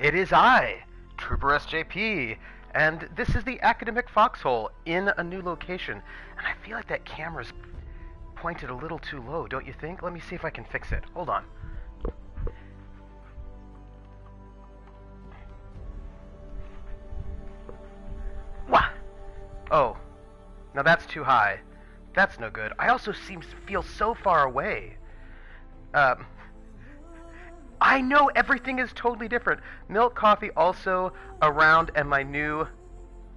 It is I, Trooper SJP, and this is the Academic Foxhole in a new location. And I feel like that camera's pointed a little too low, don't you think? Let me see if I can fix it. Hold on. Wah! Oh, now that's too high. That's no good. I also feel so far away. I know everything is totally different. Milk coffee also around, and my new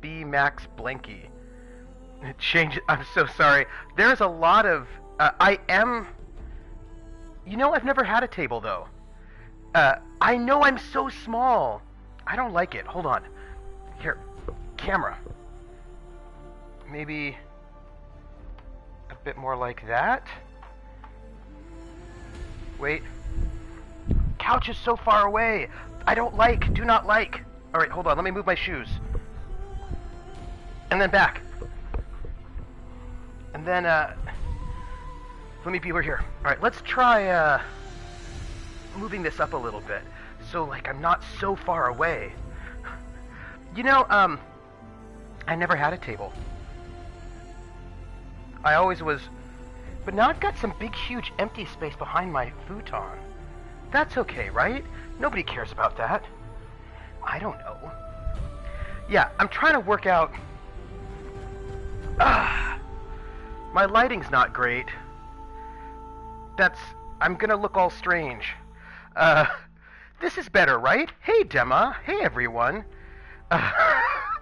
B Max blankie. Change. I'm so sorry. There's a lot of. I am. You know, I've never had a table though. I know I'm so small. I don't like it. Hold on. Here, camera. Maybe a bit more like that. Wait. Couch is so far away. I don't like. Do not like. All right, hold on. Let me move my shoes. And then back. And then, let me be over here. All right, let's try, moving this up a little bit. So, like, I'm not so far away. You know, I never had a table. I always was... But now I've got some big, huge, empty space behind my futon. That's okay, right? Nobody cares about that. I don't know. Yeah, I'm trying to work out... my lighting's not great. I'm gonna look all strange. This is better, right? Hey, Dema. Hey, everyone.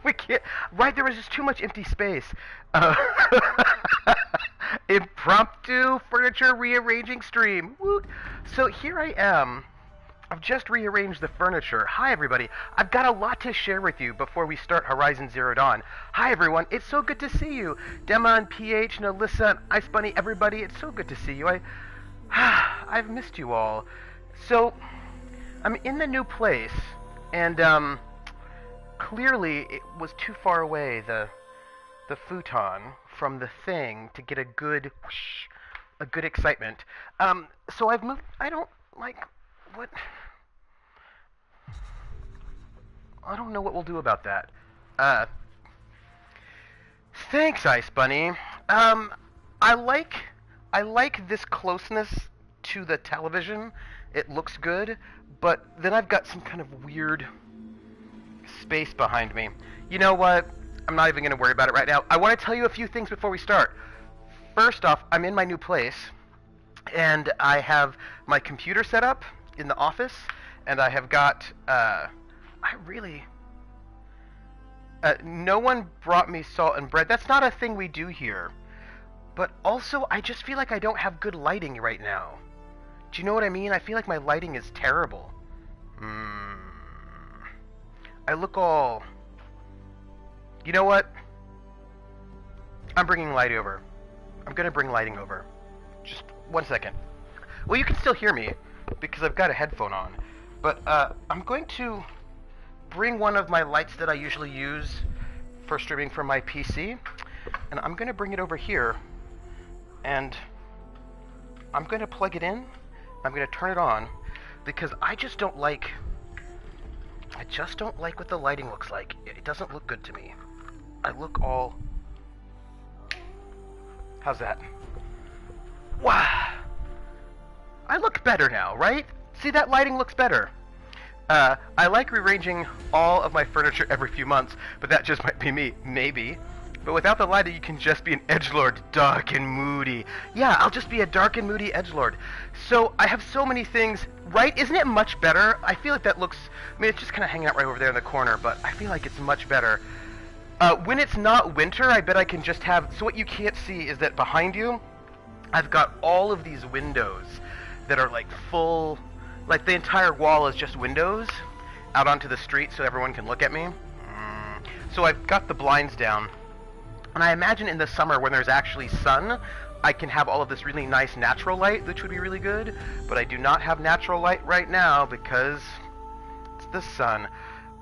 We can't... Right, there was just too much empty space. Impromptu furniture rearranging stream. Woot. So here I am. I've just rearranged the furniture. Hi, everybody. I've got a lot to share with you before we start Horizon Zero Dawn. Hi, everyone. It's so good to see you. Dema and PH and Alyssa and Ice Bunny, everybody. It's so good to see you. I've missed you all. So, I'm in the new place, and, clearly it was too far away, the futon from the thing to get a good whoosh, a good excitement. So I've moved. I don't like what. I don't know what we'll do about that. Thanks, Ice Bunny. I like this closeness to the television. It looks good, but then I've got some kind of weird space behind me. You know what? I'm not even going to worry about it right now. I want to tell you a few things before we start. First off, I'm in my new place, and I have my computer set up in the office, and I have got, no one brought me salt and bread. That's not a thing we do here. But also, I just feel like I don't have good lighting right now. Do you know what I mean? I feel like my lighting is terrible. I look all... You know what? I'm bringing light over. I'm gonna bring lighting over. Just 1 second. Well, you can still hear me, because I've got a headphone on. But, I'm going to bring one of my lights that I usually use for streaming from my PC, and I'm gonna bring it over here, and I'm gonna plug it in, I'm gonna turn it on, because I just don't like what the lighting looks like. It doesn't look good to me. I look all... How's that? Wow! I look better now, right? See, that lighting looks better. I like rearranging all of my furniture every few months, but that just might be me. Maybe. But without the lighting, you can just be an edgelord, dark and moody. Yeah, I'll just be a dark and moody edgelord. So, I have so many things, right? Isn't it much better? I feel like that looks... I mean, it's just kind of hanging out right over there in the corner, but I feel like it's much better. When it's not winter, I bet I can just have... So what you can't see is that behind you, I've got all of these windows that are like full... Like the entire wall is just windows out onto the street so everyone can look at me. So I've got the blinds down. And I imagine in the summer when there's actually sun, I can have all of this really nice natural light, which would be really good. But I do not have natural light right now because it's the sun.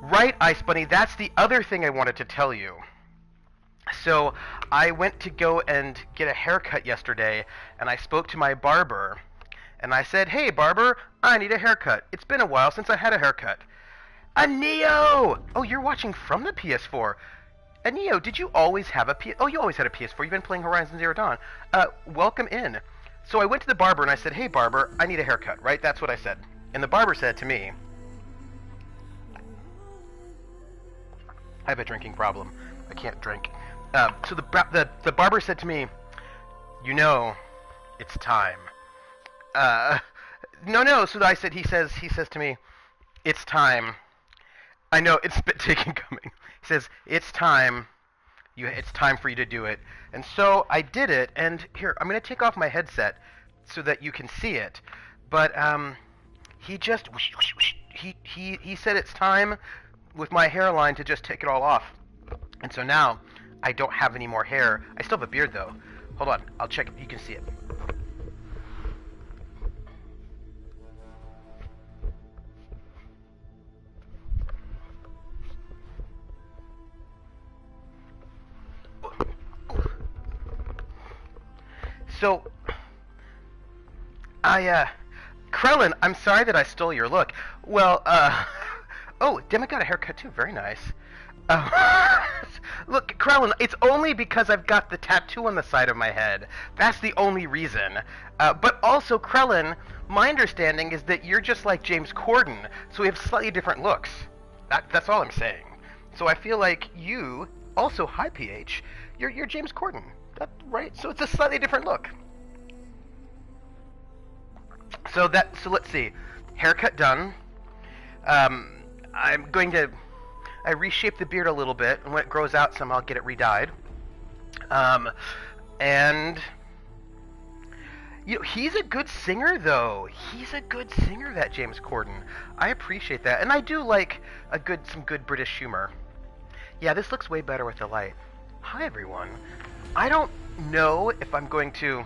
Right, Ice Bunny, that's the other thing I wanted to tell you. So I went to go and get a haircut yesterday, and I spoke to my barber, and I said, "Hey, barber, I need a haircut. It's been a while since I had a haircut." A Neo! Oh, you're watching from the PS4. A Neo, did you always have a PS... Oh, you always had a PS4. You've been playing Horizon Zero Dawn. Welcome in. So I went to the barber and I said, hey, barber, I need a haircut, right? That's what I said. And the barber said to me, I have a drinking problem. I can't drink. So the barber said to me, you know, it's time. No. So I said, he says to me, it's time. I know, it's spit taking coming. He says, it's time. It's time for you to do it. And so I did it, and here, I'm going to take off my headset so that you can see it. But he just, he said it's time with my hairline to just take it all off. And so now, I don't have any more hair. I still have a beard, though. Hold on, I'll check if you can see it. So, Krellin, I'm sorry that I stole your look. Well, oh, Demi got a haircut too, very nice. Look, Krellin, it's only because I've got the tattoo on the side of my head. That's the only reason. But also, Krellin, my understanding is that you're just like James Corden, so we have slightly different looks. That's all I'm saying. So I feel like you, also, hi PH, you're James Corden. Right? So it's a slightly different look. So let's see. Haircut done. I reshape the beard a little bit, and when it grows out some, I'll get it re-dyed. And you know, he's a good singer, though. He's a good singer, that James Corden. I appreciate that, and I do like some good British humor. Yeah, this looks way better with the light. Hi, everyone. I don't know if I'm going to...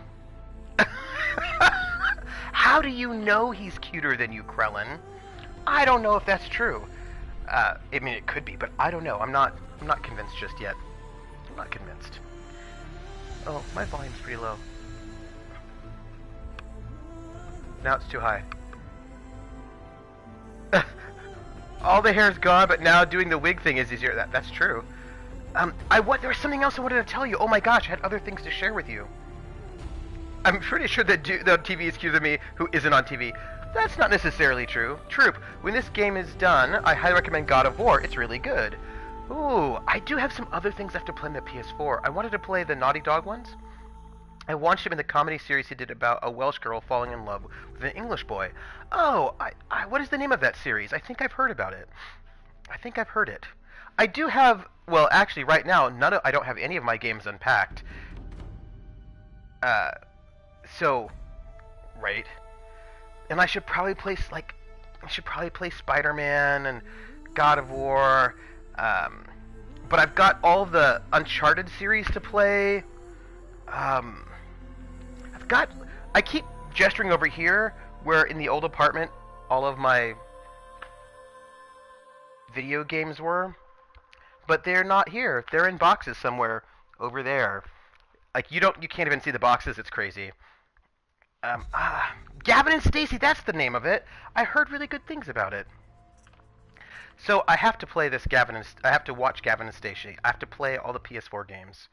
How do you know he's cuter than you, Krellin? I don't know if that's true. I mean, it could be, but I don't know. I'm not convinced just yet. I'm not convinced. Oh, my volume's pretty low. Now it's too high. All the hair's gone, but now doing the wig thing is easier. That's true. There was something else I wanted to tell you. Oh my gosh, I had other things to share with you. I'm pretty sure that the TV is cuter than me, who isn't on TV. That's not necessarily true. Troop, when this game is done, I highly recommend God of War. It's really good. Ooh, I do have some other things I have to play on the PS4. I wanted to play the Naughty Dog ones. I watched him in the comedy series he did about a Welsh girl falling in love with an English boy. Oh, what is the name of that series? I think I've heard about it. I do have, well, actually, right now, I don't have any of my games unpacked. So, right. And I should probably play, Spider-Man and God of War. But I've got all the Uncharted series to play. I keep gesturing over here, where in the old apartment, all of my video games were. But they're not here. They're in boxes somewhere over there. Like, you can't even see the boxes. It's crazy. Gavin and Stacey, that's the name of it. I heard really good things about it. So I have to play this I have to watch Gavin and Stacey. I have to play all the PS4 games.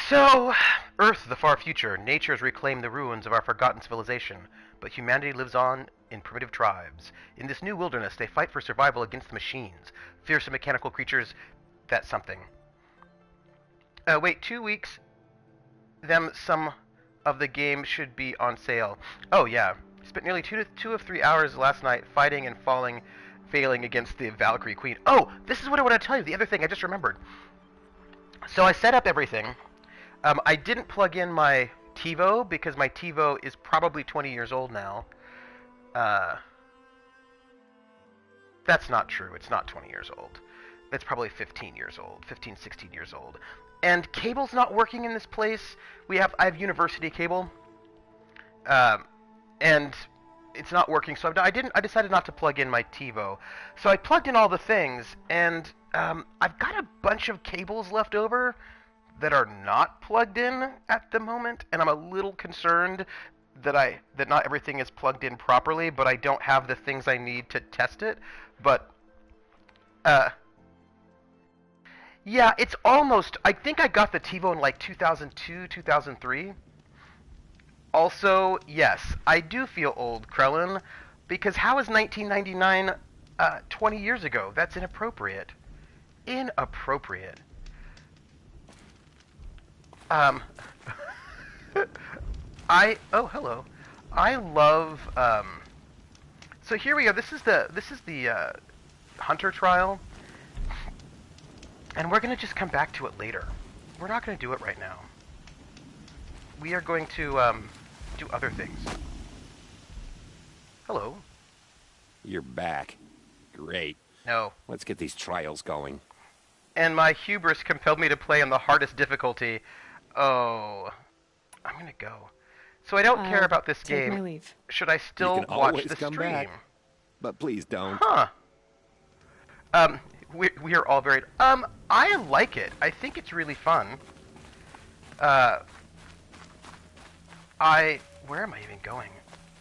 So, Earth, the far future. Nature has reclaimed the ruins of our forgotten civilization, but humanity lives on in primitive tribes. In this new wilderness, they fight for survival against the machines, fearsome mechanical creatures. That's something. Wait, 2 weeks. Some of the game should be on sale. Oh yeah, spent nearly 2 of 3 hours last night fighting and failing against the Valkyrie Queen. Oh, this is what I want to tell you. The other thing I just remembered. So I set up everything. I didn't plug in my TiVo because my TiVo is probably 20 years old now. That's not true. It's not 20 years old. It's probably 15 years old, 15, 16 years old. And cable's not working in this place. I have university cable, and it's not working. So I decided not to plug in my TiVo. So I plugged in all the things, and I've got a bunch of cables left over that are not plugged in at the moment, and I'm a little concerned that not everything is plugged in properly, but I don't have the things I need to test it. But Uh, yeah, it's almost. I think I got the TiVo in like 2002, 2003. Also, yes, I do feel old, Krellin, because how is 1999 20 years ago? That's inappropriate. Inappropriate. Um, oh, hello. I love so here we go. This is the Hunter trial, and we're gonna just come back to it later. We're not gonna do it right now. We are going to do other things. Hello. You're back. Great. No. Let's get these trials going. And my hubris compelled me to play on the hardest difficulty. Oh, I'm gonna go. So I don't care about this take game. my leave. Should I still You can watch always the come stream? back. But please don't. Huh. We are all very. I like it. I think it's really fun. Where am I even going?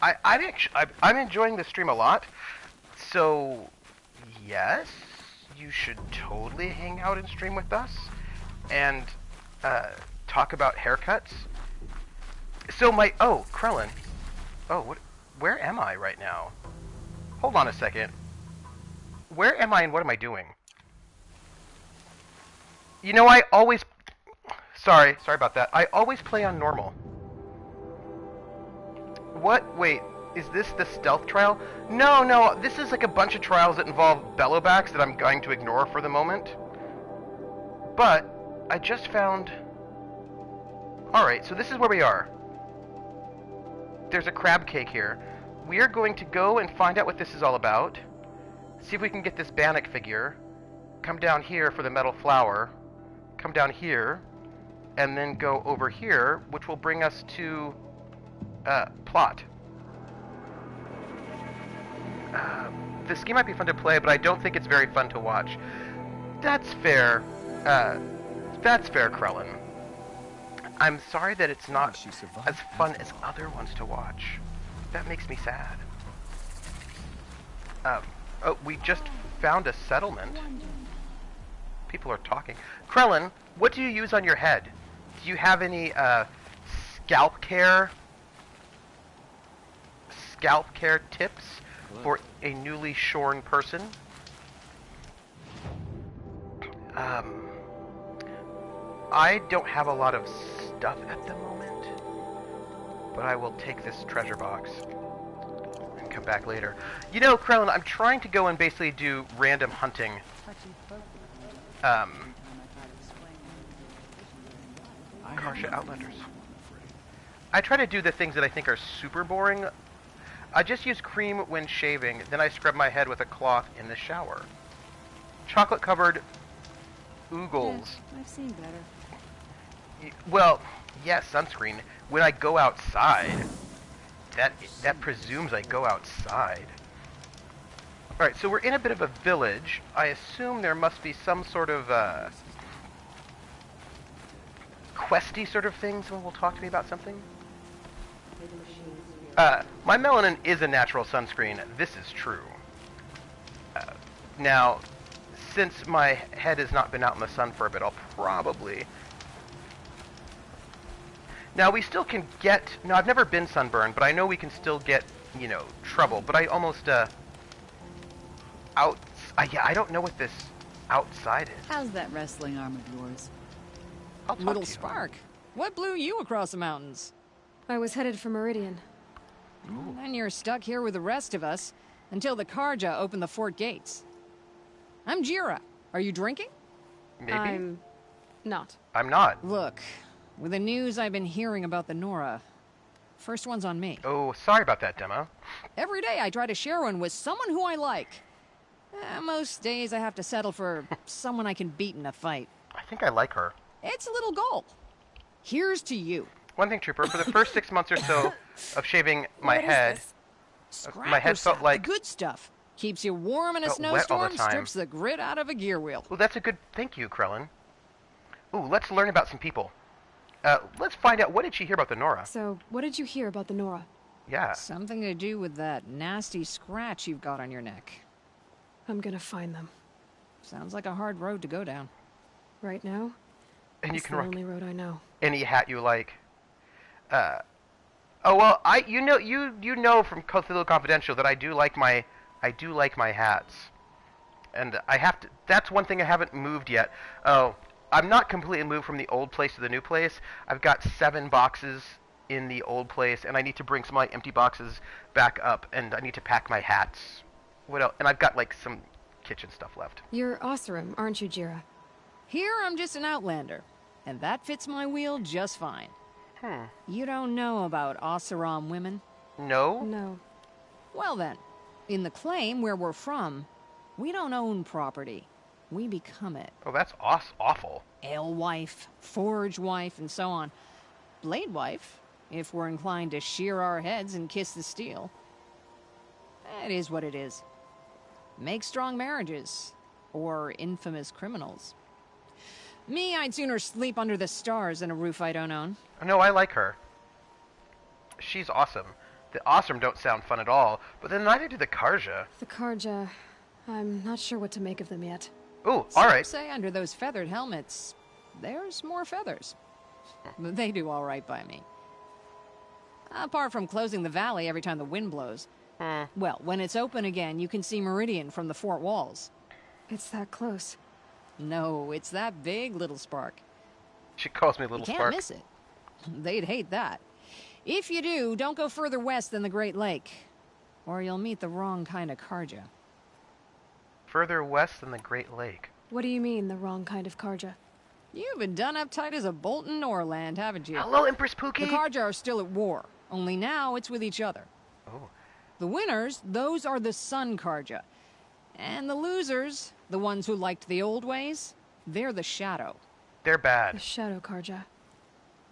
I'm enjoying the stream a lot. So, yes, you should totally hang out and stream with us, and talk about haircuts. So Krellin. Oh, where am I right now? Hold on a second. Where am I and what am I doing? You know, I always... Sorry about that. I always play on normal. What? Wait, is this the stealth trial? No, this is like a bunch of trials that involve bellowbacks that I'm going to ignore for the moment. But, I just found... Alright, so this is where we are. There's a crab cake here. We are going to go and find out what this is all about. See if we can get this Bannock figure. Come down here for the metal flower. Come down here. And then go over here, which will bring us to... plot. This game might be fun to play, but I don't think it's very fun to watch. That's fair. That's fair, Krellin. I'm sorry that it's not as fun as other ones to watch. That makes me sad. Oh, we just found a settlement. People are talking. Krellin, what do you use on your head? Do you have any, scalp care tips for a newly shorn person? I don't have a lot of stuff at the moment, but I will take this treasure box and come back later. You know, Krellin, I'm trying to go and basically do random hunting. Karsha Outlanders. I try to do the things that I think are super boring. I just use cream when shaving, then I scrub my head with a cloth in the shower. Chocolate-covered oogles. Yeah, I've seen better. Well, yes, sunscreen. When I go outside, that presumes I go outside. Alright, so we're in a bit of a village. I assume there must be some sort of, questy sort of thing. Someone will talk to me about something. My melanin is a natural sunscreen. This is true. Now, since my head has not been out in the sun for a bit, I'll probably... Now, we still can get... No, I've never been sunburned, but I know we can still get, you know, trouble. But I almost, yeah, I don't know what this outside is. How's that wrestling arm of yours? I'll talk Little to you. spark. What blew you across the mountains? I was headed for Meridian. And you're stuck here with the rest of us until the Karja open the fort gates. I'm Jira. Are you drinking? Maybe? I'm not. I'm not. Look, with the news I've been hearing about the Nora, first one's on me. Oh, sorry about that, Demo. Every day I try to share one with someone who I like. Most days I have to settle for someone I can beat in a fight. I think I like her. It's a little goal. Here's to you. One thing, Trooper, for the first 6 months or so of shaving my head, my head felt Scrapper like... the good stuff. Keeps you warm in a Felt wet all the snowstorm, time. strips the grit out of a gear wheel. Ooh, that's a good... Thank you, Krellin. Ooh, let's learn about some people. Let's find out, what did she hear about the Nora? So, what did you hear about the Nora? Yeah. Something to do with that nasty scratch you've got on your neck. I'm gonna find them. Sounds like a hard road to go down. Right now, And you it's can the rock only road I know. any hat you like. Oh well, you know from Cthulhu Confidential that I do like my hats, and I have to. That's one thing I haven't moved yet. Oh, I'm not completely moved from the old place to the new place. I've got 7 boxes in the old place, and I need to bring some of my empty boxes back up, and I need to pack my hats. What else? And I've got like some kitchen stuff left. You're Oseram, aren't you, Jira? Here, I'm just an outlander, and that fits my wheel just fine. Hmm. You don't know about Oseram women? No? No. Well then, in the claim where we're from, we don't own property. We become it. Oh, that's awful. Alewife, forge wife, and so on. Blade wife, if we're inclined to shear our heads and kiss the steel. It is what it is. Make strong marriages, or infamous criminals. Me, I'd sooner sleep under the stars than a roof I don't own. No, I like her. She's awesome. The Oseram don't sound fun at all, but then neither do the Karja. The Karja, I'm not sure what to make of them yet. Ooh, Some alright. say under those feathered helmets, there's more feathers. They do all right by me. Apart from closing the valley every time the wind blows. Well, when it's open again, you can see Meridian from the fort walls. It's that close. No, it's that big, Little Spark. She calls me You Little can't Spark. miss it. They'd hate that. If you do, don't go further west than the Great Lake, or you'll meet the wrong kind of Karja. Further west than the Great Lake. What do you mean, the wrong kind of Karja? You've been done up tight as a bolt in Norland, haven't you? Hello, Empress Pookie! The Karja are still at war, only now it's with each other. Oh. The winners, those are the Sun Karja. And the losers, the ones who liked the old ways, they're the Shadow. They're The bad. Shadow Karja.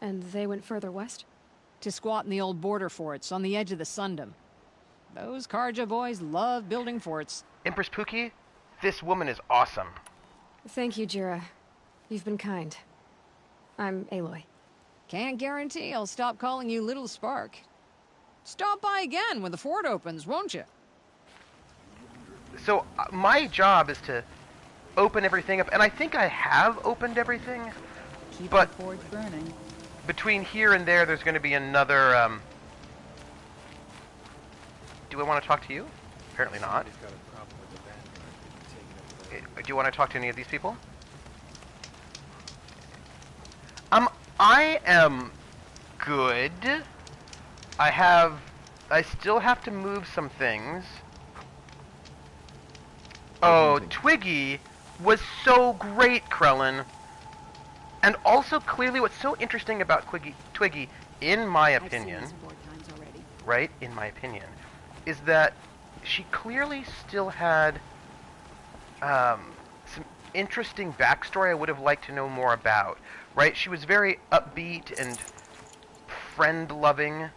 And they went further west? To squat in the old border forts on the edge of the Sundom. Those Karja boys love building forts. Empress Pookie, this woman is awesome. Thank you, Jira. You've been kind. I'm Aloy. Can't guarantee I'll stop calling you Little Spark. Stop by again when the fort opens, won't you? So, my job is to open everything up, and I think I have opened everything. Keep But- the forge burning. Between here and there's going to be another, Do I want to talk to you? Apparently not. Do you want to talk to any of these people? I am good. I still have to move some things. Oh, Twiggy was so great, Krellin. And also, clearly, what's so interesting about Twiggy, in my opinion, right, in my opinion, is that she clearly still had some interesting backstory I would have liked to know more about, right? She was very upbeat and friend-loving,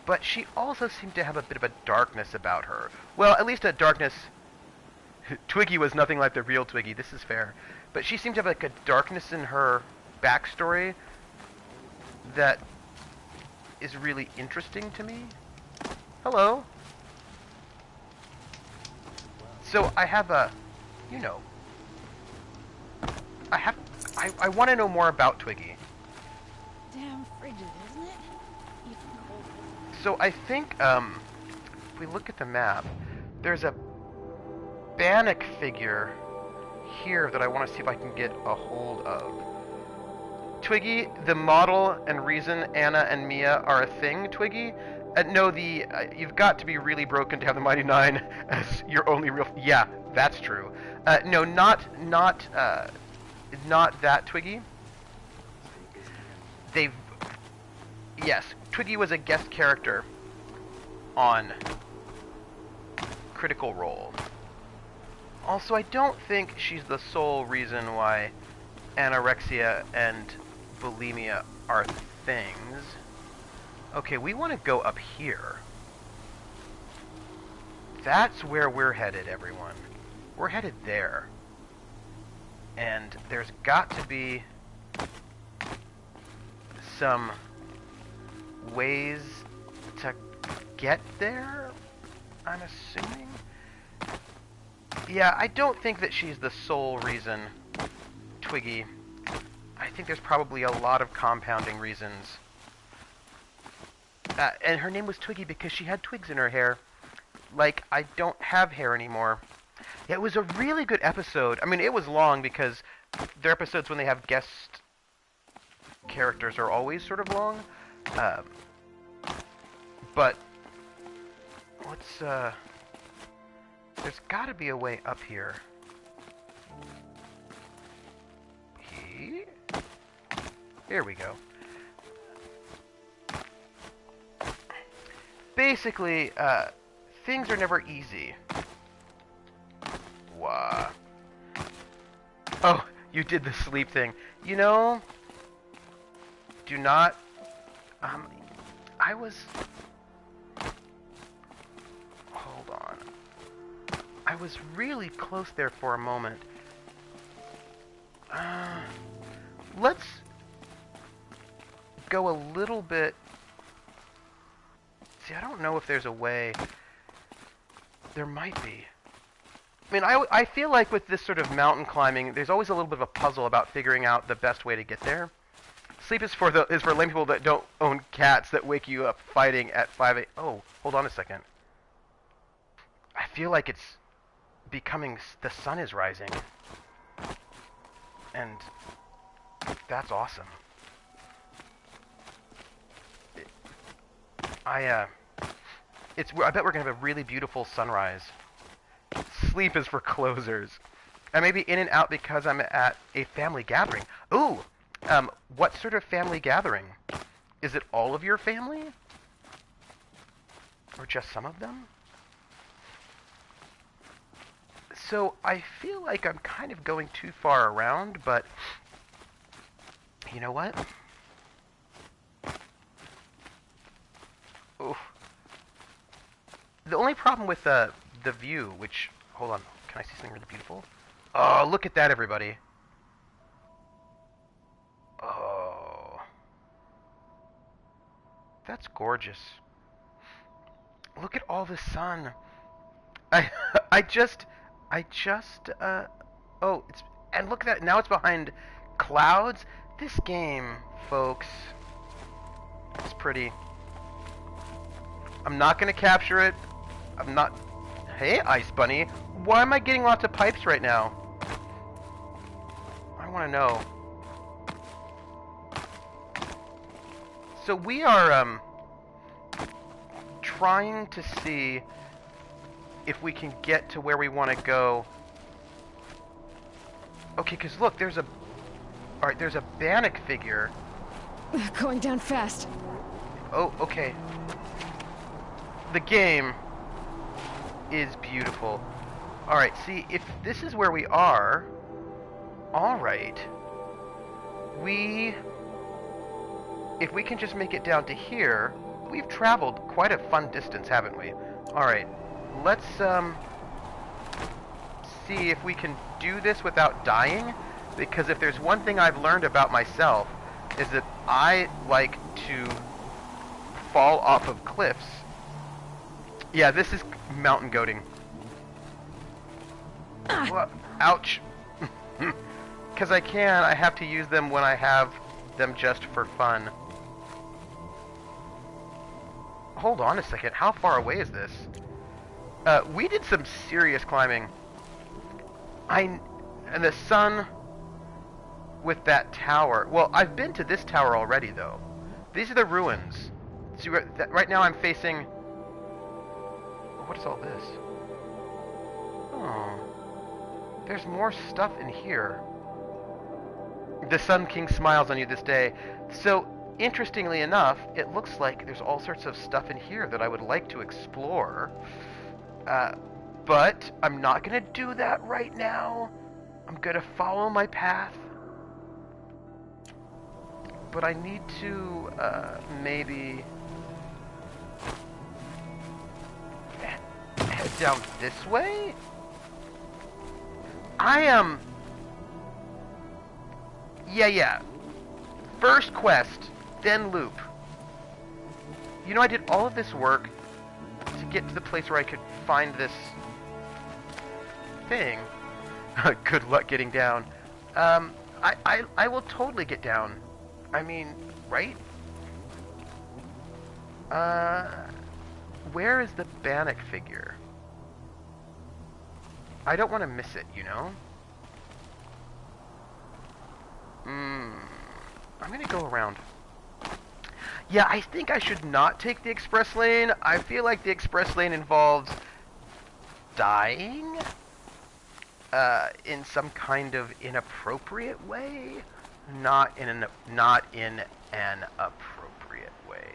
but she also seemed to have a bit of a darkness about her. Well, at least a darkness... Twiggy was nothing like the real Twiggy, this is fair. But she seemed to have like a darkness in her backstory that is really interesting to me. Hello. So I have a, you know, I want to know more about Twiggy. Damn frigid, isn't it? Even colder. So I think, if we look at the map, there's a Bannock figure here that I want to see if I can get a hold of. Twiggy, the model and reason Anna and Mia are a thing, Twiggy? No, you've got to be really broken to have the Mighty Nine as your only real... Yeah, that's true. No, not that Twiggy. Yes, Twiggy was a guest character on Critical Role. Also, I don't think she's the sole reason why anorexia and bulimia are things. Okay, we want to go up here. That's where we're headed, everyone. We're headed there. And there's got to be some ways to get there, I'm assuming. Yeah, I don't think that she's the sole reason, Twiggy. I think there's probably a lot of compounding reasons. And her name was Twiggy because she had twigs in her hair. Like, I don't have hair anymore. It was a really good episode. I mean, it was long because their episodes when they have guest characters are always sort of long. But let's, there's gotta be a way up here. Here we go. Basically, things are never easy. Wow. Oh, you did the sleep thing. You know, do not, I was, hold on. I was really close there for a moment. Let's go a little bit. See, I don't know if there's a way. There might be. I mean, I feel like with this sort of mountain climbing, there's always a little bit of a puzzle about figuring out the best way to get there. Sleep is for lame people that don't own cats that wake you up fighting at 5 a.m. Oh, hold on a second. I feel like it's becoming. The sun is rising, and that's awesome. I bet we're gonna have a really beautiful sunrise. Sleep is for closers. I may be in and out because I'm at a family gathering. Ooh, what sort of family gathering? Is it all of your family? Or just some of them? So I feel like I'm kind of going too far around, but you know what? Oof. The only problem with the view, which, hold on, can I see something really beautiful? Oh, look at that, everybody. Oh. That's gorgeous. Look at all the sun. I just, oh, and look at that, now it's behind clouds. This game, folks, it's pretty. I'm not going to capture it. I'm not. Hey, Ice Bunny. Why am I getting lots of pipes right now? I want to know. So we are trying to see if we can get to where we want to go. Okay, because look, there's a. All right, there's a Bannock figure. Going down fast. Oh, okay. The game is beautiful. Alright, see, if this is where we are, alright, if we can just make it down to here, we've traveled quite a fun distance, haven't we? Alright, let's, see if we can do this without dying, because if there's one thing I've learned about myself, is that I like to fall off of cliffs. Yeah, this is mountain goating. Well, ouch. Because I have to use them when I have them just for fun. Hold on a second, how far away is this? We did some serious climbing. And the sun with that tower. Well, I've been to this tower already, though. These are the ruins. See, right now I'm facing... What is all this? Oh. There's more stuff in here. The Sun King smiles on you this day. So, interestingly enough, it looks like there's all sorts of stuff in here that I would like to explore. But I'm not going to do that right now. I'm going to follow my path. But I need to, maybe... head down this way? I am... Yeah. First quest, then loop. You know, I did all of this work to get to the place where I could find this thing. Good luck getting down. I will totally get down. I mean, right? Where is the Bannock figure? I don't want to miss it, you know? I'm gonna go around. Yeah, I think I should not take the express lane. I feel like the express lane involves dying in some kind of inappropriate way, not in an appropriate way.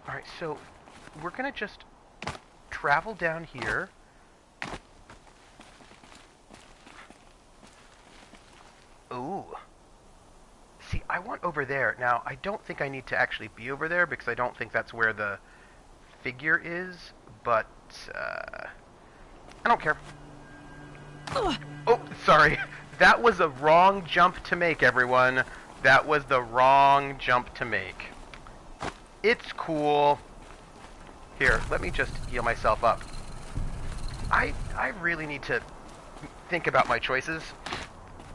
All right, so we're gonna just travel down here. Ooh. See, I want over there. Now, I don't think I need to actually be over there because I don't think that's where the figure is, but I don't care. Oh, sorry. That was a wrong jump to make, everyone. That was the wrong jump to make. It's cool. Here, let me just heal myself up. I really need to think about my choices.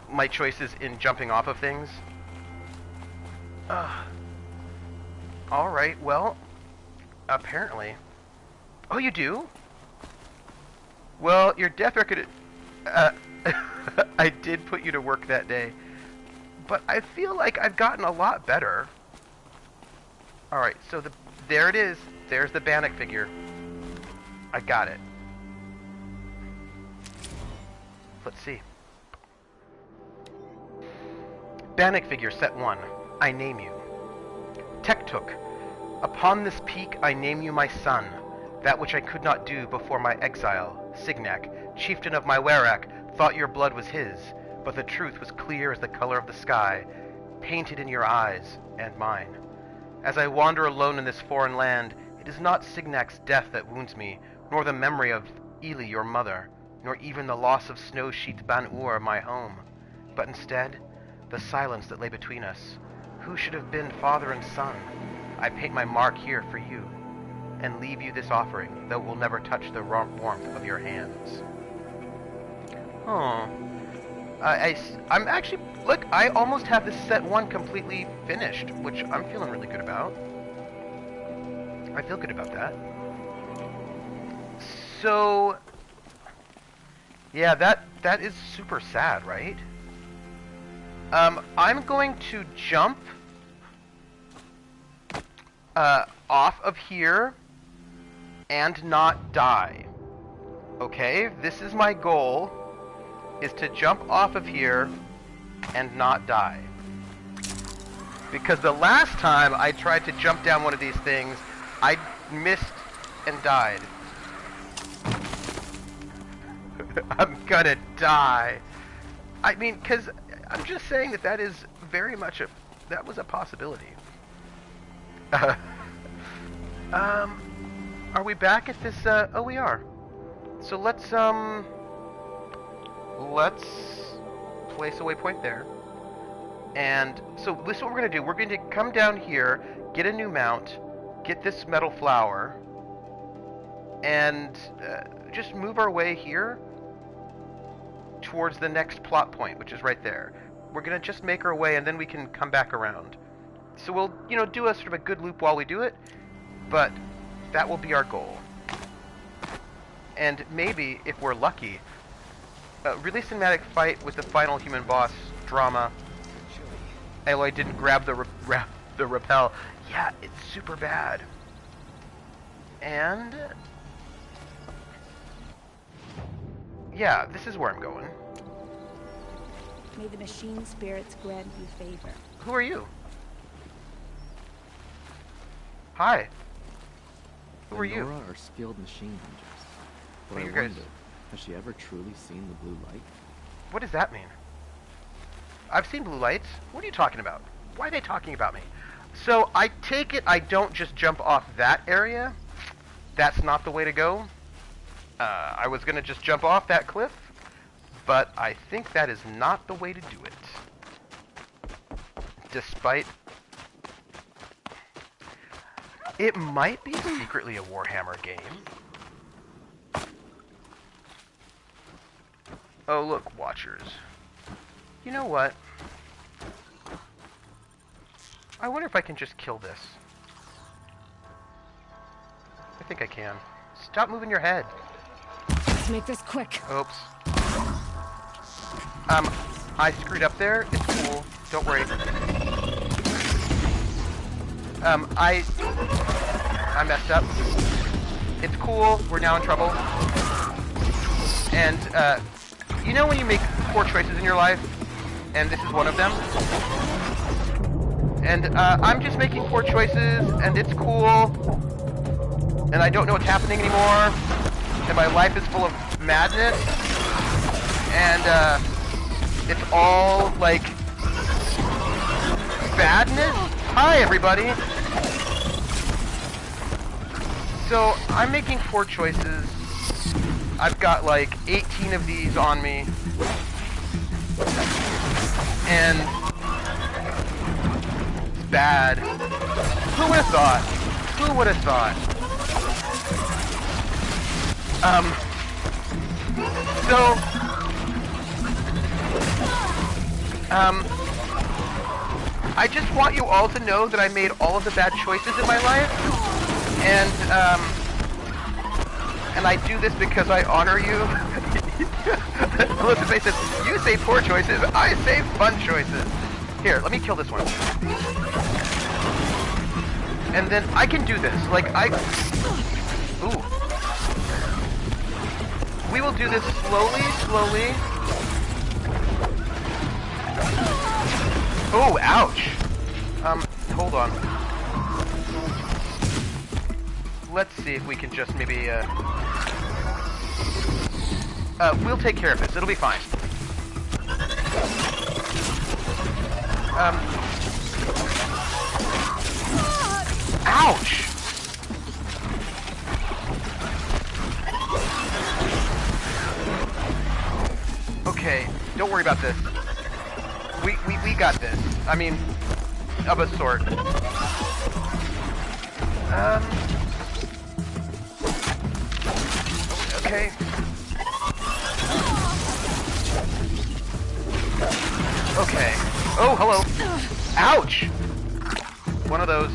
My choices in jumping off of things. Alright, well, apparently. Oh, you do? Well, your death record... I did put you to work that day. But I feel like I've gotten a lot better. Alright, so there it is. There's the Bannock figure. I got it. Let's see. Bannock figure, set 1. I name you. Tektuk. Upon this peak I name you my son, that which I could not do before my exile. Signac, chieftain of my Werak, thought your blood was his, but the truth was clear as the color of the sky, painted in your eyes and mine. As I wander alone in this foreign land, it is not Signac's death that wounds me, nor the memory of Eli your mother, nor even the loss of snow-sheathed Ban-Ur my home, but instead, the silence that lay between us. Who should have been father and son? I paint my mark here for you, and leave you this offering, though it will never touch the warmth of your hands. Oh. I'm actually... Look, I almost have this set 1 completely finished, which I'm feeling really good about. I feel good about that. So... Yeah, that is super sad, right? I'm going to jump off of here and not die. Okay, this is my goal, is to jump off of here and not die. Because the last time I tried to jump down one of these things, I missed and died. I'm gonna die. I mean, because I'm just saying that is very much that was a possibility. Are we back at this, oh we are. So let's place a waypoint there. And so this is what we're gonna do. We're going to come down here, get a new mount, get this metal flower, and just move our way here towards the next plot point, which is right there. We're gonna just make our way, and then we can come back around. So we'll, you know, do a sort of a good loop while we do it, but that will be our goal. And maybe, if we're lucky, really cinematic fight with the final human boss drama. Aloy didn't grab the rappel. Yeah, it's super bad. And yeah, this is where I'm going. May the machine spirits grant you favor. Who are you? Hi. Who are you? Nora are skilled machine hunters. But I you wonder, guys? has she ever truly seen the blue light? What does that mean? I've seen blue lights. What are you talking about? Why are they talking about me? So I take it I don't just jump off that area. That's not the way to go. I was going to just jump off that cliff, but I think that is not the way to do it. Despite... It might be secretly a Warhammer game. Oh, look, Watchers. You know what? I wonder if I can just kill this. I think I can. Stop moving your head. Let's make this quick. Oops. I screwed up there. It's cool. Don't worry. I messed up. It's cool. We're now in trouble. And, you know when you make poor choices in your life? And this is one of them? And, I'm just making poor choices, and it's cool. And I don't know what's happening anymore. And my life is full of madness. And, it's all, like, badness? Hi, everybody! So, I'm making poor choices. I've got, like, 18 of these on me. And it's bad. Who would have thought? Who would have thought? I just want you all to know that I made all of the bad choices in my life, and I do this because I honor you. Elizabeth says, you say poor choices, I say fun choices. Here, let me kill this one. And then I can do this, like Ooh. We will do this slowly. Oh, ouch! Hold on. Let's see if we can just maybe, we'll take care of this. It'll be fine. Ouch! Okay, don't worry about this. We got this. I mean, of a sort. Okay. Okay. Oh, hello. Ouch! One of those.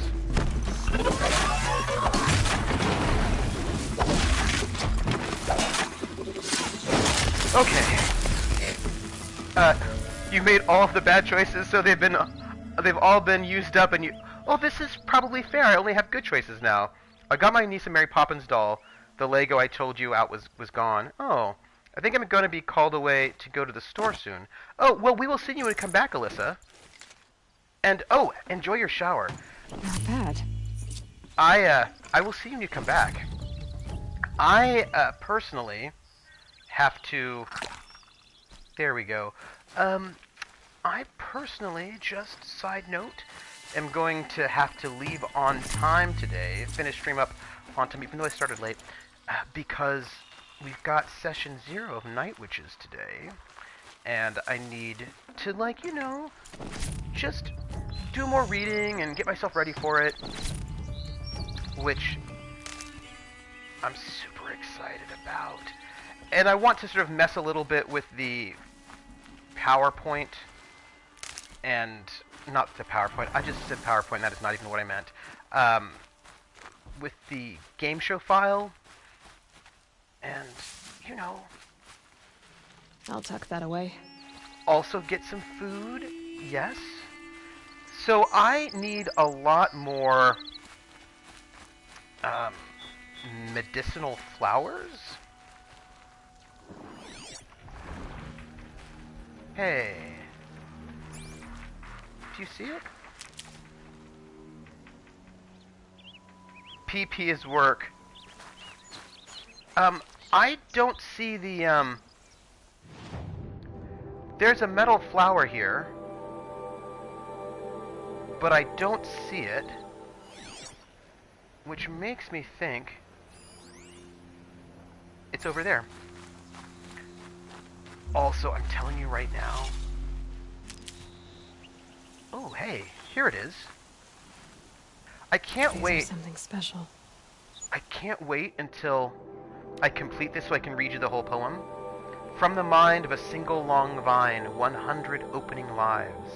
Okay. You made all of the bad choices, so they've all been used up, and you... Oh, this is probably fair. I only have good choices now. I got my niece a Mary Poppins doll. The Lego I told you out was gone. Oh, I think I'm going to be called away to go to the store soon. Oh, well, we will see you when you come back, Alyssa. And, oh, enjoy your shower. Not bad. I will see you when you come back. I, personally have to... There we go. I personally, just side note, am going to have to leave on time today, finish stream up on time, even though I started late, because we've got session 0 of Night Witches today, and I need to, like, you know, just do more reading and get myself ready for it, which I'm super excited about. And I want to sort of mess a little bit with the PowerPoint, and not the PowerPoint, I just said PowerPoint, that is not even what I meant, with the game show file, and, you know, I'll tuck that away. also get some food, yes. So I need a lot more, medicinal flowers? Hey. Do you see it? PP is work. I don't see the, there's a metal flower here, but I don't see it, which makes me think it's over there. Also, I'm telling you right now. Oh, hey, here it is. I can't These wait. are something special. I can't wait until I complete this so I can read you the whole poem. From the mind of a single long vine, 100 opening lives.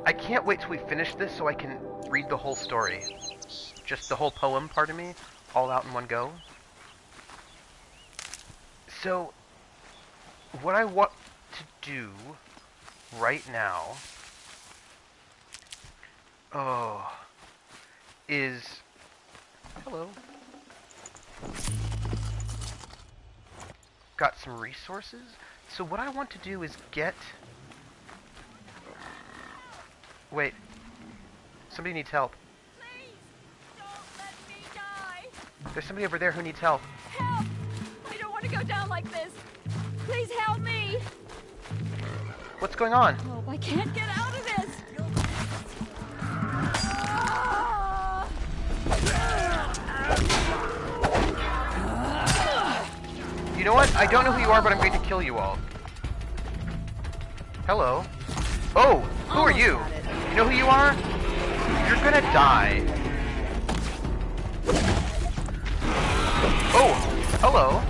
I can't wait till we finish this so I can read the whole story. Just the whole poem, pardon me, all out in one go. So, what I want to do right now, is, hello, got some resources. So what I want to do is get, wait, somebody needs help. Please, don't let me die. There's somebody over there who needs help. Help! I don't want to go down like this. Please help me. What's going on? Oh, I can't get out of this. You know what? I don't know who you are, but I'm going to kill you all. Hello. Oh, who are you? You know who you are? You're gonna die. Oh, hello.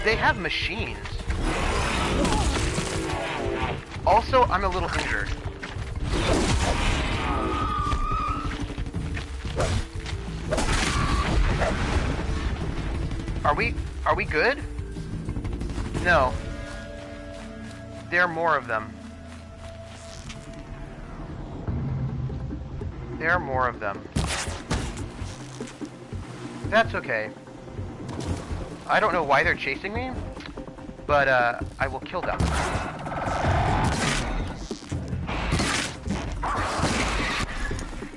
They have machines. Also, I'm a little injured. Are we good? No. There are more of them. There are more of them. That's okay. I don't know why they're chasing me, but I will kill them.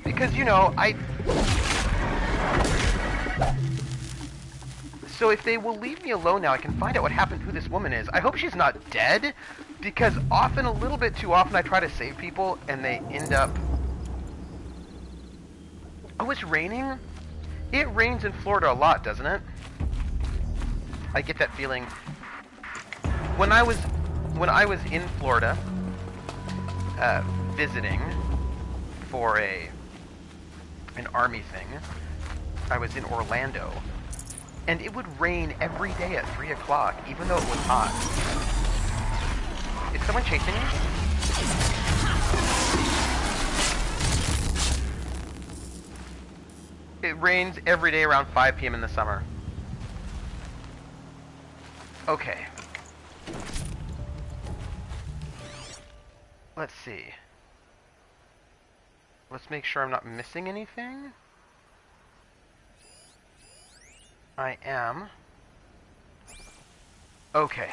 Because, you know, So if they will leave me alone now, I can find out what happened, who this woman is. I hope she's not dead, because often, a little bit too often, I try to save people, and they end up... Oh, it's raining? It rains in Florida a lot, doesn't it? I get that feeling. When I was in Florida, visiting for an army thing, I was in Orlando, and it would rain every day at 3 o'clock, even though it was hot. Is someone chasing me? It rains every day around 5 p.m. in the summer. Okay. Let's see. Let's make sure I'm not missing anything. I am. Okay.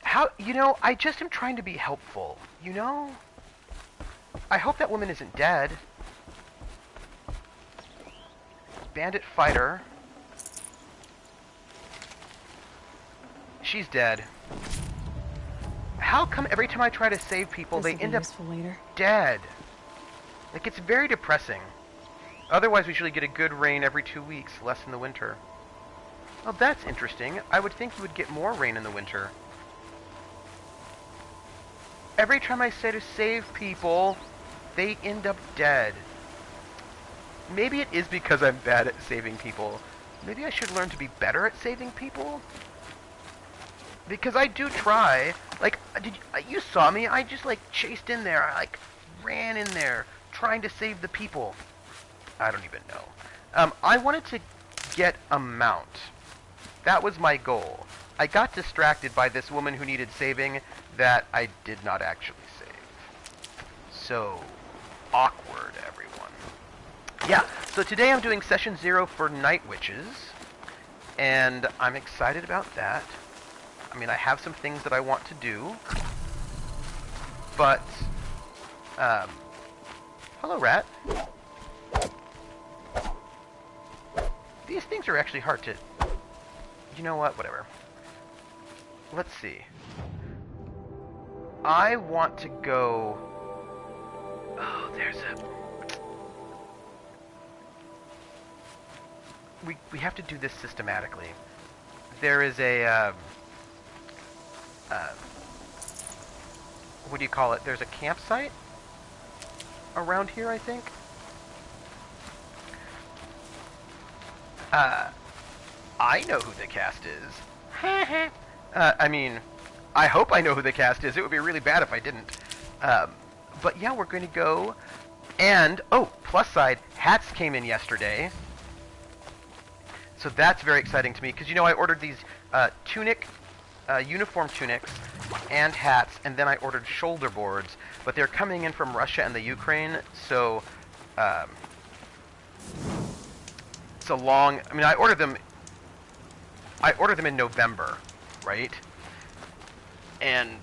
How, you know, I just am trying to be helpful, you know? I hope that woman isn't dead. Bandit fighter. She's dead. How come every time I try to save people, they end up dead? Like, it's very depressing. Otherwise, we usually get a good rain every 2 weeks, less in the winter. Oh, that's interesting. I would think you would get more rain in the winter. Every time I say to save people, they end up dead. Maybe it is because I'm bad at saving people. Maybe I should learn to be better at saving people? Because I do try. Like, you saw me. I just, like, chased in there. I, like, ran in there trying to save the people. I don't even know. I wanted to get a mount. That was my goal. I got distracted by this woman who needed saving that I did not actually save. So, awkward, everyone. Yeah, so today I'm doing session 0 for Night Witches, and I'm excited about that. I mean, I have some things that I want to do, but, hello, rat. These things are actually hard to... You know what? Whatever. Let's see. I want to go... Oh, there's a... We have to do this systematically. There is a... what do you call it? There's a campsite around here, I think. I know who the cast is. I mean, I hope I know who the cast is. It would be really bad if I didn't. But yeah, we're going to go. And, oh, plus side, hats came in yesterday. So that's very exciting to me, because, you know, I ordered these uniform tunics and hats, and then I ordered shoulder boards. But they're coming in from Russia and the Ukraine, so it's a long... I mean, I ordered them in November, right? And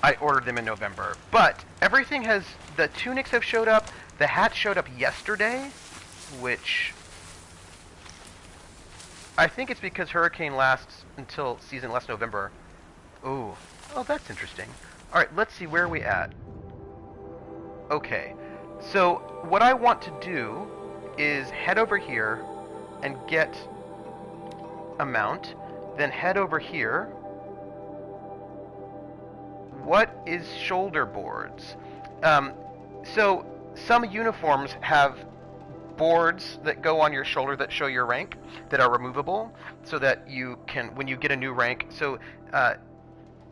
I ordered them in November. But everything has... The tunics have showed up. The hats showed up yesterday, which... I think it's because Hurricane lasts until season last November. Ooh. Oh, that's interesting. Alright, let's see, where are we at? Okay. So, what I want to do is head over here and get a mount, then head over here. What is shoulder boards? So, some uniforms have boards that go on your shoulder that show your rank, that are removable, so that you can, when you get a new rank, so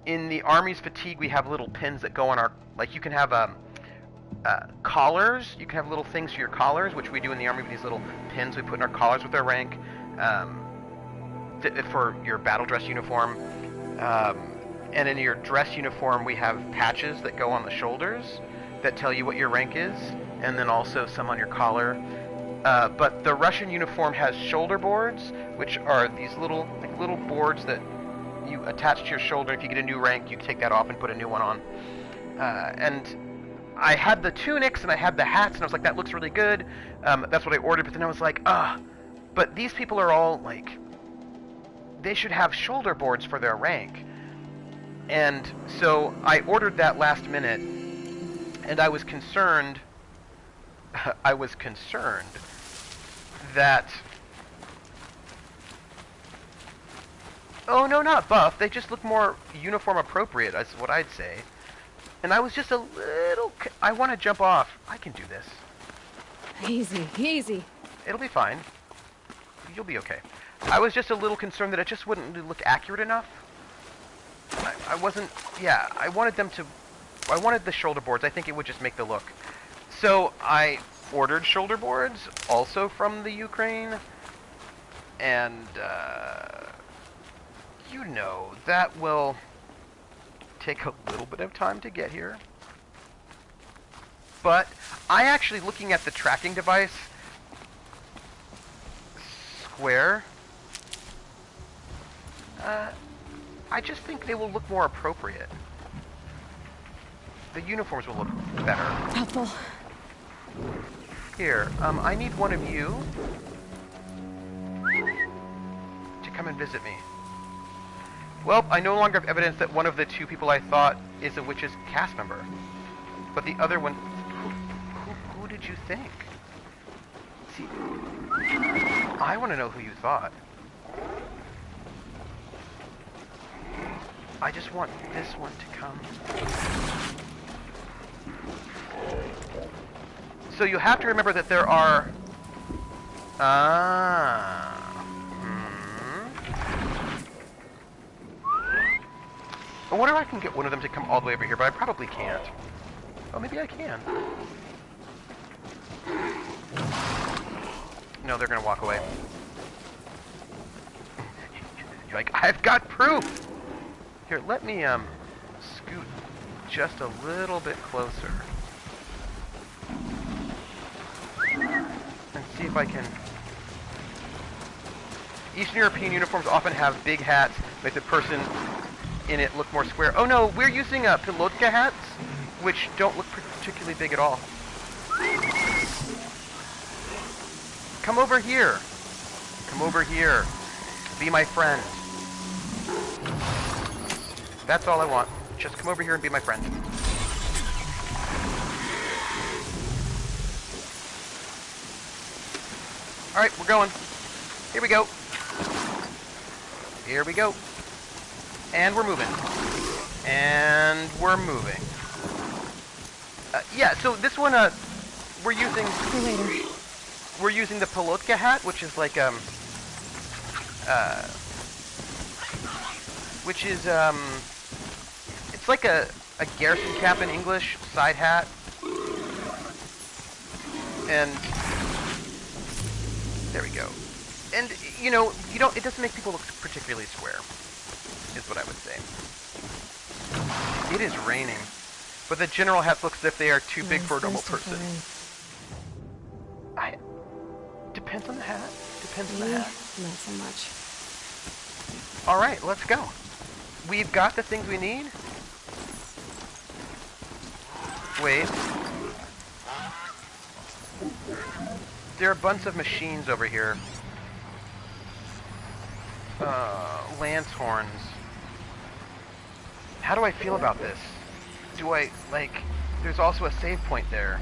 in the Army's fatigue we have little pins that go on our, like you can have collars, you can have little things for your collars, which we do in the Army with these little pins we put in our collars with our rank, for your battle dress uniform, and in your dress uniform we have patches that go on the shoulders that tell you what your rank is, and then also some on your collar. But the Russian uniform has shoulder boards, which are these little boards that you attach to your shoulder. If you get a new rank, you take that off and put a new one on. And I had the tunics and I had the hats, and I was like, that looks really good. That's what I ordered, but then I was like, but these people are all like, they should have shoulder boards for their rank. And so I ordered that last minute, and I was concerned that, oh no, not buff, they just look more uniform appropriate, is what I'd say. And I was just a little, I want to jump off. I can do this. Easy, easy. It'll be fine. You'll be okay. I was just a little concerned that it just wouldn't look accurate enough. I wasn't, yeah, I wanted the shoulder boards. I think it would just make the look. So I ordered shoulder boards also from the Ukraine, and you know, that will take a little bit of time to get here. But I actually, looking at the tracking device, Square, I just think they will look more appropriate. The uniforms will look better. Helpful. Here, I need one of you to come and visit me. Well, I no longer have evidence that one of the two people I thought is a witch's cast member. But the other one... Who did you think? See, I want to know who you thought. I just want this one to come. So you have to remember that there are... I wonder if I can get one of them to come all the way over here, but I probably can't. Oh, maybe I can. No, they're gonna walk away. You're like, I've got proof! Here, let me, scoot just a little bit closer. And see if I can... Eastern European uniforms often have big hats, make the person in it look more square. Oh no, we're using pilotka hats, which don't look particularly big at all. Come over here. Come over here. Be my friend. That's all I want. Just come over here and be my friend. Alright, we're going. Here we go. Here we go. And we're moving. And we're moving. Yeah, so this one, we're using... For later. We're using the Pilotka hat, which is like, it's like a garrison cap in English, side hat. And there we go. And, you know, it doesn't make people look particularly square, is what I would say. It is raining, but the general hat looks as if they are too big for a normal person. Depends on the hat. Depends on the hat. Not so much. Alright, let's go. We've got the things we need. Wait. There are a bunch of machines over here. Lance horns. How do I feel about this? Do I, like... There's also a save point there.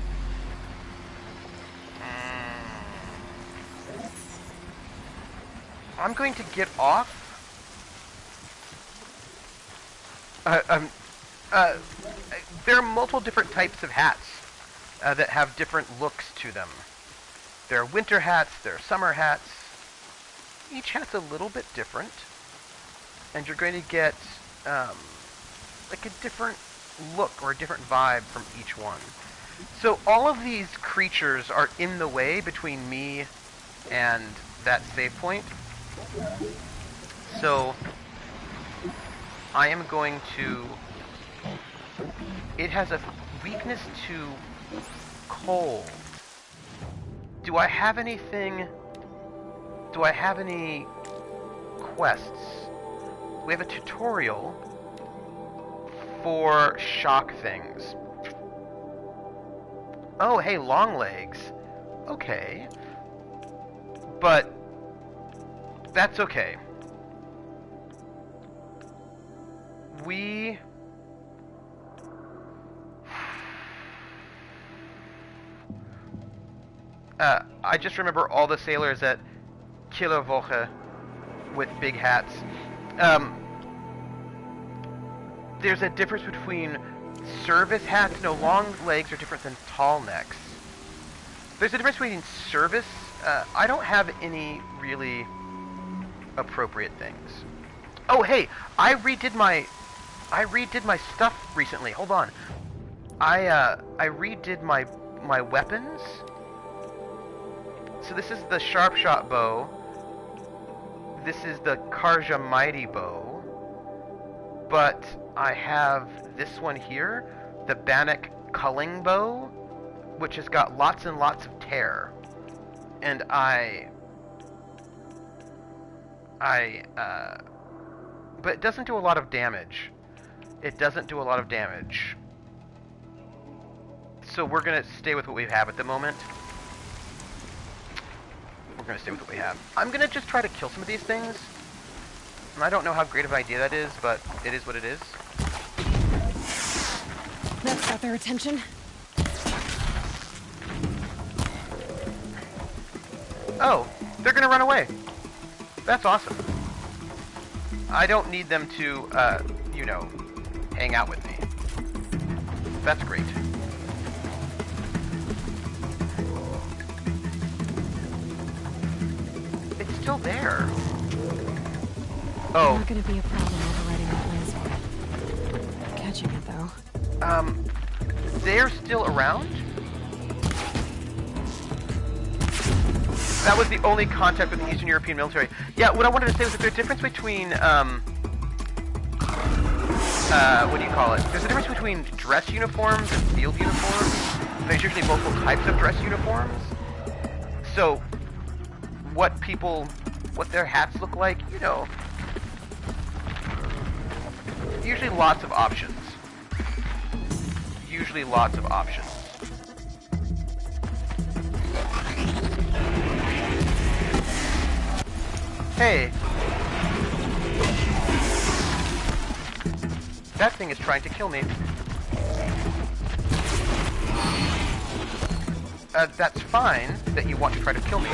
I'm going to get off. There are multiple different types of hats that have different looks to them. There are winter hats, there are summer hats. Each hat's a little bit different. And you're going to get like a different look or a different vibe from each one. So all of these creatures are in the way between me and that save point. So I am going to... It has a weakness to cold. Do I have anything... Do I have any quests? We have a tutorial for shock things. Oh, hey, long legs. Okay. But that's okay. I just remember all the sailors at Killerwoche with big hats. There's a difference between service hats. No, long legs are different than tall necks. There's a difference between service. I don't have any really appropriate things. Oh, hey, I redid my stuff recently. Hold on. I redid my weapons. So this is the sharp shot bow. This is the Karja mighty bow. But I have this one here, the Bannock culling bow, which has got lots and lots of tear. And but it doesn't do a lot of damage. It doesn't do a lot of damage. So we're gonna stay with what we have at the moment. We're gonna stay with what we have. I'm gonna just try to kill some of these things. And I don't know how great of an idea that is, but it is what it is. That's got their attention. Oh, they're gonna run away. That's awesome. I don't need them to, you know, hang out with me. That's great. It's still there. Oh. Not gonna be a problem overriding that laser. Catching it though. They're still around? That was the only contact with the Eastern European military. Yeah, what I wanted to say was that there's a difference between, what do you call it? There's a difference between dress uniforms and field uniforms. There's usually multiple types of dress uniforms. So, what their hats look like, you know. Usually lots of options. Usually lots of options. Hey! That thing is trying to kill me. That's fine that you want to try to kill me.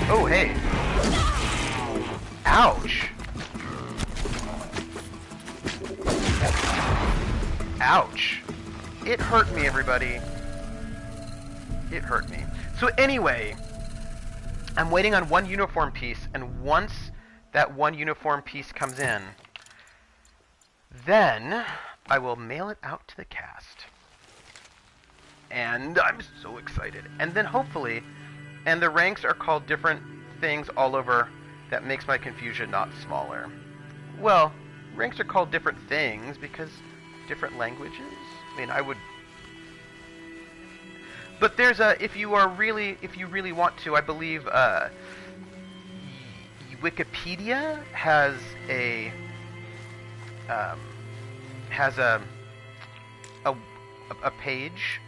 Oh, hey. Ouch! Ouch. It hurt me, everybody. It hurt me. So anyway, I'm waiting on one uniform piece, and once that one uniform piece comes in, then I will mail it out to the cast. And I'm so excited. And then hopefully, and the ranks are called different things all over. That makes my confusion not smaller. Well, ranks are called different things because different languages. I mean, I would. But there's a, if you really want to, I believe Wikipedia has a page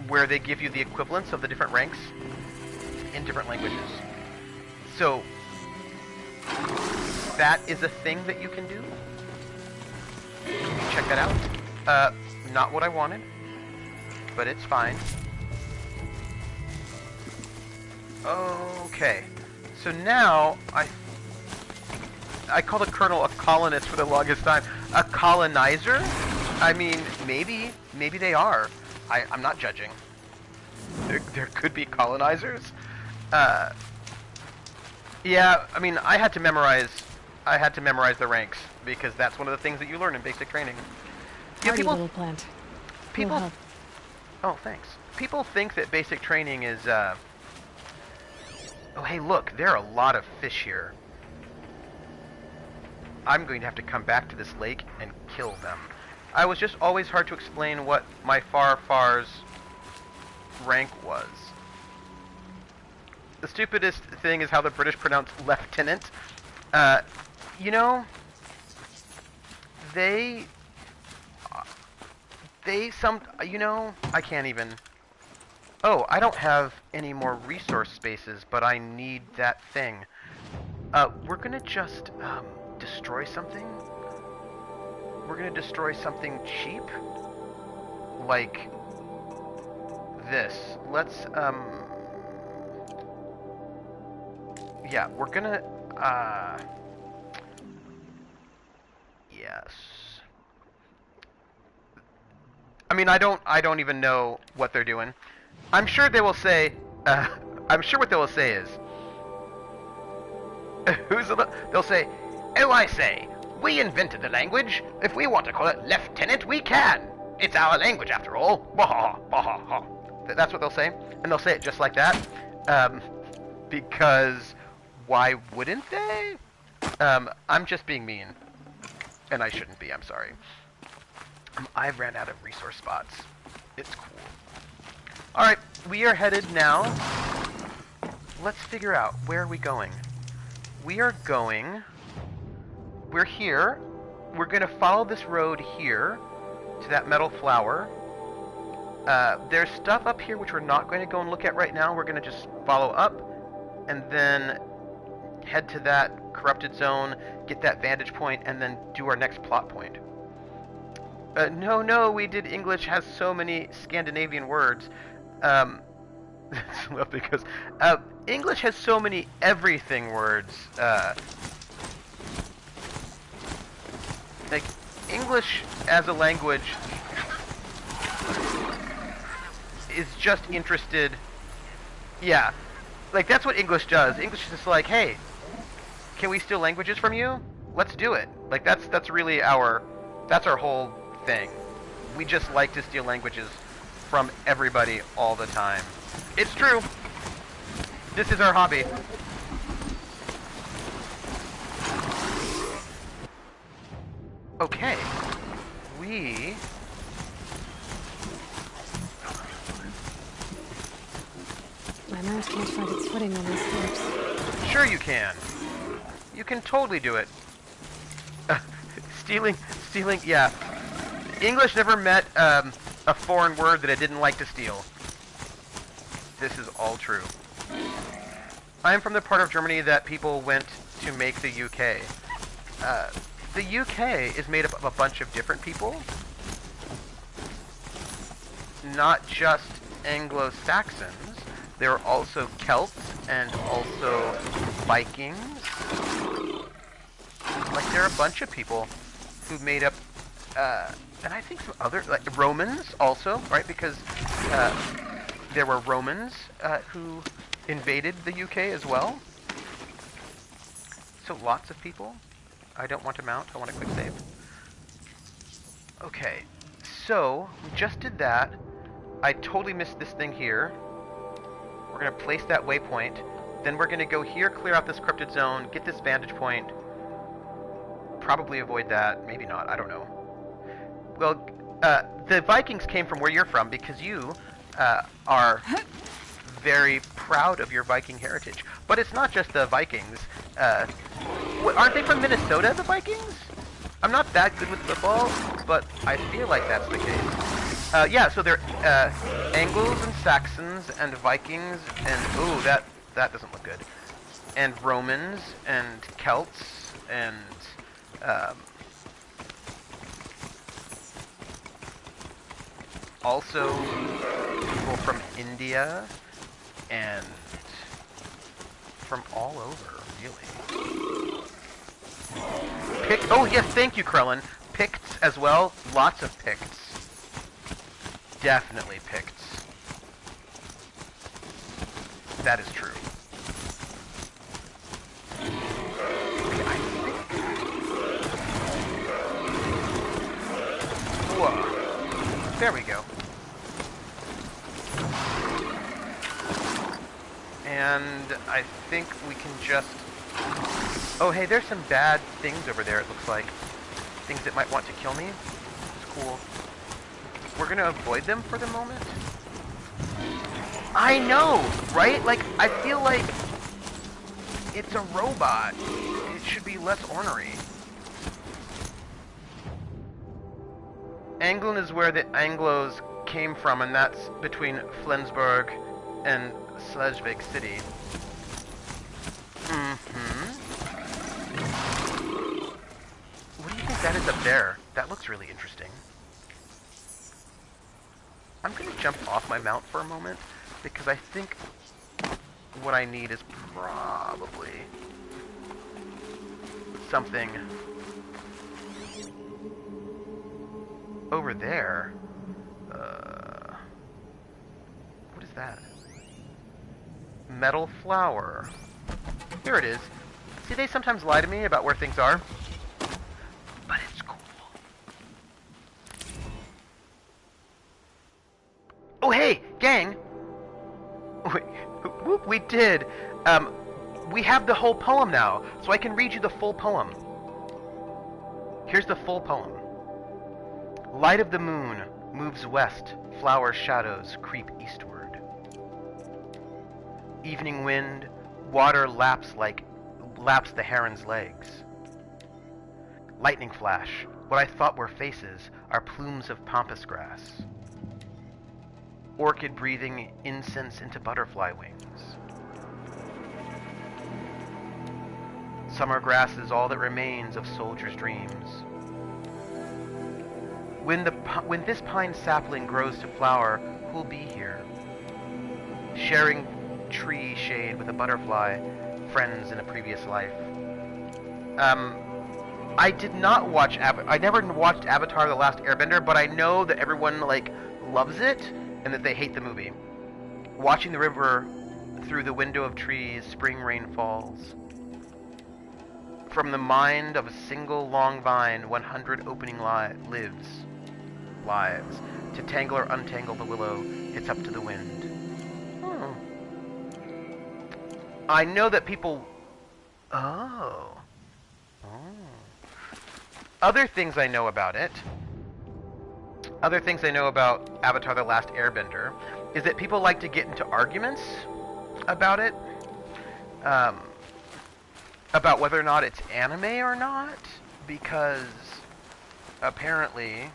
where they give you the equivalents of the different ranks in different languages. So that is a thing that you can do. Check that out. Not what I wanted, but it's fine. Okay, so now I called a colonel a colonist for the longest time. A colonizer? I mean, maybe they are. I'm not judging. There could be colonizers. Yeah, I mean, I had to memorize the ranks because that's one of the things that you learn in basic training. Yeah, Hardy little plant. People. Will help. Oh, thanks. People think that basic training is. Oh, hey, look, there are a lot of fish here. I'm going to have to come back to this lake and kill them. I was just always hard to explain what my far's rank was. The stupidest thing is how the British pronounce lieutenant. You know, you know, I can't even. Oh, I don't have any more resource spaces, but I need that thing. We're gonna just, destroy something. We're gonna destroy something cheap. Like this. Let's, yeah, we're gonna, yes. I mean, I don't even know what they're doing. I'm sure they will say, I'm sure what they will say is, they'll say, oh, I say, we invented the language. If we want to call it lieutenant, we can. It's our language after all. That's what they'll say. And they'll say it just like that. Because why wouldn't they? I'm just being mean. And I shouldn't be, I'm sorry. I've ran out of resource spots. It's cool. Alright, we are headed now. Let's figure out, where are we going? We're here. We're going to follow this road here to that metal flower. There's stuff up here which we're not going to go and look at right now. We're going to just follow up and then head to that corrupted zone, get that vantage point, and then do our next plot point. No, we did English has so many Scandinavian words. Well, because English has so many everything words. Like, English as a language is just interested. Yeah, like that's what English does. English is just like, hey, can we steal languages from you? Let's do it. Like that's really that's our whole thing. We just like to steal languages from everybody all the time. It's true. This is our hobby. Okay. My mouse can't find its footing on these slopes. Sure you can. You can totally do it. Stealing, yeah. English never met a foreign word that it didn't like to steal. This is all true. I'm from the part of Germany that people went to make the UK. The UK is made up of a bunch of different people. Not just Anglo-Saxons. There are also Celts and also Vikings. Like, there are a bunch of people who made up and I think some other, like Romans also, right? Because there were Romans who invaded the UK as well. So lots of people. I don't want to mount. I want a quick save. Okay, so we just did that. I totally missed this thing here. We're going to place that waypoint. Then we're going to go here, clear out this cryptid zone, get this vantage point. Probably avoid that. Maybe not. I don't know. Well, the Vikings came from where you're from because you are very proud of your Viking heritage. But it's not just the Vikings. Aren't they from Minnesota, the Vikings? I'm not that good with football, but I feel like that's the case. Yeah, so they're Angles and Saxons and Vikings and... Ooh, that doesn't look good. And Romans and Celts and... also people from India and from all over, really. Oh yes, thank you, Krellin. Picts as well. Lots of Picts. Definitely Picts. That is true. Okay, I think... Whoa. There we go. And I think we can just... Oh, hey, there's some bad things over there, it looks like. Things that might want to kill me. It's cool. We're gonna avoid them for the moment. I know, right? Like, I feel like it's a robot. It should be less ornery. Anglin is where the Anglos came from, and that's between Flensburg and Schleswig City. What do you think that is up there? That looks really interesting. I'm going to jump off my mount for a moment, because I think what I need is probably something over there. What is that? Metal flower. Here it is. See, they sometimes lie to me about where things are. But it's cool. Oh, hey, gang! We did. We have the whole poem now, so I can read you the full poem. Here's the full poem. Light of the moon moves west, flower shadows creep eastward. Evening wind, water laps the heron's legs. Lightning flash, what I thought were faces are plumes of pampas grass. Orchid breathing incense into butterfly wings. Summer grass is all that remains of soldiers' dreams. When this pine sapling grows to flower, who'll be here? Sharing tree shade with a butterfly, friends in a previous life. I did not watch I never watched Avatar: The Last Airbender, but I know that everyone loves it and that they hate the movie. Watching the river through the window of trees, spring rain falls. From the mind of a single long vine, 100 opening lives. To tangle or untangle the willow, it's up to the wind. Oh. I know that people... Oh. Other things I know about it, other things I know about Avatar: The Last Airbender, is that people like to get into arguments about it, about whether or not it's anime or not, because apparently...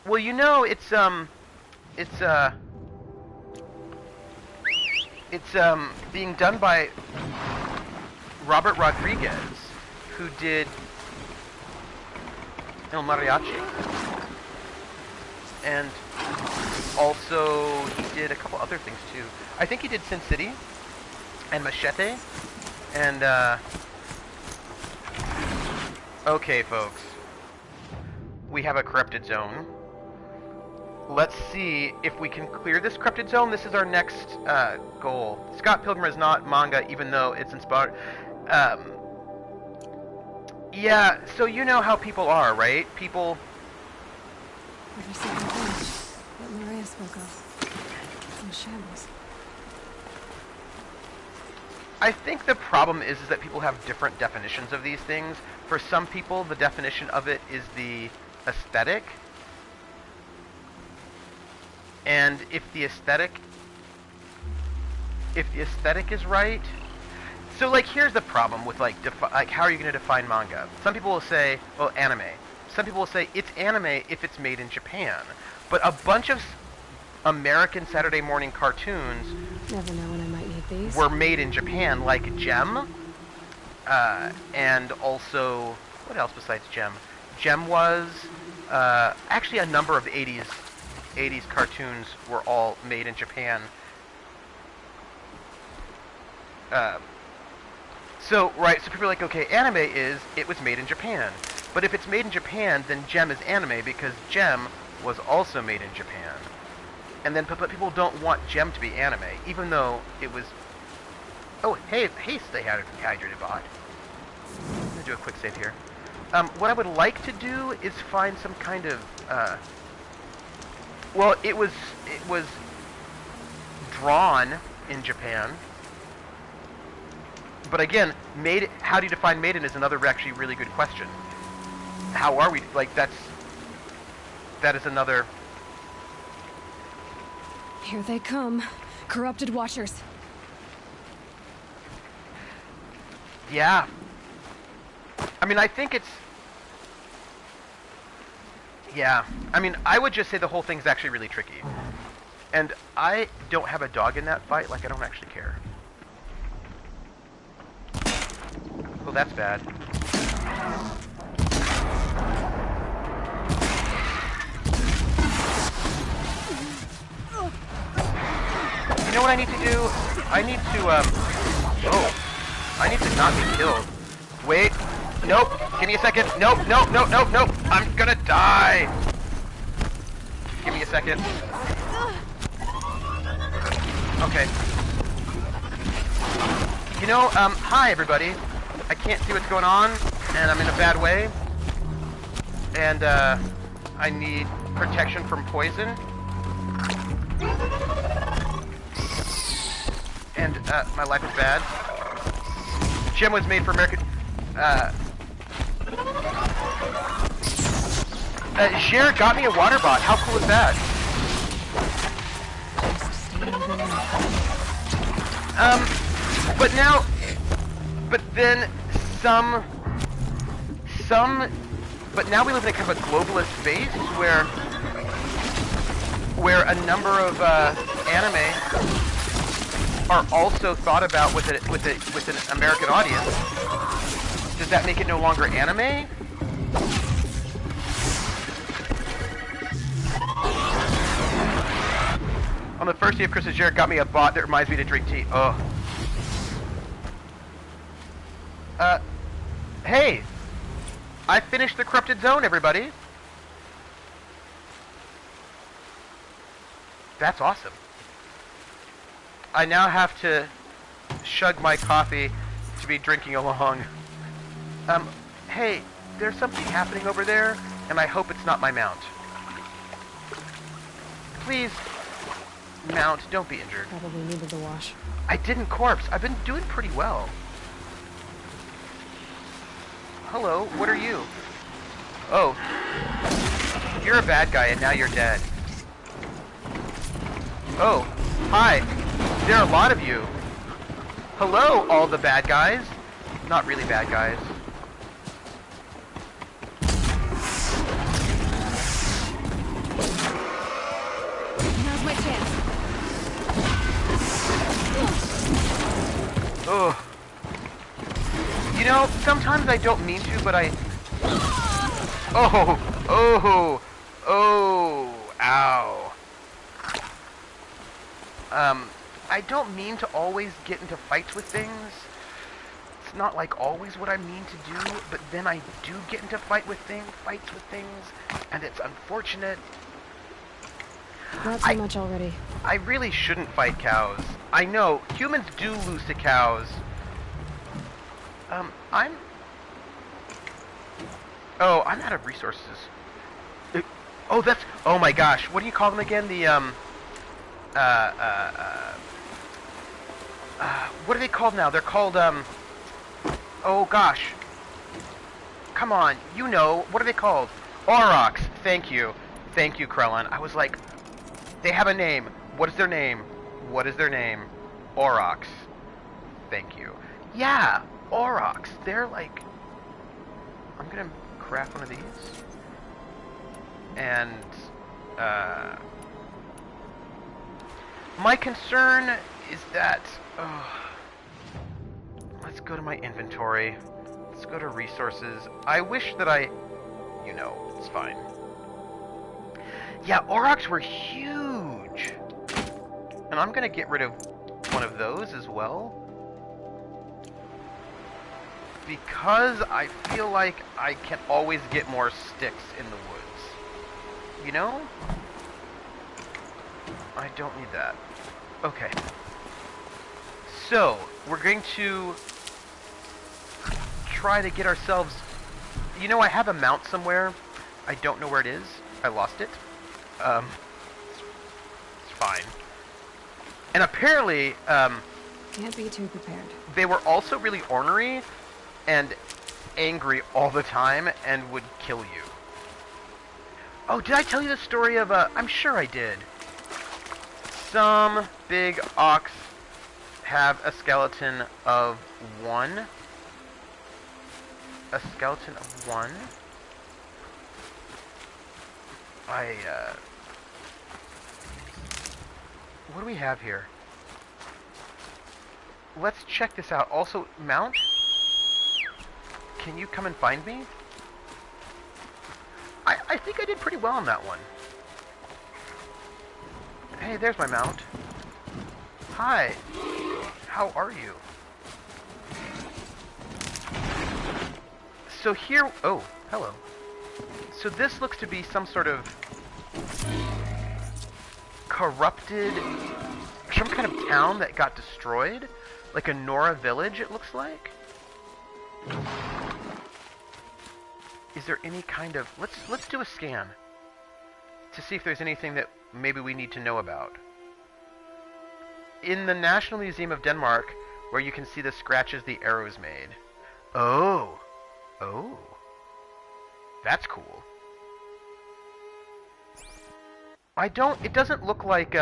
Well, you know, it's being done by Robert Rodriguez, who did El Mariachi, and also he did a couple other things too. I think he did Sin City and Machete, and Okay, folks. We have a corrupted zone. Let's see if we can clear this corrupted zone. This is our next goal. Scott Pilgrim is not manga, even though it's inspired. Yeah, so you know how people are, right? People... Every single thing that Maria spoke of. It's in shambles. I think the problem is that people have different definitions of these things. For some people, the definition of it is the aesthetic. And if the aesthetic is right... So, like, here's the problem with, like, how are you going to define manga? Some people will say, well, anime. Some people will say it's anime if it's made in Japan. But a bunch of American Saturday morning cartoons Never know when I might need these. were made in Japan, like Gem, and also, what else besides Gem? Gem was, actually a number of 80s cartoons were all made in Japan. So people are like, okay, anime is, it was made in Japan. But if it's made in Japan, then Gem is anime because Gem was also made in Japan. And then, but people don't want Gem to be anime, even though it was... Oh, hey, stay hydrated, bot. I'm gonna do a quick save here. What I would like to do is find some kind of, well, it was drawn in Japan. But again, how do you define maiden is another actually really good question. How are we, like, that is another... Here they come. Corrupted Watchers. Yeah. I mean, I think it's... Yeah. I mean, I would just say the whole thing's actually really tricky. And I don't have a dog in that fight, like, I don't actually care. Oh, that's bad. You know what I need to do? I need to, I need to not be killed. Wait. Nope. Give me a second. Nope. I'm gonna die. Give me a second. Okay. You know, hi everybody. I can't see what's going on, and I'm in a bad way. And, I need protection from poison. And, my life is bad. Gem was made for American... Jer got me a water bot. How cool is that? But then but now we live in a kind of a globalist space where a number of anime are also thought about with an American audience. Does that make it no longer anime? On the first day of Christmas, Jared got me a bot that reminds me to drink tea. Oh. Hey! I finished the corrupted zone, everybody! That's awesome. I now have to chug my coffee to be drinking along. Hey, there's something happening over there, and I hope it's not my mount. Please, mount, don't be injured. Probably needed the wash. I didn't corpse. I've been doing pretty well. Hello, what are you? Oh. You're a bad guy and now you're dead. Oh, hi. There are a lot of you. Hello, all the bad guys. Not really bad guys. Now's my chance. Ugh. You know, sometimes I don't mean to, but I... Oh! Ow. I don't mean to always get into fights with things. It's not like always what I mean to do, but then I do get into fights with things, and it's unfortunate. Not so much already. I really shouldn't fight cows. I know, humans do lose to cows. I'm out of resources. Oh my gosh, what do you call them again? The, what are they called now? They're called, oh gosh. Come on, you know, what are they called? Aurochs, thank you. Thank you, Krellin. I was like, they have a name. What is their name? What is their name? Aurochs. Thank you. Yeah, Aurochs. They're like... I'm gonna craft one of these. And, my concern is that... let's go to my inventory. Let's go to resources. I wish that You know, it's fine. Yeah, Aurochs were huge! And I'm gonna get rid of one of those as well. Because I feel like I can always get more sticks in the woods. You know? I don't need that. Okay. So, we're going to try to get ourselves... You know, I have a mount somewhere. I don't know where it is. I lost it. It's fine. And apparently, Can't be too prepared. they were also really ornery and angry all the time and would kill you. Oh, did I tell you the story of I'm sure I did. Some big ox have a skeleton of one. A skeleton of one. What do we have here? Let's check this out. Also, mount? Can you come and find me? I think I did pretty well on that one. Hey, there's my mount. Hi. How are you? So here... Oh, hello. So this looks to be some sort of corrupted... Some kind of town that got destroyed. Like a Nora village, it looks like. Is there any kind of... Let's do a scan. To see if there's anything that maybe we need to know about. In the National Museum of Denmark, where you can see the scratches the arrows made. Oh. Oh. That's cool. It doesn't look like,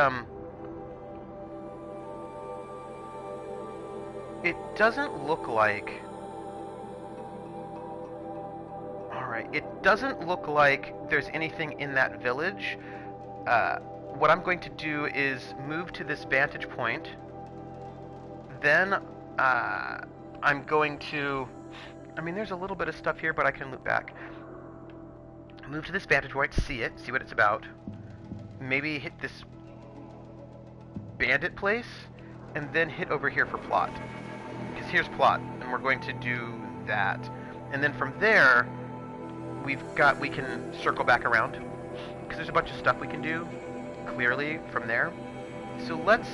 it doesn't look like... Alright, it doesn't look like there's anything in that village. What I'm going to do is move to this vantage point. Then, I'm going to... I mean, there's a little bit of stuff here, but I can loop back. Move to this vantage point, see what it's about. Maybe hit this bandit place, and then hit over here for plot. Because here's plot, and we're going to do that. And then from there, we can circle back around. Because there's a bunch of stuff we can do, clearly, from there. So let's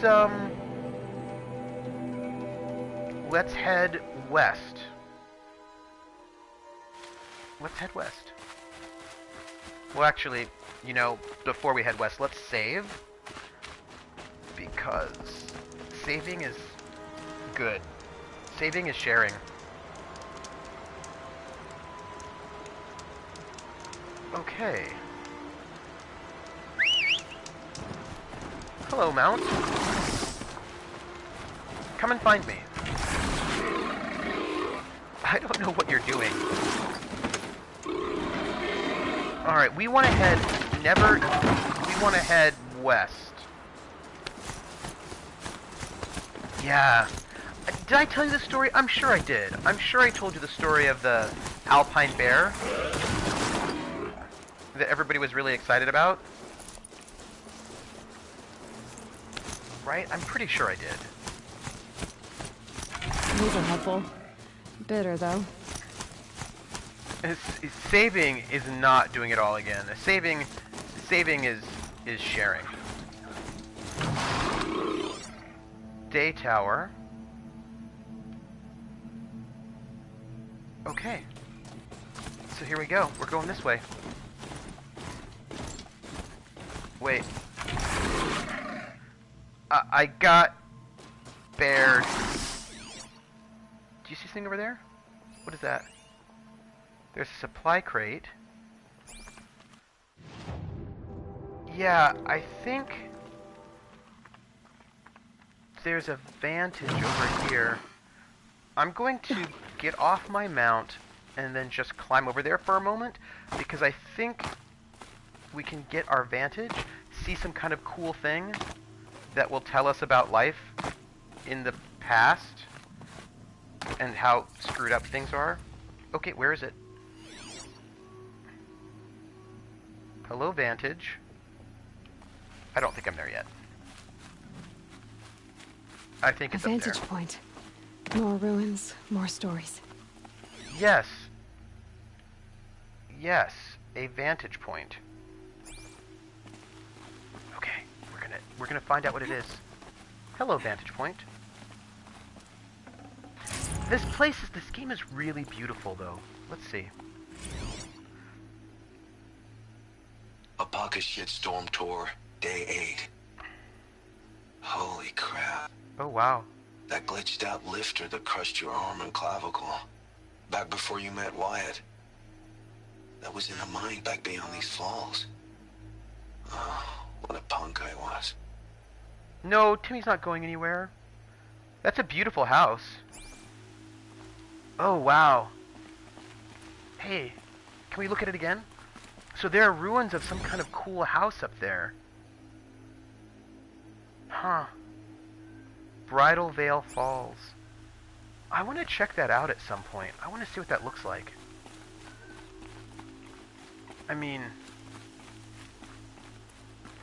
head west. Let's head west. Well, actually, you know, before we head west, let's save. Because saving is good. Saving is sharing. Okay. Hello, Mount. Come and find me. I don't know what you're doing. Alright, we want to head... We want to head west. Yeah. Did I tell you the story? I'm sure I did. I'm sure I told you the story of the alpine bear that everybody was really excited about. Right? I'm pretty sure I did. These are helpful. Bitter, though. Saving is not doing it all again. Saving is sharing. Day tower. Okay. So here we go. We're going this way. Wait. I got bears. Do you see something over there? What is that? There's a supply crate. Yeah, I think there's a vantage over here. I'm going to get off my mount and then just climb over there for a moment, because I think we can get our vantage, see some kind of cool thing that will tell us about life in the past and how screwed up things are. Okay, where is it? Hello, vantage. I don't think I'm there yet. I think A it's up there. vantage point. More ruins, more stories. Yes. Yes, a vantage point. Okay, we're gonna find out what it is. Hello, vantage point. This game is really beautiful, though. Let's see. Apaka Shitstorm Tour, Day 8. Holy crap. Oh, wow. That glitched out lifter that crushed your arm and clavicle. Back before you met Wyatt. That was in a mine back beyond these falls. Oh, what a punk I was. No, Timmy's not going anywhere. That's a beautiful house. Oh, wow. Hey, can we look at it again? So there are ruins of some kind of cool house up there. Huh. Bridal Veil Falls. I want to check that out at some point. I want to see what that looks like. I mean,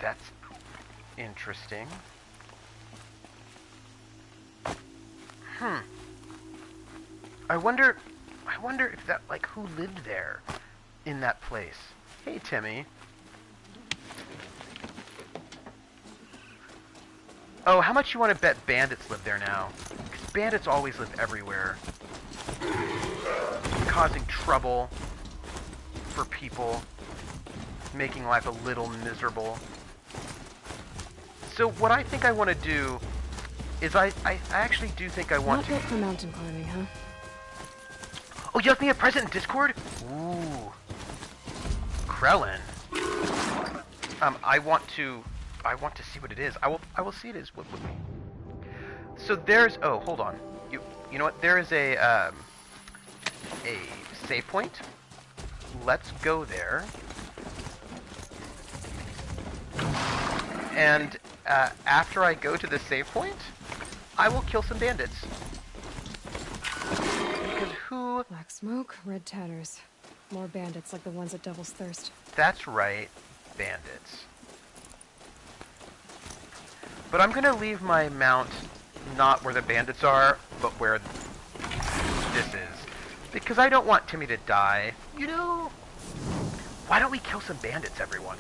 that's interesting. I wonder if that, like, who lived there in that place. Hey, Timmy. Oh, how much you want to bet bandits live there now? Because bandits always live everywhere. Causing trouble for people. Making life a little miserable. So what I think I want to do is I actually do think I want Not built for mountain climbing, huh? Oh, you left me a present in Discord? Ooh. Krellin. I want to see what it is. I will see it is. What would we? So there's, oh, hold on. You know what? There is a save point. Let's go there. And after I go to the save point, I will kill some bandits. Because who... Black smoke, red tatters. More bandits like the ones at Devil's Thirst. That's right, bandits. But I'm gonna leave my mount not where the bandits are, but where this is. Because I don't want Timmy to die. You know, why don't we kill some bandits, everyone?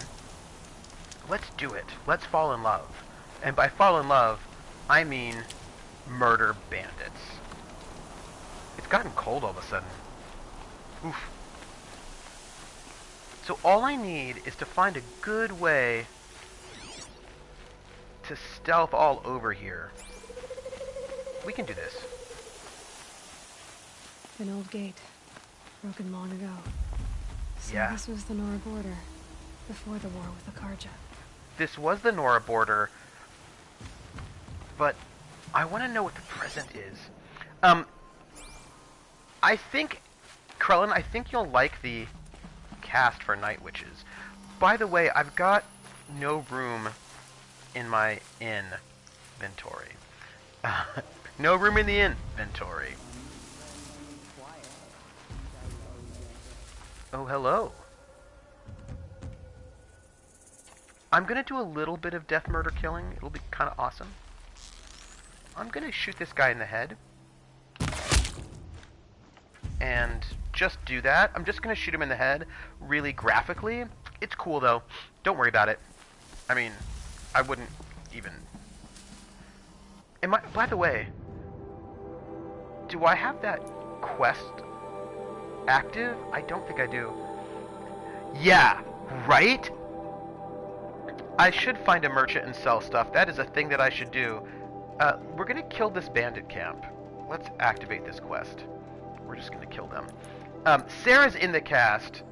Let's do it. Let's fall in love. And by fall in love, I mean murder bandits. It's gotten cold all of a sudden. Oof. So all I need is to find a good way to stealth all over here. We can do this. An old gate. Broken long ago. So Yeah. this was the Nora border. Before the war with the Karja. This was the Nora border, but I want to know what the present is. I think, Krellin, I think you'll like the cast for Night Witches. By the way, I've got no room in my inventory. No room in the inventory. Oh, hello. I'm going to do a little bit of death murder killing. It'll be kind of awesome. I'm going to shoot this guy in the head. and just do that. I'm just going to shoot him in the head really graphically. It's cool, though. Don't worry about it. I mean, I wouldn't even... By the way, do I have that quest active? I don't think I do. Yeah, right? I should find a merchant and sell stuff. That is a thing that I should do. We're going to kill this bandit camp. Let's activate this quest. We're just going to kill them. Sarah's in the cast.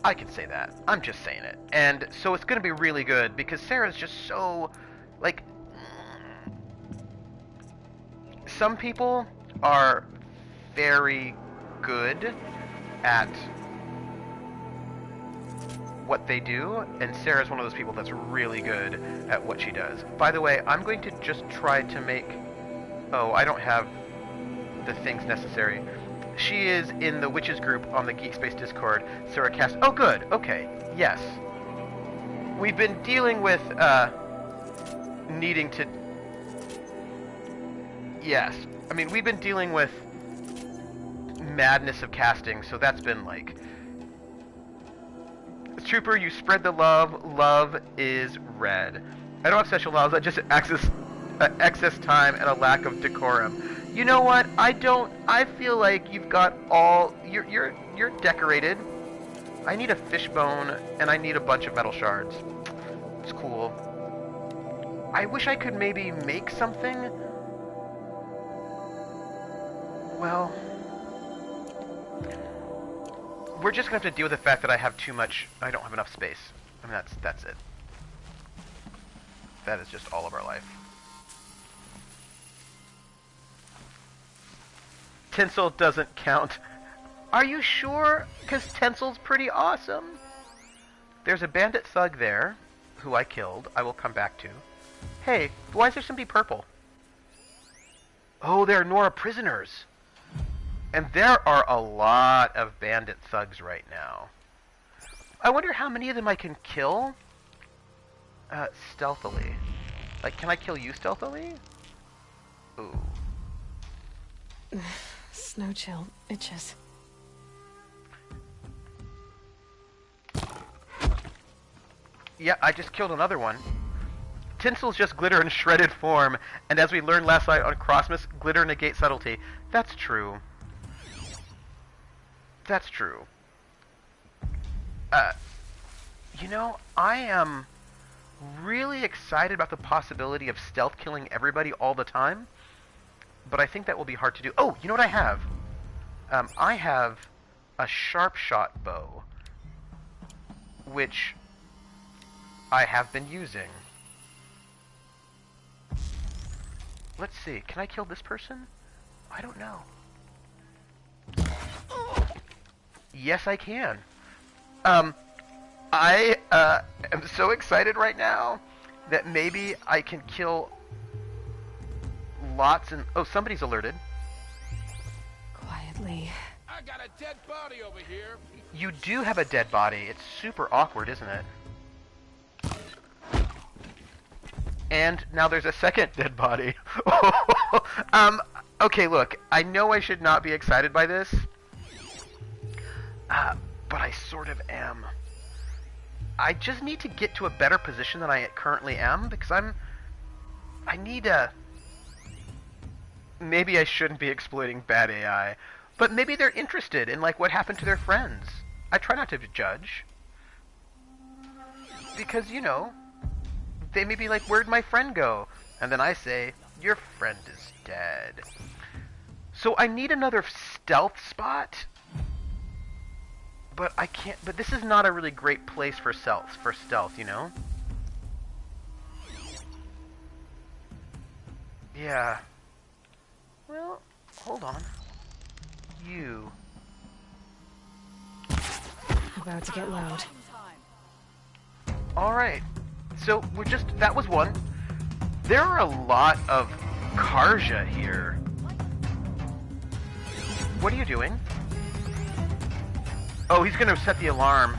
I can say that. I'm just saying it. And so it's going to be really good because Sarah's just so, like... Some people are very good at what they do, and Sarah's one of those people that's really good at what she does. By the way, I'm going to just try to make... Oh, I don't have the things necessary. She is in the Witches group on the Geekspace Discord. Sarah Cast... Oh, good. Okay. Yes. We've been dealing with, needing to... Yes. I mean, we've been dealing with madness of casting, so that's been, like... Trooper, you spread the love. Love is red. I don't have special laws. I just excess time and a lack of decorum. You know what? I feel like you've got all... You're decorated. I need a fishbone, and I need a bunch of metal shards. It's cool. I wish I could maybe make something. Well... We're just going to have to deal with the fact that I have too much... I don't have enough space. I mean, that's it. That is just all of our life. Tinsel doesn't count. Are you sure? Because Tinsel's pretty awesome. There's a bandit thug there, who I killed. I will come back to. Hey, why is there somebody purple? Oh, they're Nora prisoners. And there are a lot of bandit thugs right now. I wonder how many of them I can kill stealthily. Like, can I kill you stealthily? Ooh. Snow chill itches. Yeah, I just killed another one. Tinsel's just glitter in shredded form, and as we learned last night on Crossmas, glitter negates subtlety. That's true. That's true. You know, I am really excited about the possibility of stealth killing everybody all the time, but I think that will be hard to do. Oh, you know what I have? I have a sharp shot bow, which I have been using. Let's see, can I kill this person? I don't know. Yes, I can. I am so excited right now that maybe I can kill lots and... Oh, somebody's alerted. Quietly. I got a dead body over here. You do have a dead body. It's super awkward, isn't it? And now there's a second dead body. Okay, look. I know I should not be excited by this. But I sort of am. I just need to get to a better position than I currently am, because I need a... Maybe I shouldn't be exploiting bad AI, but maybe they're interested in, like, what happened to their friends. I try not to judge. Because, you know, they may be like, where'd my friend go? And then I say, your friend is dead. So I need another stealth spot. But I can't... But this is not a really great place for stealth, you know? Yeah. Well, hold on. You. About to get loud. Alright. So, we're just... That was one. There are a lot of Karja here. What are you doing? Oh, he's gonna set the alarm.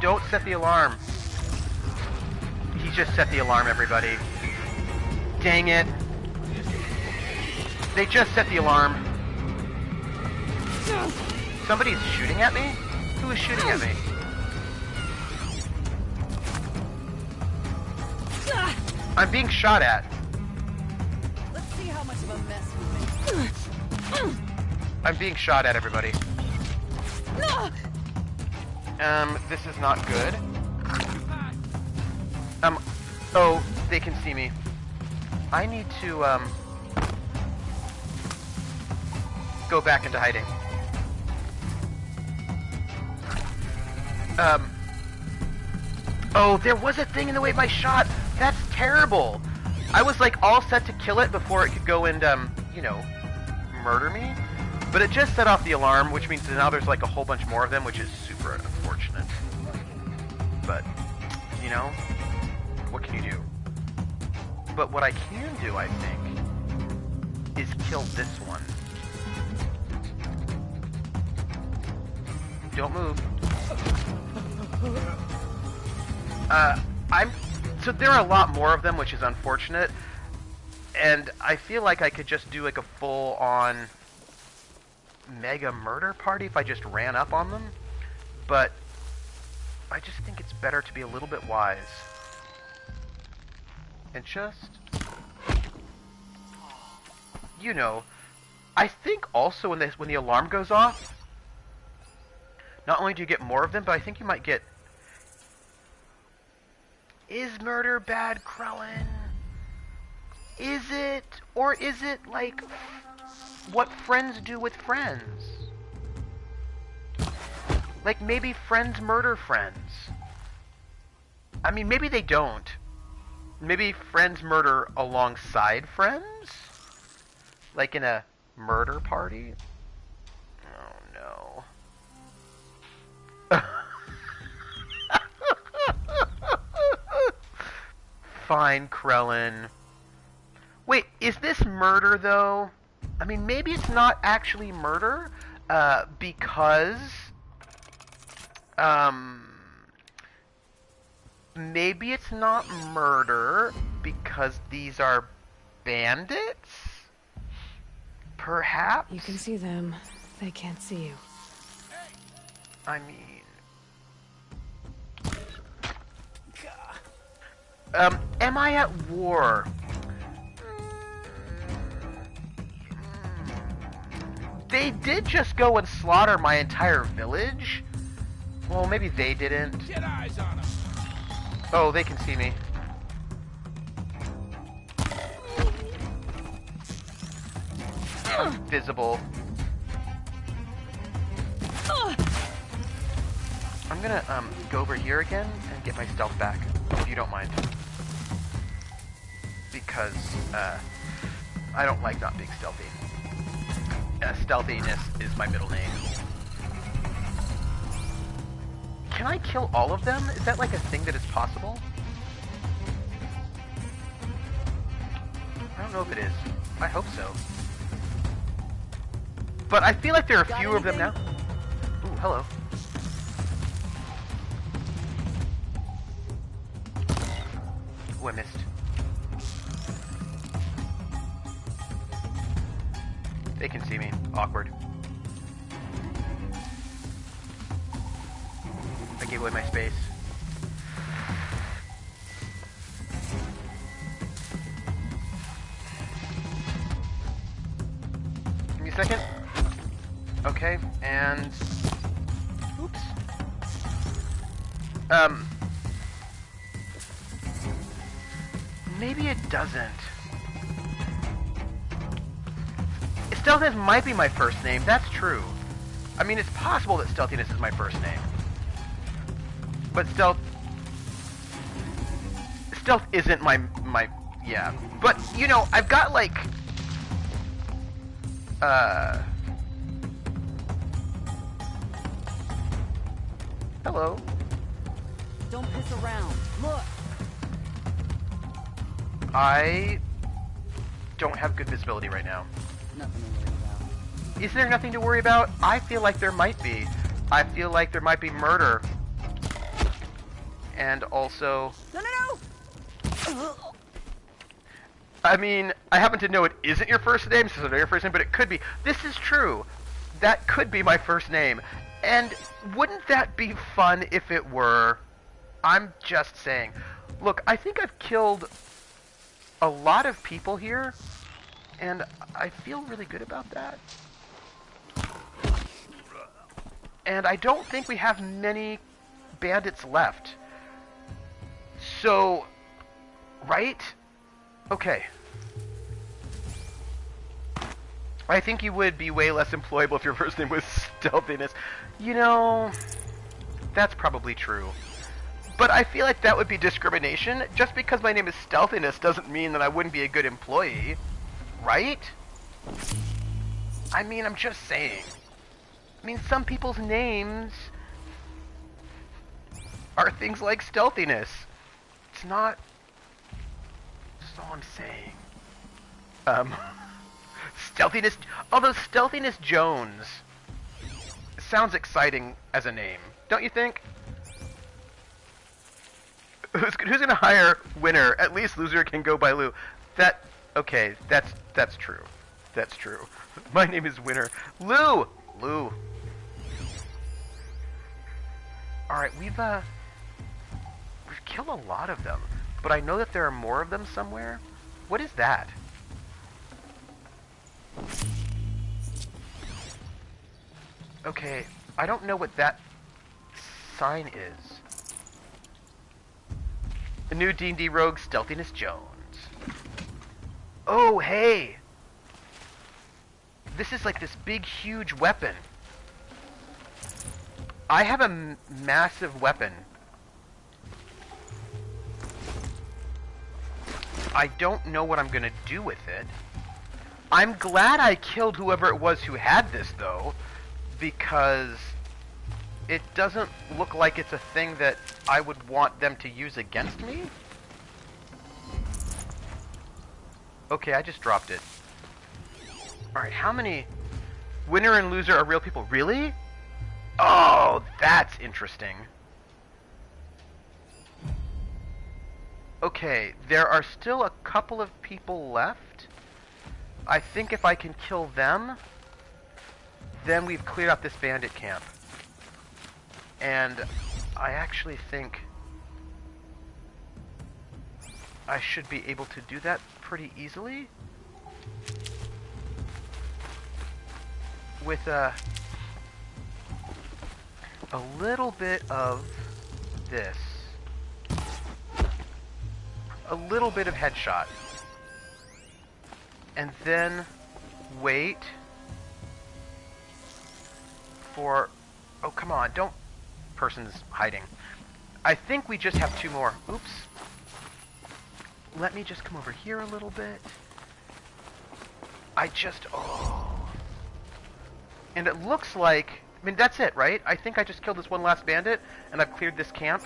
Don't set the alarm. He just set the alarm, everybody. Dang it. They just set the alarm. Somebody's shooting at me? Who is shooting at me? I'm being shot at. Let's see how much of a mess we make. I'm being shot at, everybody. This is not good. Oh, they can see me. I need to, go back into hiding. Oh, there was a thing in the way of my shot! That's terrible! I was, like, all set to kill it before it could go and, you know, murder me. But it just set off the alarm, which means that now there's, like, a whole bunch more of them, which is super unfortunate. But, you know, what can you do? But what I can do, I think, is kill this one. Don't move. So there are a lot more of them, which is unfortunate. And I feel like I could just do like a full-on mega murder party if I just ran up on them. But I just think it's better to be a little bit wise. And just, you know, I think also when the alarm goes off, not only do you get more of them, but I think you might get... Is murder bad, Krellin? Is it? Or is it like what friends do with friends? Like maybe friends murder friends. I mean, maybe they don't. Maybe friends murder alongside friends? Like in a murder party? Oh no. Fine, Krellin. Wait, is this murder though? I mean, maybe it's not actually murder, because, maybe it's not murder because these are bandits? Perhaps? You can see them. They can't see you. I mean... am I at war? They did just go and slaughter my entire village? Well, maybe they didn't. Get eyes on him. Oh, they can see me. Visible. I'm gonna, go over here again and get my stealth back, if you don't mind. Because, I don't like not being stealthy. Stealthiness is my middle name. Can I kill all of them? Is that like a thing that is possible? I don't know if it is. I hope so. But I feel like there are fewer of them now. Ooh, hello. Ooh, I missed. They can see me. Awkward. I gave away my space. Give me a second. Okay, and... Oops. Maybe it doesn't. Stealthiness might be my first name, that's true. I mean, it's possible that Stealthiness is my first name. But Stealth isn't my, yeah. But, you know, I've got, like, hello. Don't piss around. Look. I don't have good visibility right now. Nothing to worry about. Is there nothing to worry about? I feel like there might be. I feel like there might be murder. And also... No! I mean, I happen to know it isn't your first name, so it's not your first name, but it could be. This is true. That could be my first name. And wouldn't that be fun if it were? I'm just saying. Look, I think I've killed a lot of people here, and I feel really good about that. And I don't think we have many bandits left. So, right? Okay. I think you would be way less employable if your first name was Stealthiness. You know, that's probably true. But I feel like that would be discrimination. Just because my name is Stealthiness doesn't mean that I wouldn't be a good employee. Right? I mean, I'm just saying. I mean, some people's names are things like Stealthiness. It's not... That's all I'm saying. Stealthiness... Although Stealthiness Jones sounds exciting as a name. Don't you think? Who's gonna hire Winner? At least Loser can go by Lou. Okay, that's true. That's true. My name is Winner. Lou! Lou. Alright, we've killed a lot of them. But I know that there are more of them somewhere. What is that? Okay, I don't know what that sign is. The new D&D rogue, Stealthiness Jones. Oh, hey! This is like this big, huge weapon. I have a massive weapon. I don't know what I'm gonna do with it. I'm glad I killed whoever it was who had this, though, because it doesn't look like it's a thing that I would want them to use against me. Okay, I just dropped it. Alright, how many... Winner and Loser are real people. Really? Oh, that's interesting. Okay, there are still a couple of people left. I think if I can kill them, then we've cleared out this bandit camp. And I actually think I should be able to do that pretty easily. With a little bit of this. A little bit of headshot. And then wait for... Oh, come on, don't... Person's hiding. I think we just have two more. Oops. Let me just come over here a little bit. Oh. And it looks like... I mean, that's it, right? I think I just killed this one last bandit, and I've cleared this camp.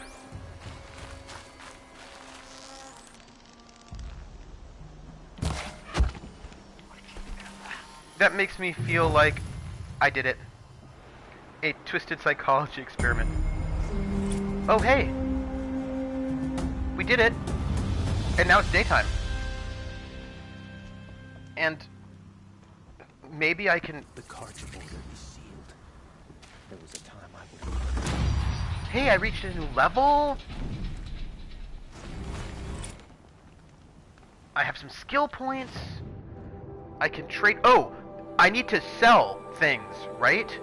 That makes me feel like I did it. A twisted psychology experiment. Oh, hey! We did it! And now it's daytime. And... maybe I can... The cards of order is sealed. There was a time I would... Hey, I reached a new level! I have some skill points. I can trade... Oh! I need to sell things, right?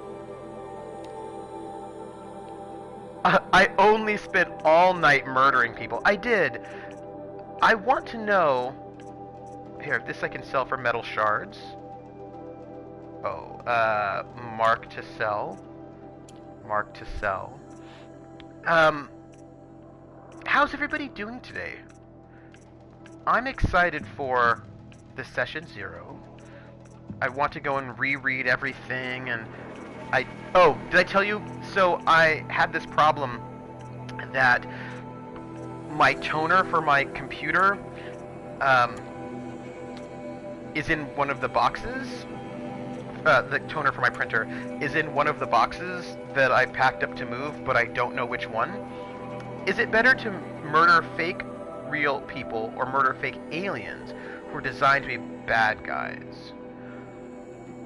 I only spent all night murdering people. I did. I want to know... Here, this I can sell for metal shards. Oh, mark to sell. Mark to sell. How's everybody doing today? I'm excited for the session 0. I want to go and reread everything, and oh, did I tell you? So I had this problem that my toner for my computer is in one of the boxes. The toner for my printer is in one of the boxes that I packed up to move, but I don't know which one. Is it better to murder fake real people or murder fake aliens were designed to be bad guys.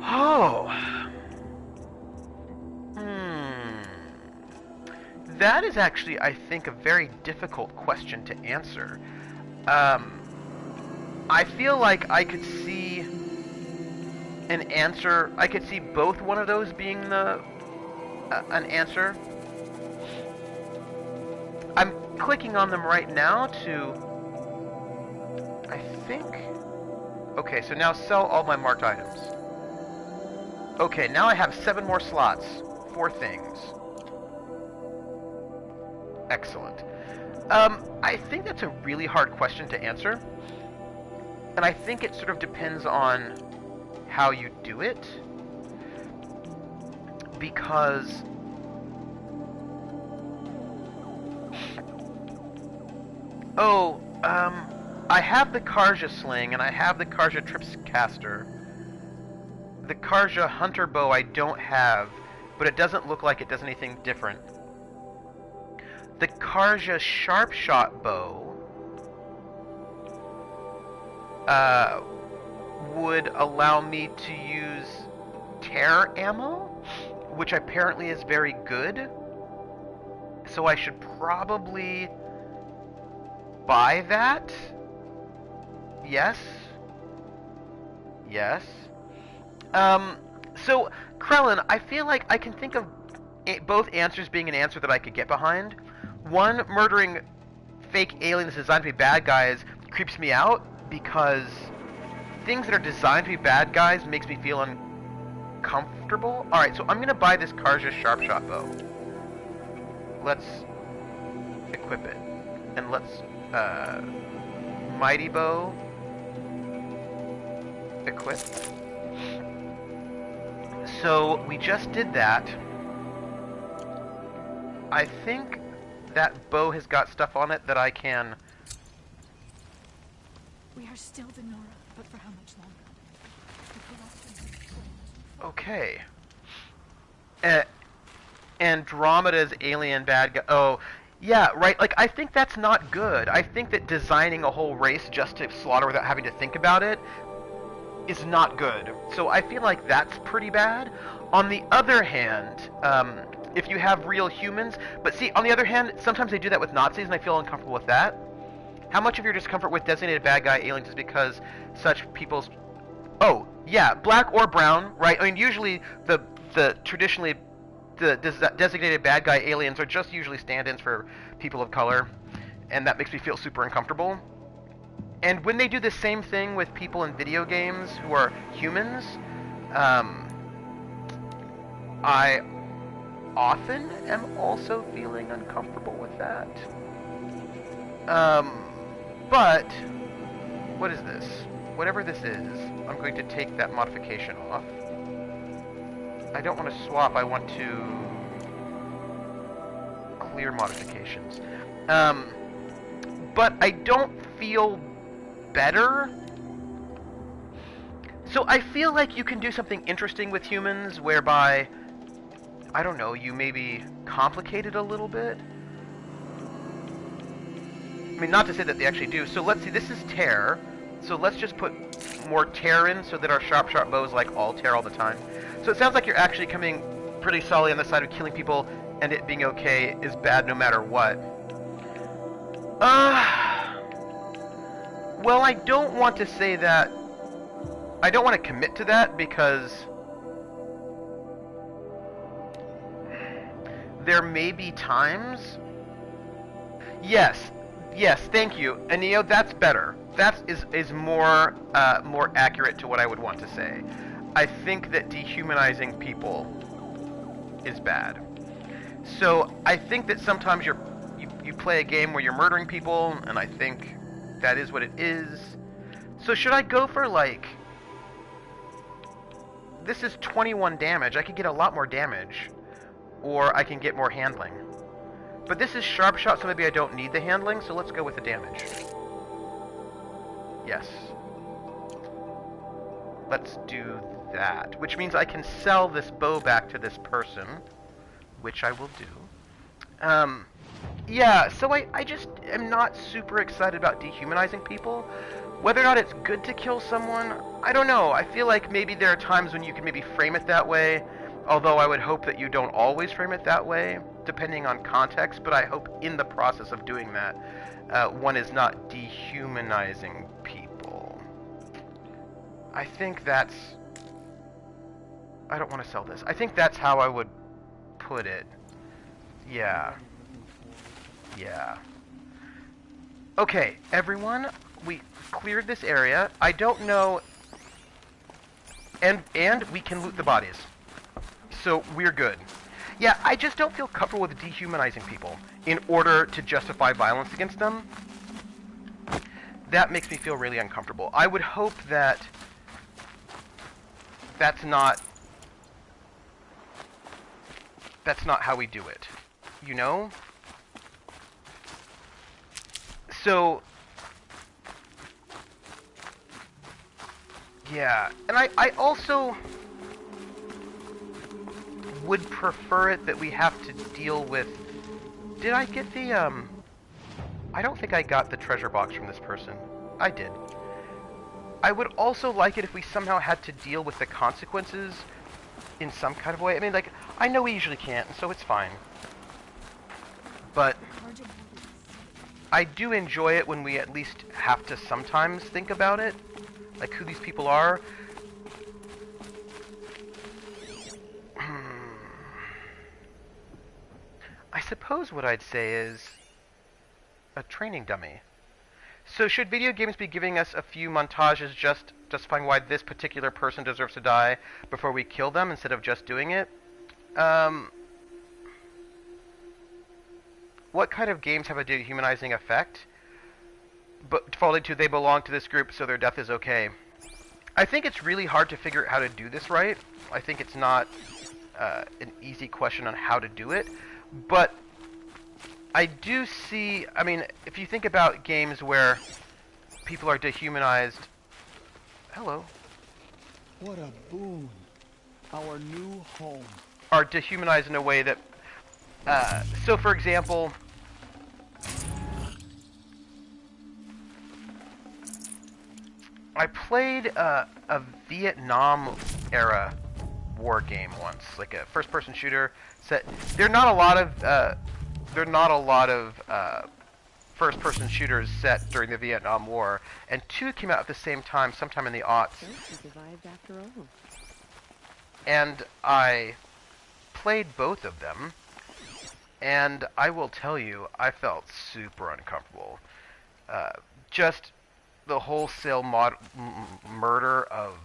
Oh. That is actually, I think, a very difficult question to answer. I feel like I could see an answer. I could see both one of those being an answer. I'm clicking on them right now to, I think. Okay, so now sell all my marked items. Okay, now I have 7 more slots. 4 things. Excellent. I think that's a really hard question to answer. And I think it sort of depends on how you do it. Because I have the Karja sling and I have the Karja tripcaster. The Karja hunter bow I don't have, but it doesn't look like it does anything different. The Karja sharp shot bow would allow me to use tear ammo, which apparently is very good. So I should probably buy that. Yes. Yes. So, Krellin, I feel like I can think of both answers being an answer that I could get behind. One, murdering fake aliens designed to be bad guys creeps me out because things that are designed to be bad guys makes me feel uncomfortable. Alright, so I'm going to buy this Karja Sharpshot bow. Let's equip it. And let's, Mighty Bow, equip. So, we just did that. I think that bow has got stuff on it that I can... We are still the Nora, but for how much longer? Okay. Andromeda's alien bad guy. Oh, yeah, right. Like, I think that's not good. I think that designing a whole race just to slaughter without having to think about it is not good. So I feel like that's pretty bad. On the other hand, if you have real humans... But see, on the other hand, sometimes they do that with Nazis, and I feel uncomfortable with that. How much of your discomfort with designated bad guy aliens is because such people's... Oh, yeah, black or brown, right? I mean, usually the traditionally... the designated bad guy aliens are just usually stand-ins for people of color, and that makes me feel super uncomfortable. And when they do the same thing with people in video games who are humans, I often am also feeling uncomfortable with that. But, what is this? Whatever this is, I'm going to take that modification off. I don't want to swap, I want to clear modifications. But I don't feel better. So I feel like you can do something interesting with humans whereby, I don't know, you maybe complicate it a little bit. I mean, not to say that they actually do. So let's see, this is tear. So let's just put more tear in so that our sharp bow is like all tear all the time. So it sounds like you're actually coming pretty solidly on the side of killing people and it being okay is bad no matter what. Well, I don't want to say that. I don't want to commit to that because there may be times. Yes, thank you. And you know, that's better. That is more more accurate to what I would want to say. I think that dehumanizing people is bad. So I think that sometimes you play a game where you're murdering people, and I think that is what it is. So should I go for, like... This is 21 damage. I could get a lot more damage. Or I can get more handling. But this is sharp shot, so maybe I don't need the handling, so let's go with the damage. Yes. Let's do that. Which means I can sell this bow back to this person. Which I will do. Yeah, so I just am not super excited about dehumanizing people. Whether or not it's good to kill someone, I don't know. I feel like maybe there are times when you can maybe frame it that way, although I would hope that you don't always frame it that way, depending on context, but I hope in the process of doing that, one is not dehumanizing people. I think that's... I don't want to sell this. I think that's how I would put it. Yeah. Yeah. Okay, everyone, we cleared this area. I don't know... And we can loot the bodies. So, we're good. Yeah, I just don't feel comfortable with dehumanizing people in order to justify violence against them. That makes me feel really uncomfortable. I would hope that that's not how we do it, you know? So, yeah, and I also would prefer it that we have to deal with... Did I get the, I don't think I got the treasure box from this person. I did. I would also like it if we somehow had to deal with the consequences in some kind of way. I mean, like, I know we usually can't, so it's fine. But I do enjoy it when we at least have to sometimes think about it, like who these people are. I suppose what I'd say is a training dummy. So should video games be giving us a few montages just justifying why this particular person deserves to die before we kill them instead of just doing it? What kind of games have a dehumanizing effect? But defaulting to they belong to this group so their death is okay. I think it's really hard to figure out how to do this right. I think it's not an easy question on how to do it. But I do see, I mean, if you think about games where people are dehumanized... Hello. What a boon. Our new home. Are dehumanized in a way that... so, for example... I played a Vietnam-era war game once, like a first-person shooter set. There are not a lot of first-person shooters set during the Vietnam War, and 2 came out at the same time, sometime in the aughts. She survived after all. And I played both of them, and I will tell you, I felt super uncomfortable. Just the wholesale murder of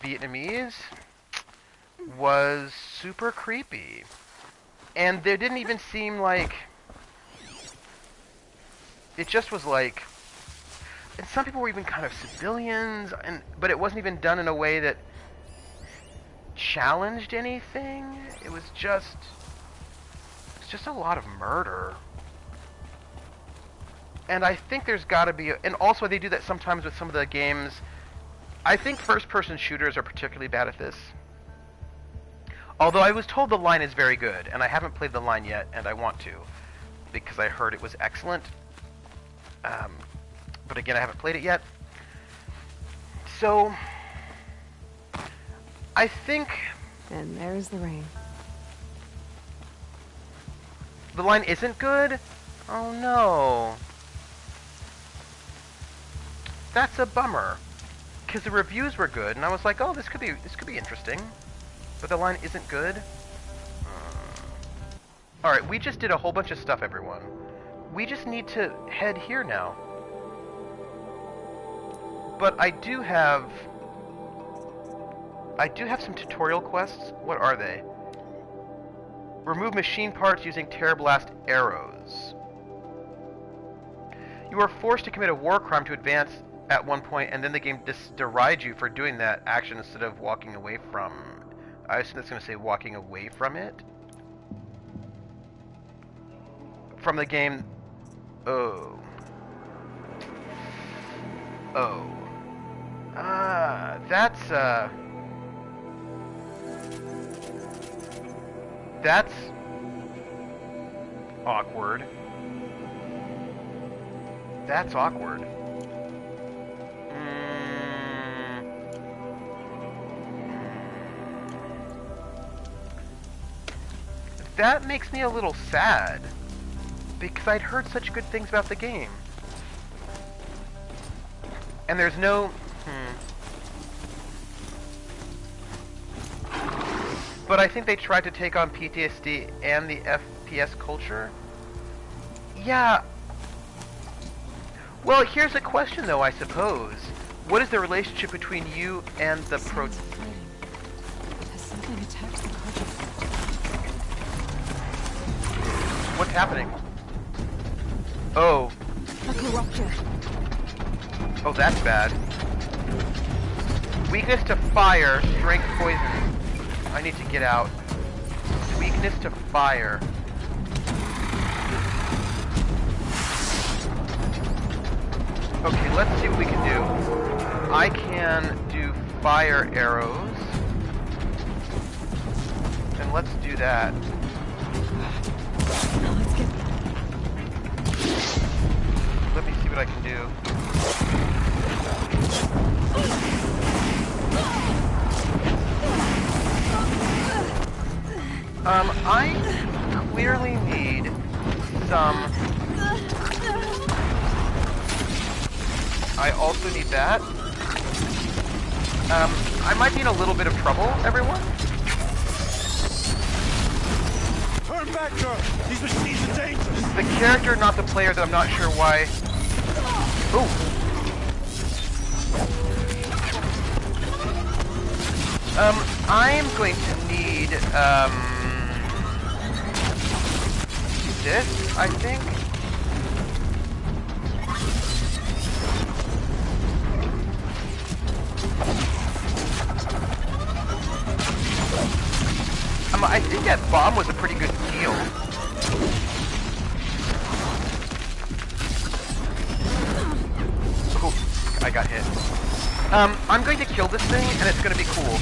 Vietnamese was super creepy. And there didn't even seem like... It just was like... And some people were even kind of civilians, but it wasn't even done in a way that challenged anything. It was just a lot of murder. And I think there's got to be... And also they do that sometimes with some of the games. I think first-person shooters are particularly bad at this. Although I was told the line is very good, and I haven't played the line yet, and I want to, because I heard it was excellent. But again, I haven't played it yet. So, I think... And there's the rain. The line isn't good? Oh no. That's a bummer. Because the reviews were good, and I was like, oh, this could be interesting. But the line isn't good? Alright, we just did a whole bunch of stuff, everyone. We just need to head here now. But I do have some tutorial quests. What are they? Remove machine parts using Terror Blast arrows. You are forced to commit a war crime to advance at one point, and then the game derides you for doing that action instead of walking away from... I assume that's going to say walking away from it. From the game... Oh. Oh. That's awkward. That's awkward. That makes me a little sad, because I'd heard such good things about the game. And there's no... But I think they tried to take on PTSD and the FPS culture. Yeah. Well, here's a question, though, I suppose. What is the relationship between you and the pro... Sounds exciting. Has something attacked the cartridge? What's happening? Oh. Like a rupture. Oh, that's bad. Weakness to fire, strength poison. I need to get out. Weakness to fire. Okay, let's see what we can do. I can do fire arrows. And let's do that. Now let's get... Let me see what I can do. I clearly need some... I also need that. I might be in a little bit of trouble, everyone. Turn back, girl! These machines are dangerous! The character, not the player, that I'm not sure why... Ooh! I'm going to need, this, I think. I think that bomb was a pretty good deal. Ooh, I got hit. I'm going to kill this thing, and it's going to be cool.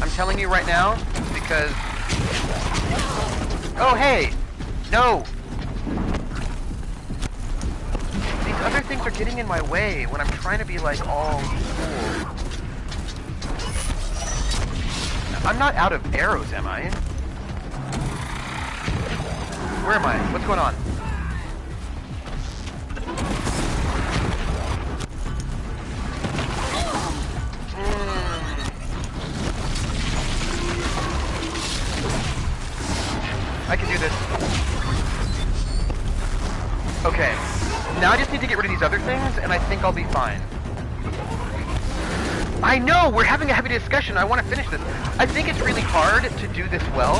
I'm telling you right now, because... Oh, hey! No! These other things are getting in my way when I'm trying to be, like, all cool. I'm not out of arrows, am I? Where am I? What's going on? I can do this. Okay. Now I just need to get rid of these other things, and I think I'll be fine. I know! We're having a heavy discussion. I want to finish this. I think it's really hard to do this well.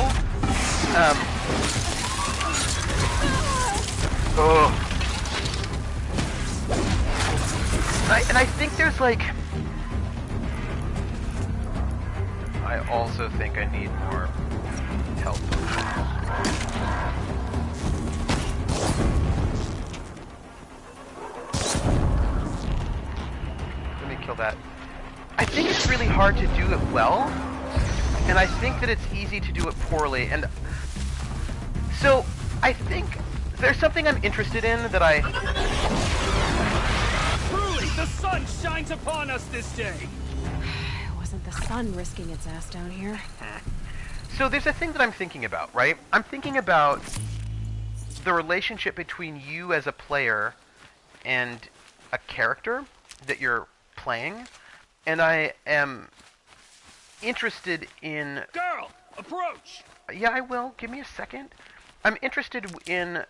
And I think there's like... I also think I need more help. Let me kill that. I think it's really hard to do it well, and I think that it's easy to do it poorly, and so I think there's something I'm interested in that I... Truly, the sun shines upon us this day! It wasn't the sun risking its ass down here. So there's a thing that I'm thinking about, right? I'm thinking about the relationship between you as a player and a character that you're playing. And I am interested in... Girl, approach! Yeah, I will. Give me a second. I'm interested in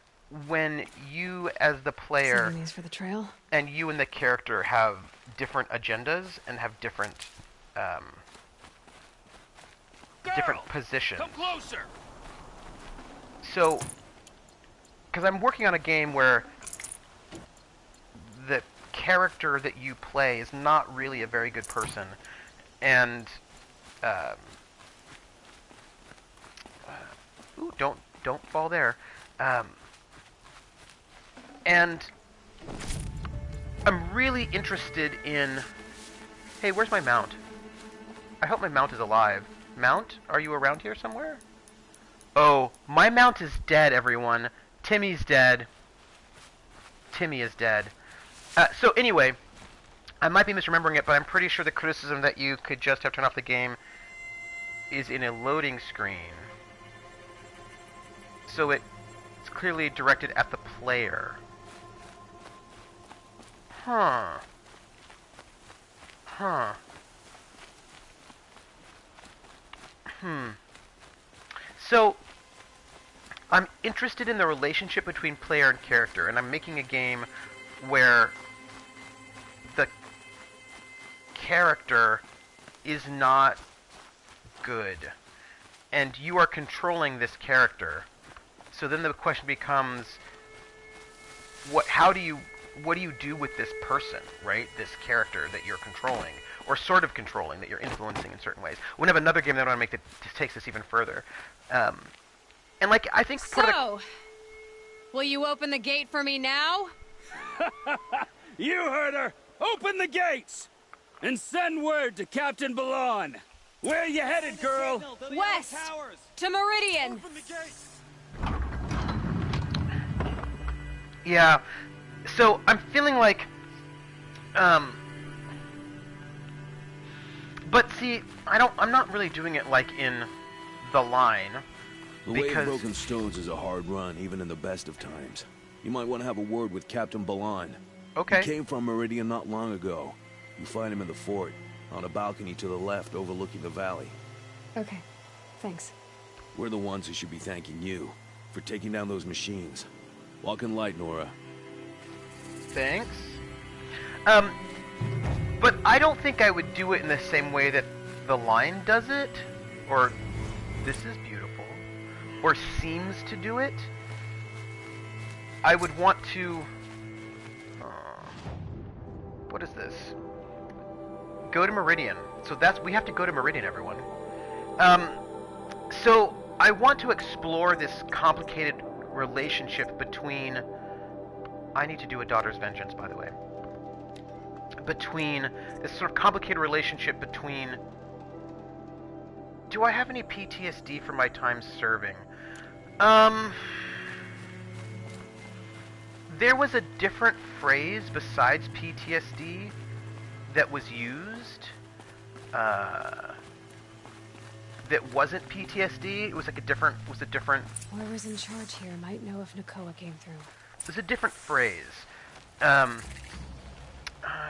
when you, as the player... Saving these for the trail? And you and the character have different agendas and have different... different positions. Come closer! So... Because I'm working on a game where... the character that you play is not really a very good person, and ooh, don't fall there. And I'm really interested in... Hey, where's my mount? I hope my mount is alive. Mount, are you around here somewhere? Oh, my mount is dead, everyone. Timmy's dead. Timmy is dead. So anyway, I might be misremembering it, but I'm pretty sure the criticism that you could just have turned off the game is in a loading screen. So it's clearly directed at the player. Huh. Huh. So, I'm interested in the relationship between player and character, and I'm making a game where the character is not good, and you are controlling this character. So then the question becomes, what do you do with this person, right? This character that you're controlling, or sort of controlling, that you're influencing in certain ways. We have another game that I want to make that takes this even further. And like, I think So, will you open the gate for me now? You heard her! Open the gates! And send word to Captain Balon. Where you headed, girl? West! To Meridian! Yeah, so I'm feeling like, but see, I'm not really doing it like in The Line. The way of Broken Stones is a hard run, even in the best of times. You might want to have a word with Captain Balon. Okay. He came from Meridian not long ago. You find him in the fort, on a balcony to the left overlooking the valley. Okay, thanks. We're the ones who should be thanking you for taking down those machines. Walk in light, Nora. Thanks. But I don't think I would do it in the same way that The Line does it, or This Is Beautiful, or seems to do it. I would want to... what is this? Go to Meridian. So we have to go to Meridian, everyone. So I want to explore this complicated relationship between... I need to do a Daughter's Vengeance, by the way. Between this sort of complicated relationship between... Do I have any PTSD from my time serving? There was a different phrase besides PTSD that was used. That wasn't PTSD. It was like a different. Whoever's in charge here might know if Nakoa came through. It was a different phrase. I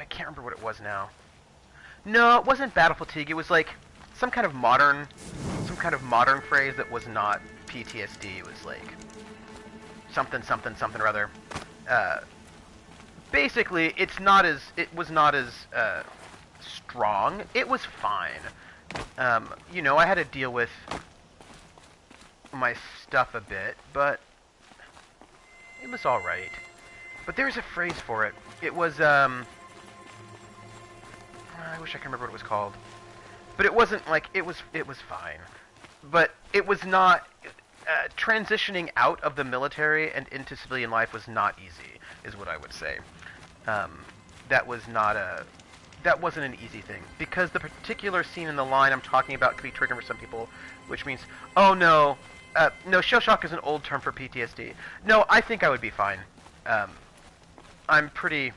can't remember what it was now. No, it wasn't battle fatigue. It was like some kind of modern phrase that was not PTSD. It was like something or other. Basically, it was not as strong. It was fine. You know, I had to deal with my stuff a bit, but it was alright. But there's a phrase for it. It was, I wish I could remember what it was called. But it wasn't like, it was fine. But it was not, transitioning out of the military and into civilian life was not easy, is what I would say. That wasn't an easy thing, because the particular scene in The Line I'm talking about could be triggering for some people, which means, oh no, no, shell shock is an old term for PTSD. No, I think I would be fine. I'm pretty...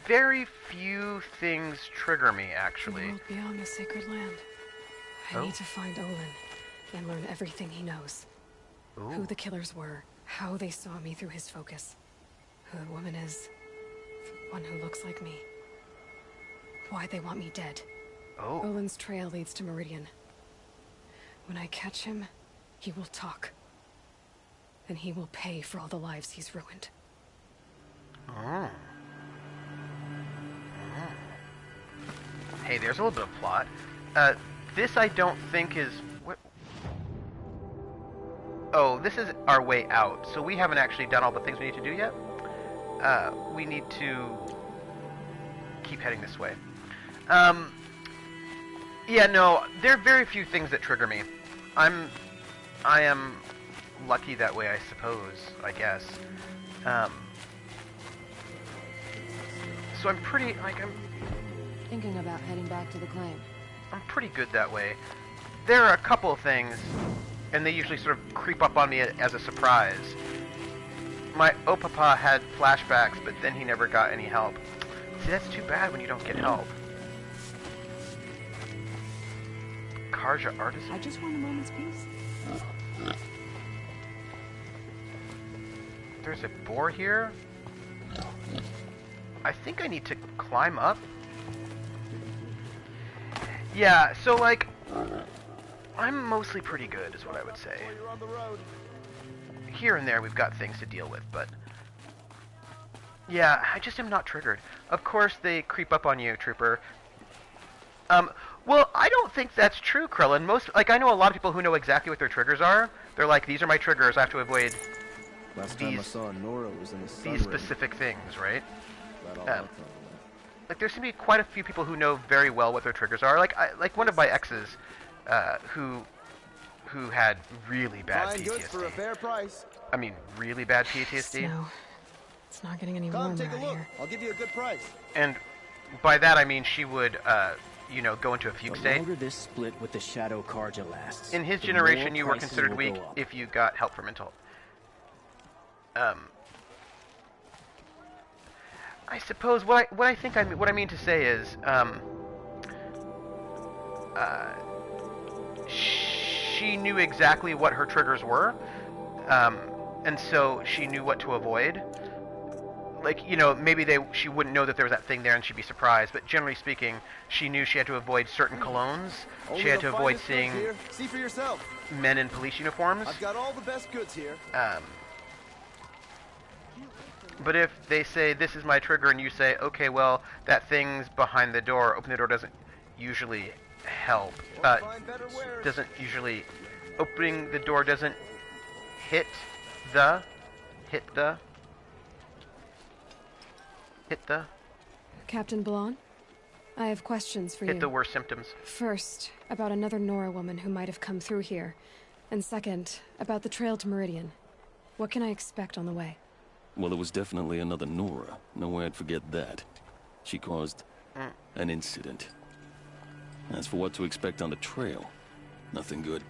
Very few things trigger me, actually. The world beyond the sacred land. I need to find Olin and learn everything he knows. Ooh. Who the killers were, how they saw me through his focus, who the woman is, the one who looks like me, why they want me dead. Oh. Olin's trail leads to Meridian. When I catch him, he will talk. And he will pay for all the lives he's ruined. Oh. Hey, there's a little bit of plot. This I don't think is... Oh, this is our way out. So we haven't actually done all the things we need to do yet. We need to keep heading this way. Yeah, no, there are very few things that trigger me. I am lucky that way, I suppose, I guess. So I'm pretty, like, Thinking about heading back to the claim. I'm pretty good that way. There are a couple of things, and they usually sort of creep up on me as a surprise. my Opapa had flashbacks, but then he never got any help. See, that's too bad when you don't get help. Karja Artisan. I just want a moment's peace. There's a boar here. I think I need to climb up. Yeah, so like, I'm mostly pretty good, is what I would say. Here and there we've got things to deal with, but yeah, I just am not triggered. Of course they creep up on you, Trooper. Well, I don't think that's true, Krillin. I know a lot of people who know exactly what their triggers are. They're like, these are my triggers, I have to avoid Last time I saw Nora was in the sun these ring. specific things, right? Glad all that fell away. Like, there seem to be quite a few people who know very well what their triggers are. Like one of my exes, who had really bad Buying goods for a PTSD. fair price. I mean, really bad PTSD. Snow. It's not getting any Come warmer take a out look. here. I'll give you a good price. And by that I mean she would, go into a fugue The state. longer this split with the Shadow Karja lasts, In his the generation, more you were prices considered will weak go up. if you got help for mental. I suppose what I mean to say is, she knew exactly what her triggers were, and so she knew what to avoid. Like, maybe she wouldn't know that there was that thing there and she'd be surprised, but generally speaking, she knew she had to avoid certain colognes. Only She had the to avoid finest goods seeing here. See for yourself. men in police uniforms. I've got all the best goods here. But if they say, this is my trigger, and you say, okay, well, that thing's behind the door, open the door doesn't usually help. Find better wares. Doesn't usually... Opening the door doesn't hit the Captain Ballon, I have questions for hit you. the worst symptoms. First, about another Nora woman who might have come through here. And second, about the trail to Meridian. What can I expect on the way? Well, it was definitely another Nora. No way I'd forget that. She caused an incident. As for what to expect on the trail, nothing good.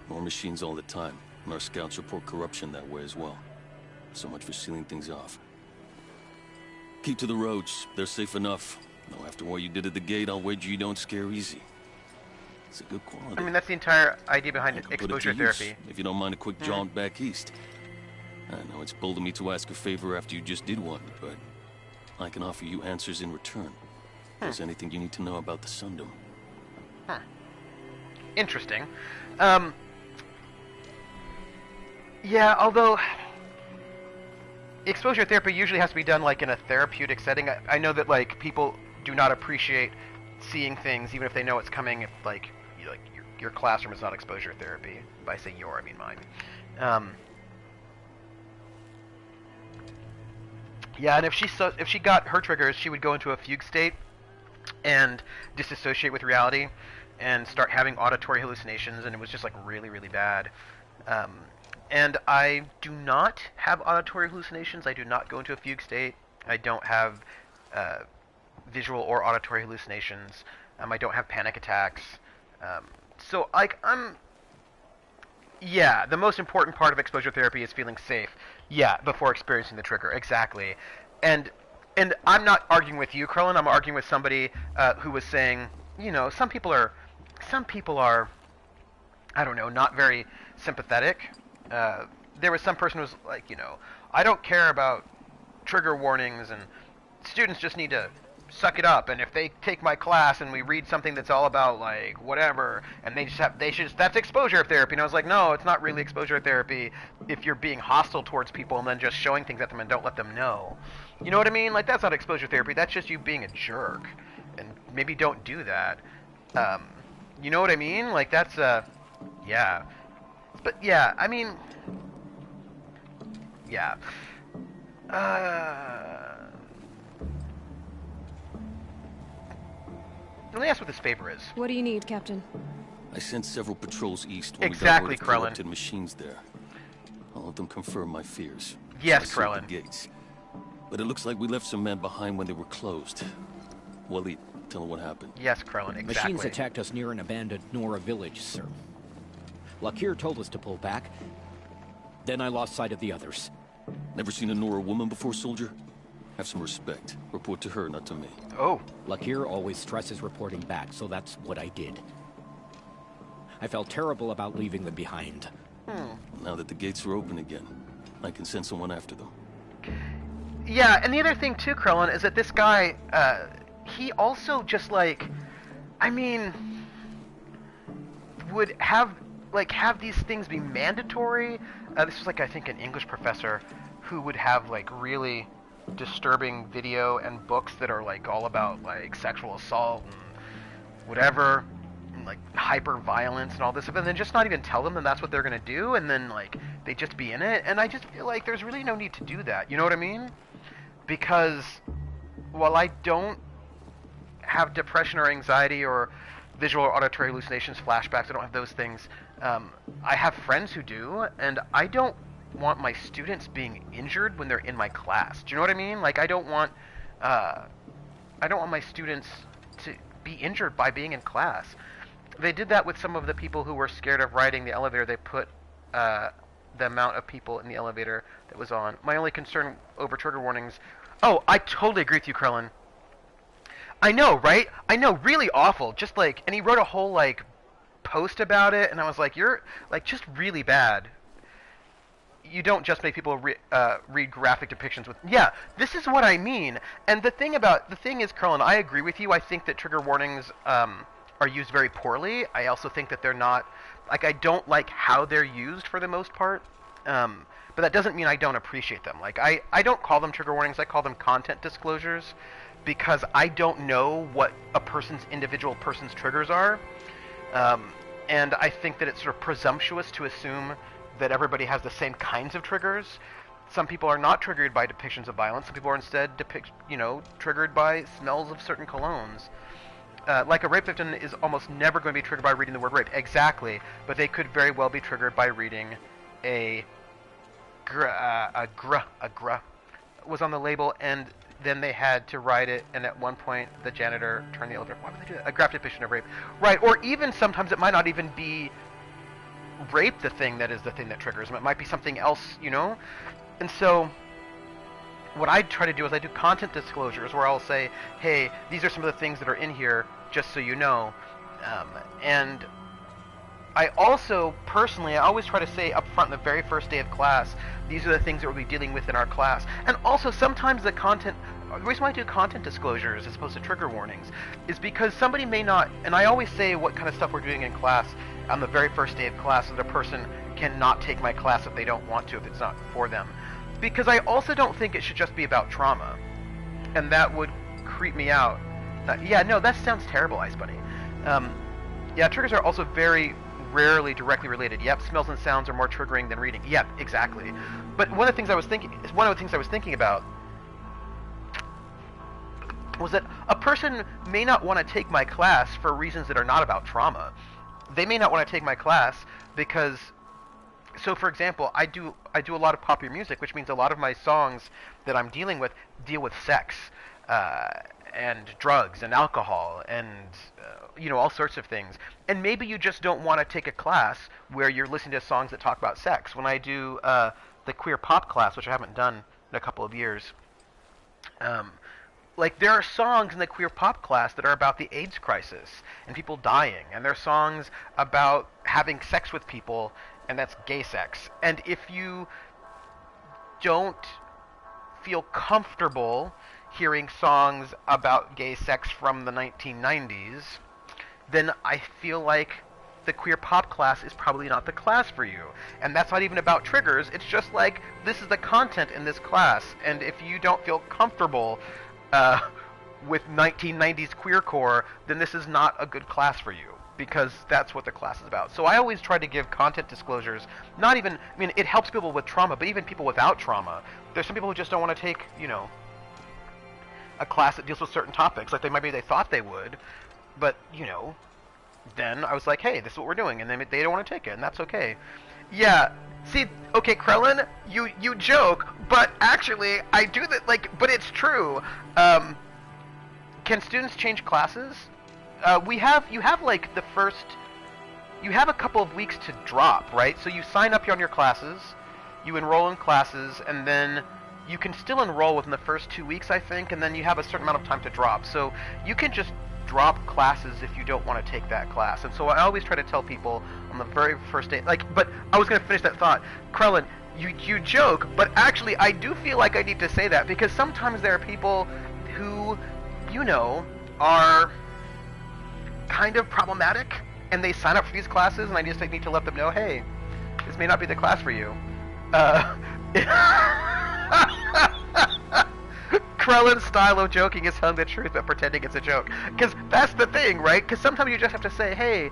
More machines all the time, and our scouts report corruption that way as well. So much for sealing things off. Keep to the roads. They're safe enough. Though after what you did at the gate, I'll wager you don't scare easy. It's a good quality. I mean, that's the entire idea behind I can put it exposure to use, therapy. if you don't mind a quick jaunt back east. I know it's bold of me to ask a favor after you just did one, but I can offer you answers in return. If there's anything you need to know about the Sundom. Interesting. Yeah, although exposure therapy usually has to be done like in a therapeutic setting. I know that like people do not appreciate seeing things even if they know it's coming. If like your classroom is not exposure therapy. By say your, I mean mine. Yeah, and if she got her triggers, she would go into a fugue state and disassociate with reality and start having auditory hallucinations, and it was just like really, really bad. And I do not have auditory hallucinations. I do not go into a fugue state. I don't have visual or auditory hallucinations. I don't have panic attacks. So like yeah, the most important part of exposure therapy is feeling safe. Yeah, before experiencing the trigger, exactly. And I'm not arguing with you, Krillin. I'm arguing with somebody who was saying, some people are, I don't know, not very sympathetic. There was some person who was like, I don't care about trigger warnings, and students just need to suck it up. And if they take my class and we read something that's all about like whatever, and that's exposure therapy. And I was like, no, it's not really exposure therapy if you're being hostile towards people and then just showing things at them and don't let them know. You know what I mean? Like, that's not exposure therapy. That's just you being a jerk. And maybe don't do that. You know what I mean? Like, that's yeah. But yeah, I mean, yeah. Let me ask what this favor is. What do you need, Captain? I sent several patrols east when Exactly, we got word of Krillin. corrupted machines there. All of them confirm my fears. Yes, So I sealed Krillin. the gates. But it looks like we left some men behind when they were closed. Waleed, tell them what happened. Yes, Krillin, exactly. Machines attacked us near an abandoned Nora village, sir. Lakir told us to pull back. Then I lost sight of the others. Never seen a Nora woman before, soldier? Have some respect. Report to her, not to me. Oh. Lakir always stresses reporting back, so that's what I did. I felt terrible about leaving them behind. Now that the gates are open again, I can send someone after them. Yeah, and the other thing too, Krellin, is that this guy, he also just like, I mean, would have these things be mandatory. This was like, I think, an English professor who would have like really disturbing video and books that are like all about like sexual assault and whatever, and, like hyper violence and all this stuff, and then just not even tell them that that's what they're gonna do, and then like they just be in it. And I just feel like there's really no need to do that. You know what I mean? Because while I don't have depression or anxiety or visual or auditory hallucinations, flashbacks, I don't have those things. I have friends who do, and I don't want my students being injured when they're in my class. Do you know what I mean? Like, I don't want my students to be injured by being in class. They did that with some of the people who were scared of riding the elevator. They put the amount of people in the elevator that was on. My only concern over trigger warnings... Oh, I totally agree with you, Krellin. I know, right? I know, really awful. Just like... And he wrote a whole, like, post about it, and I was like, you're, like, just really bad. You don't just make people read graphic depictions with... Yeah, this is what I mean. And the thing is, Krellin, I agree with you. I think that trigger warnings are used very poorly. I also think that they're not... Like, I don't like how they're used for the most part. But that doesn't mean I don't appreciate them. Like, I don't call them trigger warnings. I call them content disclosures, because I don't know what a individual person's triggers are. And I think that it's sort of presumptuous to assume that everybody has the same kinds of triggers. Some people are not triggered by depictions of violence. Some people are instead triggered by smells of certain colognes. Like a rape victim is almost never going to be triggered by reading the word rape. Exactly. But they could very well be triggered by reading a was on the label, and then they had to write it, and at one point the janitor turned the elevator. Why would they do that? A graphic depiction of rape. Right, or even sometimes it might not even be rape the thing that is the thing that triggers them. It might be something else, you know? And so what I try to do is I do content disclosures where I'll say, hey, these are some of the things that are in here, just so you know. And I also, personally, I always try to say up front in the very first day of class, these are the things that we'll be dealing with in our class. And also, sometimes the reason why I do content disclosures as opposed to trigger warnings is because somebody may not, and I always say what kind of stuff we're doing in class on the very first day of class, so that a person cannot take my class if they don't want to, if it's not for them. Because I also don't think it should just be about trauma. And that would creep me out. Yeah, no, that sounds terrible, Ice Bunny. Yeah, triggers are also very rarely directly related. Yep, smells and sounds are more triggering than reading. Yep, exactly. But one of the things I was thinking about was that a person may not want to take my class for reasons that are not about trauma. They may not want to take my class because, so for example, I do a lot of popular music, which means a lot of my songs that I'm dealing with deal with sex and drugs and alcohol and all sorts of things. And maybe you just don't want to take a class where you're listening to songs that talk about sex. When I do the queer pop class, which I haven't done in a couple of years, like there are songs in the queer pop class that are about the AIDS crisis and people dying, and there are songs about having sex with people, and that's gay sex. And if you don't feel comfortable hearing songs about gay sex from the 1990s, then I feel like the queer pop class is probably not the class for you. And that's not even about triggers. It's just like, this is the content in this class, and if you don't feel comfortable with 1990s queercore, then this is not a good class for you, because that's what the class is about. So I always try to give content disclosures, not even, I mean, it helps people with trauma, but even people without trauma. There's some people who just don't want to take, a class that deals with certain topics, like maybe they thought they would, but, then I was like, hey, this is what we're doing, and then they don't want to take it, and that's okay. Yeah, see, okay, Krellin, you joke, but actually, I do that, but it's true. Can students change classes? You have a couple of weeks to drop, right? So you sign up on your classes, you enroll in classes, and then you can still enroll within the first 2 weeks, I think, and then you have a certain amount of time to drop. So you can just drop classes if you don't want to take that class. And so I always try to tell people on the very first day, like, but I was going to finish that thought. Krellin, you joke, but actually I do feel like I need to say that, because sometimes there are people who, you know, are kind of problematic, and they sign up for these classes, and I just need to let them know, hey, this may not be the class for you. Krellin's style of joking is telling the truth but pretending it's a joke. Because that's the thing, right? Because sometimes you just have to say, hey,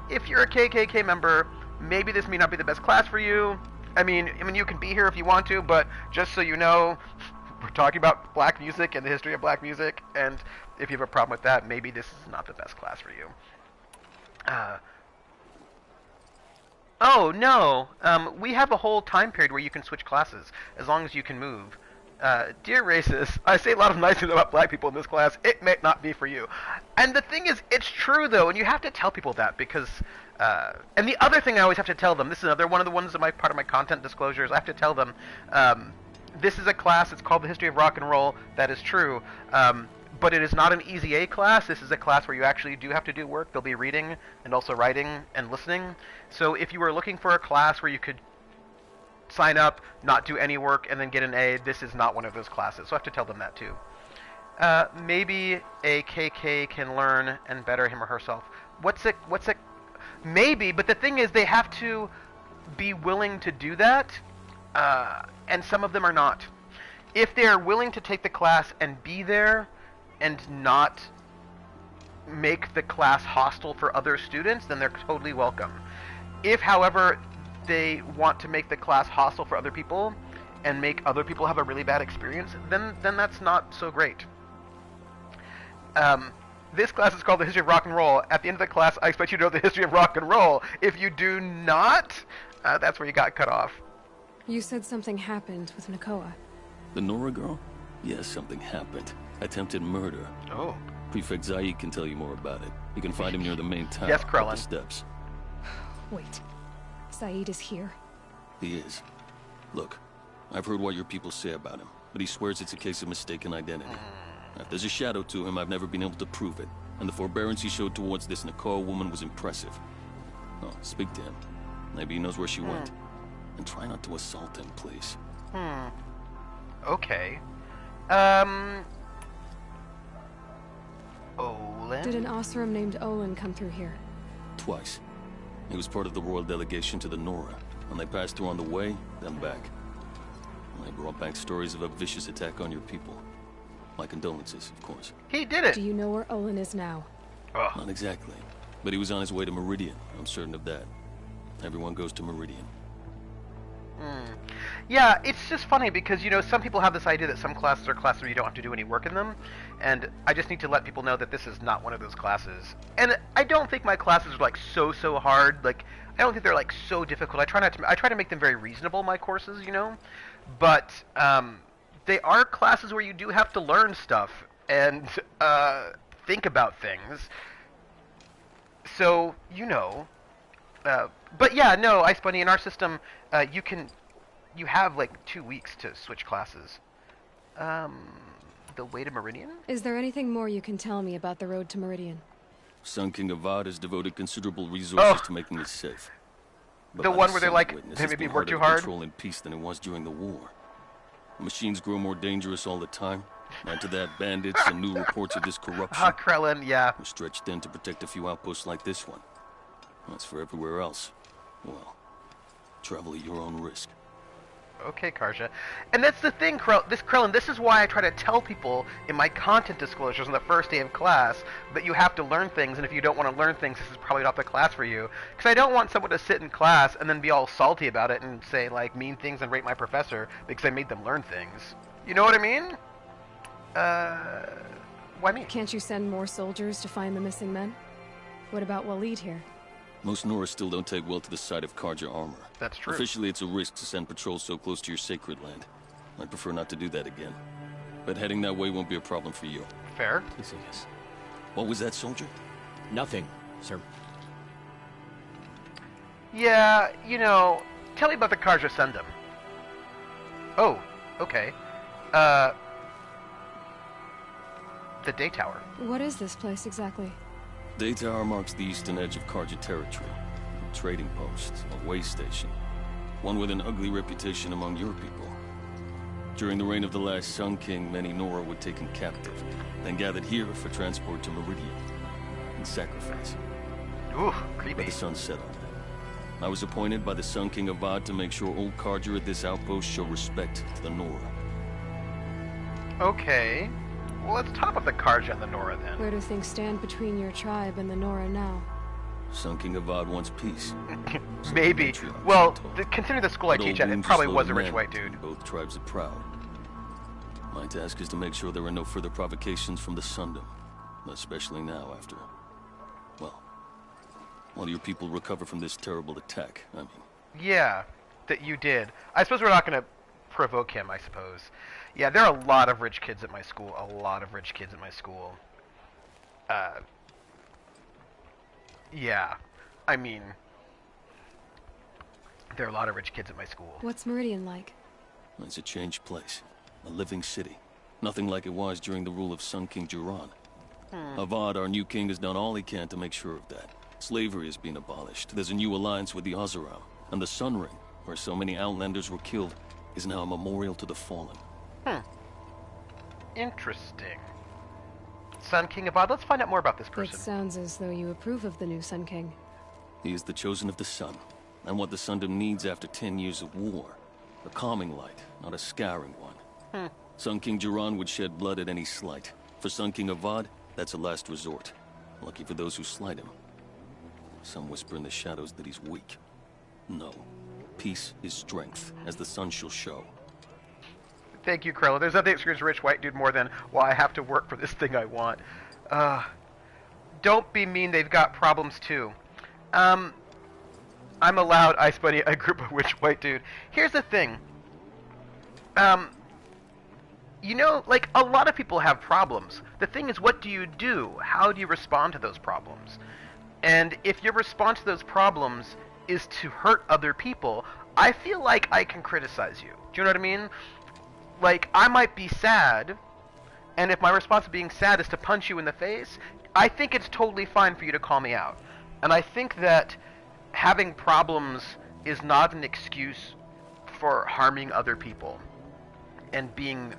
if you're a KKK member, maybe this may not be the best class for you. I mean, you can be here if you want to, but just so you know, we're talking about black music and the history of black music, and if you have a problem with that, maybe this is not the best class for you. Oh, no. We have a whole time period where you can switch classes, as long as you can move. Dear racist, I say a lot of nice things about black people in this class. It may not be for you. And the thing is, it's true, though, and you have to tell people that, because... and the other thing I always have to tell them, this is another one of the ones that part of my content disclosures, I have to tell them, this is a class, it's called the History of Rock and Roll, that is true, but it is not an easy A class. This is a class where you actually do have to do work. There'll be reading, and also writing, and listening. So if you were looking for a class where you could sign up, not do any work, and then get an A, this is not one of those classes. So I have to tell them that too. Maybe a KK can learn and better him or herself. What's it? Maybe, but the thing is, they have to be willing to do that, and some of them are not. If they are willing to take the class and be there, and not make the class hostile for other students, then they're totally welcome. If, however, they want to make the class hostile for other people, and make other people have a really bad experience, then that's not so great. This class is called the History of Rock and Roll. At the end of the class, I expect you to know the history of rock and roll. If you do not, that's where you got cut off. You said something happened with Nakoa. The Nora girl? Yes, something happened. Attempted murder. Oh. Prefect Zaid can tell you more about it. You can find him near the main tower. Yes, up Krellin. the steps. Wait. Zaid is here? He is. Look, I've heard what your people say about him, but he swears it's a case of mistaken identity. If there's a shadow to him, I've never been able to prove it, and the forbearance he showed towards this Nakoa woman was impressive. Oh, speak to him. Maybe he knows where she went. And try not to assault him, please. Okay. Olin? Did an Oseram named Olin come through here? Twice. He was part of the royal delegation to the Nora, and they passed through on the way, then back. They brought back stories of a vicious attack on your people. My condolences, of course. He did it! Do you know where Olin is now? Oh. Not exactly, but he was on his way to Meridian. I'm certain of that. Everyone goes to Meridian. Yeah, it's just funny because, you know, some people have this idea that some classes are classes where you don't have to do any work in them, and I just need to let people know that this is not one of those classes. And I don't think my classes are, like, so hard. Like, I don't think they're, like, so difficult. I try to make them very reasonable, my courses, you know? But, they are classes where you do have to learn stuff and, think about things. So, you know... but yeah, no, Ice Bunny, in our system, you have like 2 weeks to switch classes. The way to Meridian? Is there anything more you can tell me about the road to Meridian? Sun King Avad has devoted considerable resources to making it safe. But the one where they're like, they maybe work too hard? Control in peace than it was during the war. The machines grow more dangerous all the time. Add to that, bandits and new reports of this corruption. Krellin, yeah. We're stretched thin to protect a few outposts like this one. As for everywhere else, well, travel at your own risk. Okay, Karja. And that's the thing, Krellin, this is why I try to tell people in my content disclosures on the first day of class that you have to learn things, and if you don't want to learn things, this is probably not the class for you. Because I don't want someone to sit in class and then be all salty about it and say, like, mean things and rate my professor because I made them learn things. You know what I mean? Why me? Can't you send more soldiers to find the missing men? What about Waleed here? Most Nora still don't take well to the sight of Karja armor. That's true. Officially, it's a risk to send patrols so close to your sacred land. I'd prefer not to do that again. But heading that way won't be a problem for you. Fair. Yes. What was that, soldier? Nothing, sir. Yeah, you know, tell me about the Karja Sundom. Oh, okay. The Day Tower. What is this place exactly? Day Tower marks the eastern edge of Karja territory. A trading post, a way station. One with an ugly reputation among your people. During the reign of the last Sun King, many Nora were taken captive, then gathered here for transport to Meridian and sacrifice. Ooh, creepy. But the sun settled. I was appointed by the Sun King Avad to make sure old Karja at this outpost show respect to the Nora. Okay. Well, let's talk about the Karja and the Nora then. Where do things stand between your tribe and the Nora now? Sun King Avad wants peace. Maybe. Well, considering the school I teach at, it probably was a rich men, white dude. Both tribes are proud. My task is to make sure there are no further provocations from the Sundom, especially now after, well, while your people recover from this terrible attack, I mean. Yeah, that you did. I suppose we're not going to provoke him, I suppose. Yeah, there are a lot of rich kids at my school. A lot of rich kids at my school. Yeah. I mean, there are a lot of rich kids at my school. What's Meridian like? It's a changed place. A living city. Nothing like it was during the rule of Sun King Jiran. Avad, our new king, has done all he can to make sure of that. Slavery has been abolished. There's a new alliance with the Oseram. And the Sun Ring, where so many Outlanders were killed, is now a memorial to the fallen. Interesting. Sun King Avad, let's find out more about this person. It sounds as though you approve of the new Sun King. He is the chosen of the sun, and what the Sundom needs after 10 years of war. A calming light, not a scouring one. Sun King Jiran would shed blood at any slight. For Sun King Avad, that's a last resort. Lucky for those who slight him. Some whisper in the shadows that he's weak. No. Peace is strength, as the sun shall show. Thank you, Krella. There's nothing that screams rich white dude more than, well, I have to work for this thing I want. Don't be mean, they've got problems too. I'm allowed Ice Bunny, a group of rich white dude. Here's the thing. You know, like, a lot of people have problems. The thing is, what do you do? How do you respond to those problems? And if your response to those problems is to hurt other people, I feel like I can criticize you. Do you know what I mean? Like, I might be sad, and if my response to being sad is to punch you in the face, I think it's totally fine for you to call me out. And I think that having problems is not an excuse for harming other people and being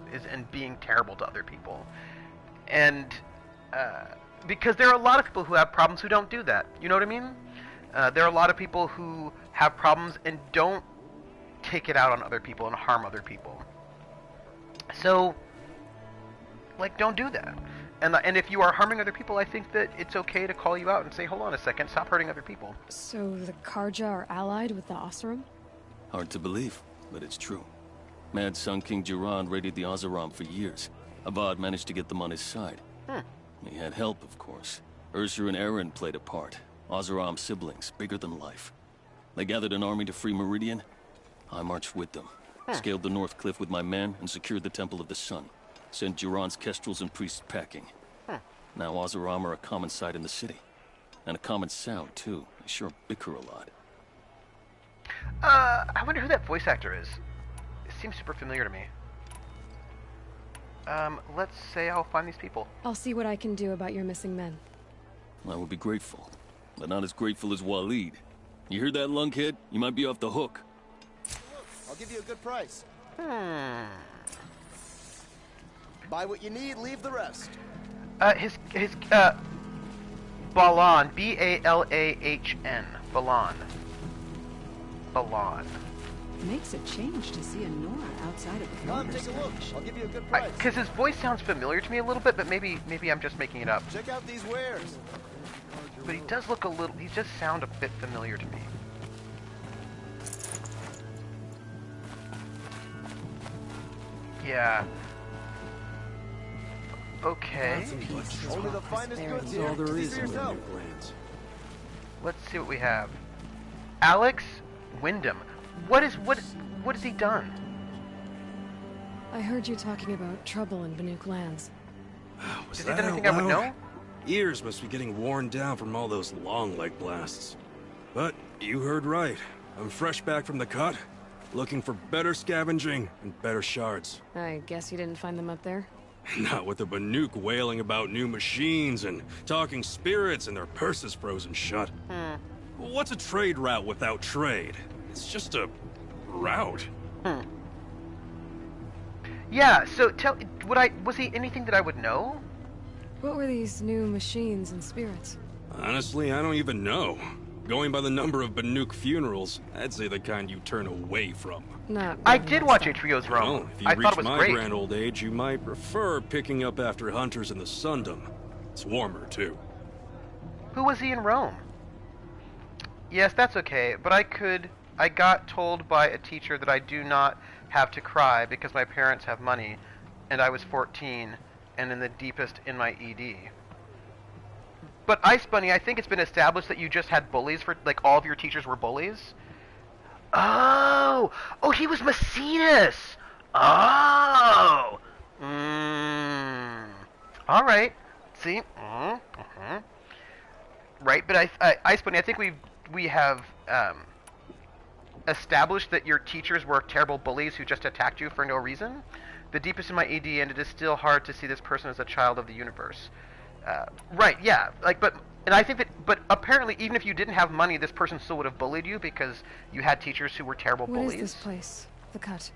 terrible to other people. And because there are a lot of people who have problems who don't do that. You know what I mean? There are a lot of people who have problems and don't take it out on other people and harm other people. So, like, don't do that. And if you are harming other people, I think that it's okay to call you out and say, hold on a second, stop hurting other people. So the Karja are allied with the Oseram? Hard to believe, but it's true. Mad Sun King Jiran raided the Oseram for years. Avad managed to get them on his side. He had help, of course. Ursur and Eren played a part. Oseram siblings, bigger than life. They gathered an army to free Meridian. I marched with them. Scaled the North Cliff with my men and secured the Temple of the Sun. Sent Jiran's kestrels and priests packing. Now Oseram are a common sight in the city. And a common sound, too. They sure bicker a lot. I wonder who that voice actor is. It seems super familiar to me. Let's say I'll find these people. I'll see what I can do about your missing men. I would be grateful, but not as grateful as Waleed. You hear that, lunkhead? You might be off the hook. I'll give you a good price. Buy what you need, leave the rest. Balan, B-A-L-A-H-N, Balan. Balan. Makes a change to see a Nora outside of the Come, take a look. I'll give you a good price. Because his voice sounds familiar to me a little bit, but maybe I'm just making it up. Check out these wares. But he does look he does sound a bit familiar to me. Yeah. Okay. Only the finest goods here. See for yourself. Let's see what we have. Alex Wyndham. What has he done? I heard you talking about trouble in Banuk lands. Was Has that he done anything out I would loud? know? Ears must be getting worn down from all those long leg blasts. But you heard right. I'm fresh back from the cut. looking for better scavenging and better shards. I guess you didn't find them up there? Not with the Banuk wailing about new machines and talking spirits and their purses frozen shut. What's a trade route without trade? It's just a route. Yeah, so was he anything that I would know? What were these new machines and spirits? Honestly, I don't even know. Going by the number of Banuk funerals, I'd say the kind you turn away from. I did watch HBO's Rome. Well, if you I reach thought it was my great. grand old age, you might prefer picking up after hunters in the Sundom. It's warmer, too. Who was he in Rome? Yes, that's okay, but I got told by a teacher that I do not have to cry because my parents have money, and I was 14 and in the deepest in my ED. But Ice Bunny, I think it's been established that you just had bullies for, like, all of your teachers were bullies? Oh! Oh, he was Maecenas! Oh! Alright. See? Right, but Ice Bunny, I think we have established that your teachers were terrible bullies who just attacked you for no reason. The deepest in my ED, and it is still hard to see this person as a child of the universe. Right, yeah, and I think that, but apparently even if you didn't have money, this person still would have bullied you because you had teachers who were terrible bullies. What is this place? The Cut?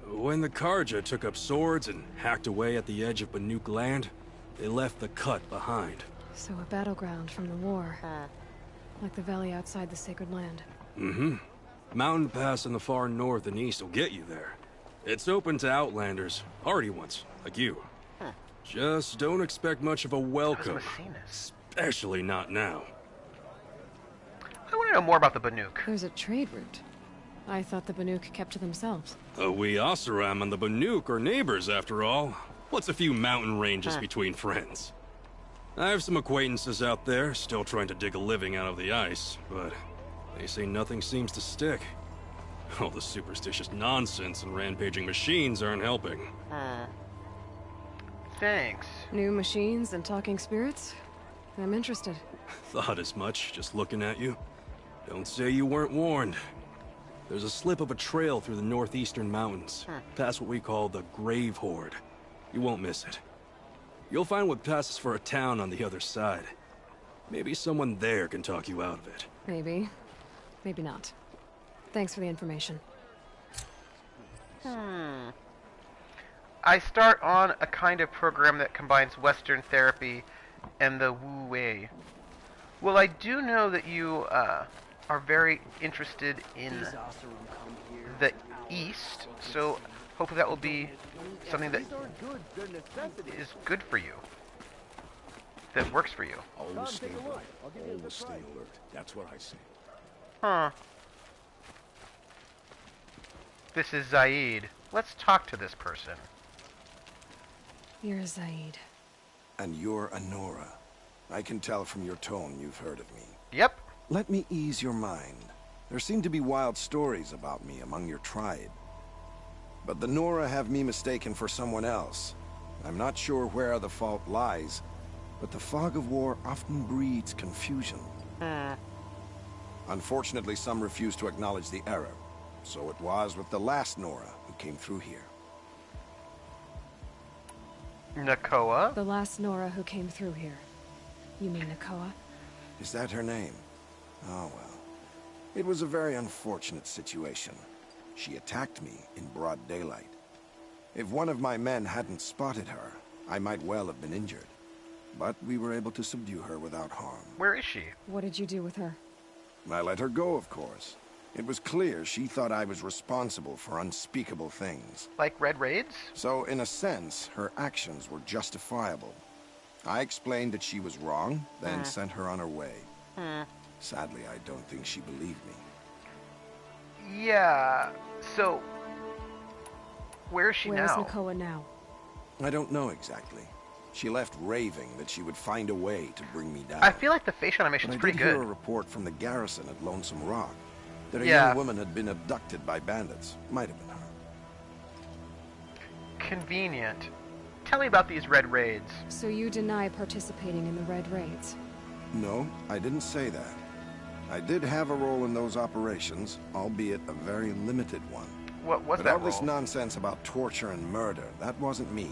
When the Karja took up swords and hacked away at the edge of Banuk land, they left the Cut behind. So a battleground from the war. Like the valley outside the Sacred Land. Mountain Pass in the far north and east will get you there. It's open to outlanders, hardy ones, like you. Just don't expect much of a welcome, especially not now. I want to know more about the Banuk. There's a trade route. I thought the Banuk kept to themselves. We Oseram and the Banuk are neighbors, after all. What's a few mountain ranges between friends? I have some acquaintances out there, still trying to dig a living out of the ice, but they say nothing seems to stick. All the superstitious nonsense and rampaging machines aren't helping. Thanks. New machines and talking spirits? I'm interested. Thought as much, just looking at you. Don't say you weren't warned. There's a slip of a trail through the northeastern mountains, past what we call the Grave Horde. You won't miss it. You'll find what passes for a town on the other side. Maybe someone there can talk you out of it. Maybe. Maybe not. Thanks for the information. I start on a kind of program that combines Western therapy and the Wu Wei. Well, I do know that you are very interested in the East, so hopefully that will be something that is good for you. That works for you. Always stay alert. Always stay alert. That's what I say. This is Zaid. Let's talk to this person. You're Zaid. And you're Anora. I can tell from your tone you've heard of me. Yep. Let me ease your mind. There seem to be wild stories about me among your tribe. But the Nora have me mistaken for someone else. I'm not sure where the fault lies, but the fog of war often breeds confusion. Unfortunately, some refuse to acknowledge the error. So it was with the last Nora who came through here. Nakoa? The last Nora who came through here. You mean Nakoa? Is that her name? Oh well. It was a very unfortunate situation. She attacked me in broad daylight. If one of my men hadn't spotted her, I might well have been injured. But we were able to subdue her without harm. Where is she? What did you do with her? I let her go, of course. It was clear she thought I was responsible for unspeakable things. Like red raids? So, in a sense, her actions were justifiable. I explained that she was wrong, then sent her on her way. Sadly, I don't think she believed me. Yeah, so... Where is she now? Where is Nakoa now? I don't know exactly. She left raving that she would find a way to bring me down. I feel like the facial animation is pretty good. I did good. hear a report from the garrison at Lonesome Rock that a young woman had been abducted by bandits. Might have been her. Convenient. Tell me about these red raids. So you deny participating in the red raids? No, I didn't say that. I did have a role in those operations, albeit a very limited one. What was but that all this role? nonsense about torture and murder, that wasn't me.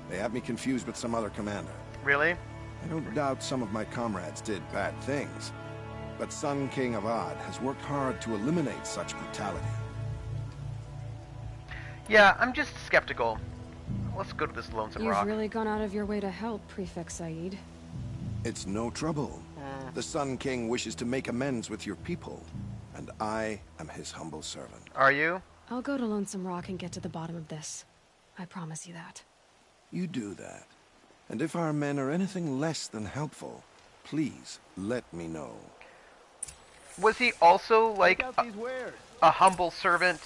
They had me confused with some other commander. Really? I don't doubt some of my comrades did bad things, but Sun King Avad has worked hard to eliminate such brutality. Yeah, I'm just skeptical. Let's go to this Lonesome Rock. You've really gone out of your way to help, Prefect Said. It's no trouble. The Sun King wishes to make amends with your people, and I am his humble servant. Are you? I'll go to Lonesome Rock and get to the bottom of this. I promise you that. You do that. And if our men are anything less than helpful, please let me know. Was he also like a humble servant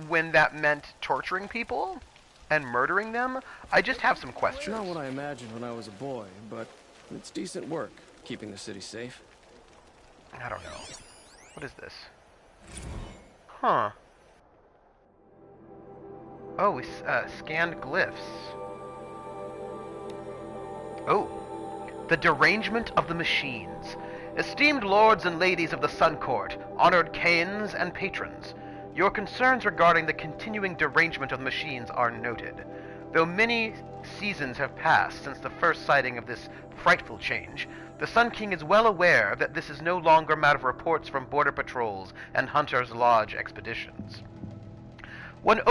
when that meant torturing people and murdering them? I just have some questions. Not what I imagined when I was a boy, but it's decent work, keeping the city safe. I don't know. What is this? Huh. Oh, we scanned glyphs. Oh. The derangement of the machines. Esteemed lords and ladies of the Sun Court, honored Kains and patrons, your concerns regarding the continuing derangement of the machines are noted. Though many seasons have passed since the first sighting of this frightful change, the Sun King is well aware that this is no longer a matter of reports from border patrols and Hunter's Lodge expeditions. One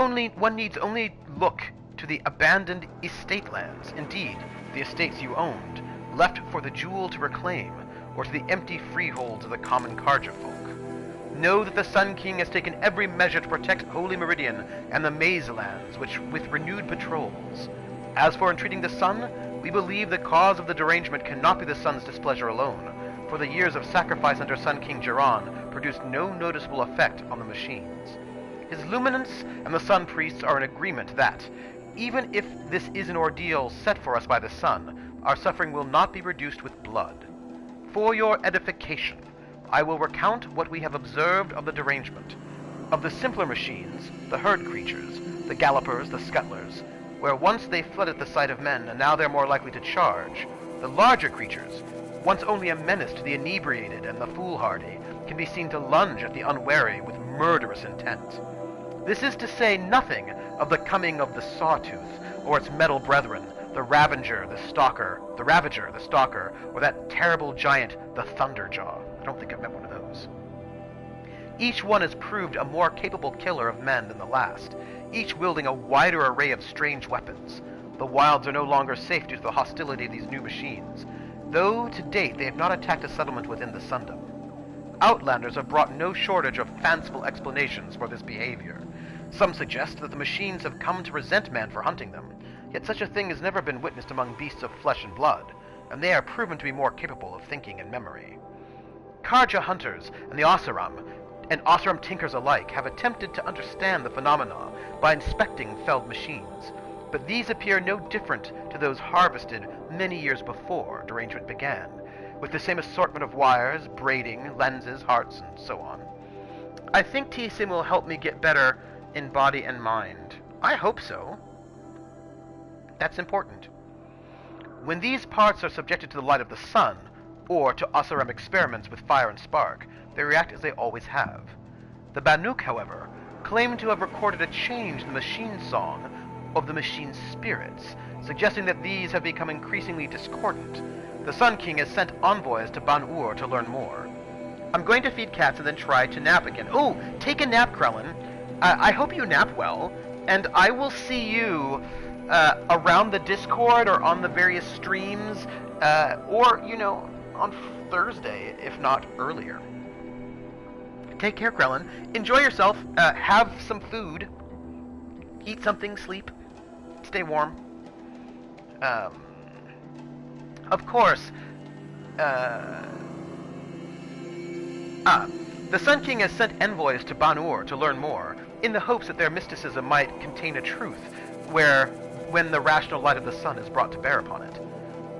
needs only look to the abandoned estate lands, indeed, the estates you owned, left for the jewel to reclaim, or to the empty freeholds of the common Karja folk. Know that the Sun King has taken every measure to protect Holy Meridian and the Maze Lands, with renewed patrols. As for entreating the Sun, we believe the cause of the derangement cannot be the Sun's displeasure alone, for the years of sacrifice under Sun King Jiran produced no noticeable effect on the machines. His luminance and the Sun Priests are in agreement that, even if this is an ordeal set for us by the Sun, our suffering will not be reduced with blood. For your edification, I will recount what we have observed of the derangement. Of the simpler machines, the herd creatures, the gallopers, the scuttlers, where once they fled at the sight of men and now they're more likely to charge, the larger creatures, once only a menace to the inebriated and the foolhardy, can be seen to lunge at the unwary with murderous intent. This is to say nothing of the coming of the Sawtooth, or its metal brethren, the Ravager, the Stalker, or that terrible giant, the Thunderjaw. I don't think I've met one of those. Each one has proved a more capable killer of men than the last, each wielding a wider array of strange weapons. The wilds are no longer safe due to the hostility of these new machines, though to date they have not attacked a settlement within the Sundom. Outlanders have brought no shortage of fanciful explanations for this behavior. Some suggest that the machines have come to resent man for hunting them, yet such a thing has never been witnessed among beasts of flesh and blood, and they are proven to be more capable of thinking and memory. Karja hunters and the Oseram tinkers alike have attempted to understand the phenomena by inspecting felled machines, but these appear no different to those harvested many years before derangement began, with the same assortment of wires, braiding, lenses, hearts, and so on. I think T-Sim will help me get better in body and mind. I hope so. That's important. When these parts are subjected to the light of the sun, or to Oseram experiments with fire and spark, they react as they always have. The Banuk, however, claim to have recorded a change in the machine song of the machine's spirits, suggesting that these have become increasingly discordant. The Sun King has sent envoys to Ban-Ur to learn more. I'm going to feed cats and then try to nap again. Oh, take a nap, Krellin. I hope you nap well, and I will see you around the Discord or on the various streams, or, on Thursday, if not earlier. Take care, Krellin. Enjoy yourself. Have some food. Eat something, sleep. Stay warm. Of course, the Sun King has sent envoys to Ban-Ur to learn more, in the hopes that their mysticism might contain a truth, when the rational light of the sun is brought to bear upon it.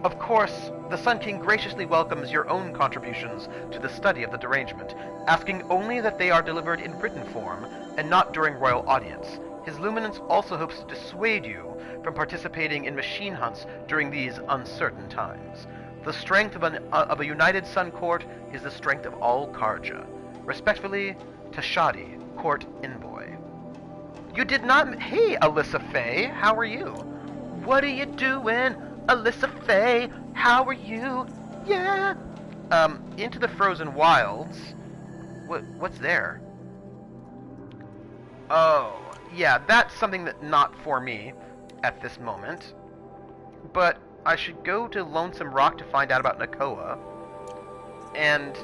Of course, the Sun King graciously welcomes your own contributions to the study of the derangement, asking only that they are delivered in written form, and not during royal audience. His Luminance also hopes to dissuade you from participating in machine hunts during these uncertain times. The strength of a united Sun Court is the strength of all Karja. Respectfully, Tashadi, Court Envoy. You did not... Hey, Alyssa Faye, how are you? What are you doing, Alyssa Faye? How are you? Yeah. Into the Frozen Wilds. What's there? Oh, yeah, that's something that not for me at this moment. But I should go to Lonesome Rock to find out about Nakoa. And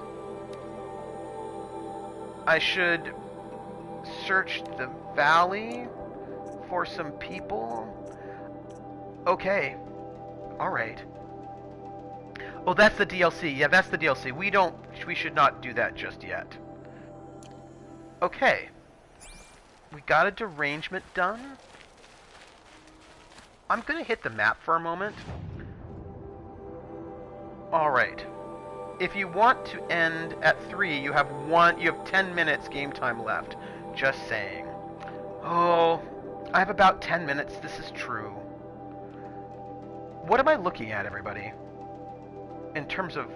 I should search the valley for some people. Okay. Alright. Oh, that's the DLC. Yeah, that's the DLC. We should not do that just yet. Okay. We got a derangement done. I'm gonna hit the map for a moment. Alright. If you want to end at 3, you have 10 minutes game time left. Just saying. Oh, I have about 10 minutes, this is true. What am I looking at, everybody? In terms of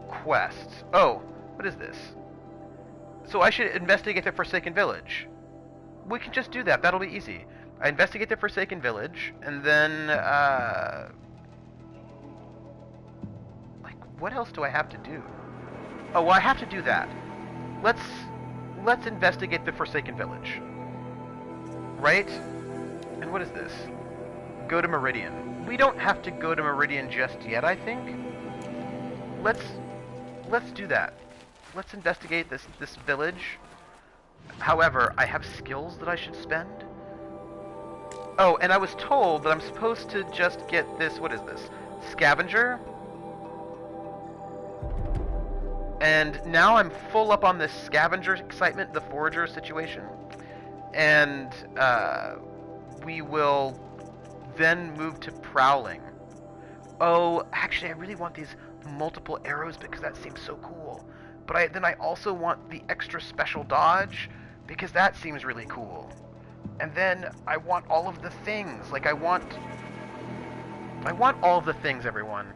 quests. Oh, what is this? So I should investigate the Forsaken Village. We can just do that. That'll be easy. I investigate the Forsaken Village, and then, like, what else do I have to do? Oh, well, I have to do that. Let's investigate the Forsaken Village. Right? And what is this? Go to Meridian. We don't have to go to Meridian just yet, I think. Let's do that. Let's investigate this village. However, I have skills that I should spend. Oh, and I was told that I'm supposed to just get this, what is this? Scavenger. And now I'm full up on this scavenger excitement, the forager situation. And we will then move to prowling. Oh, actually I really want these multiple arrows because that seems so cool. But then I also want the extra special dodge because that seems really cool. And then I want all of the things. Like I want all of the things, everyone.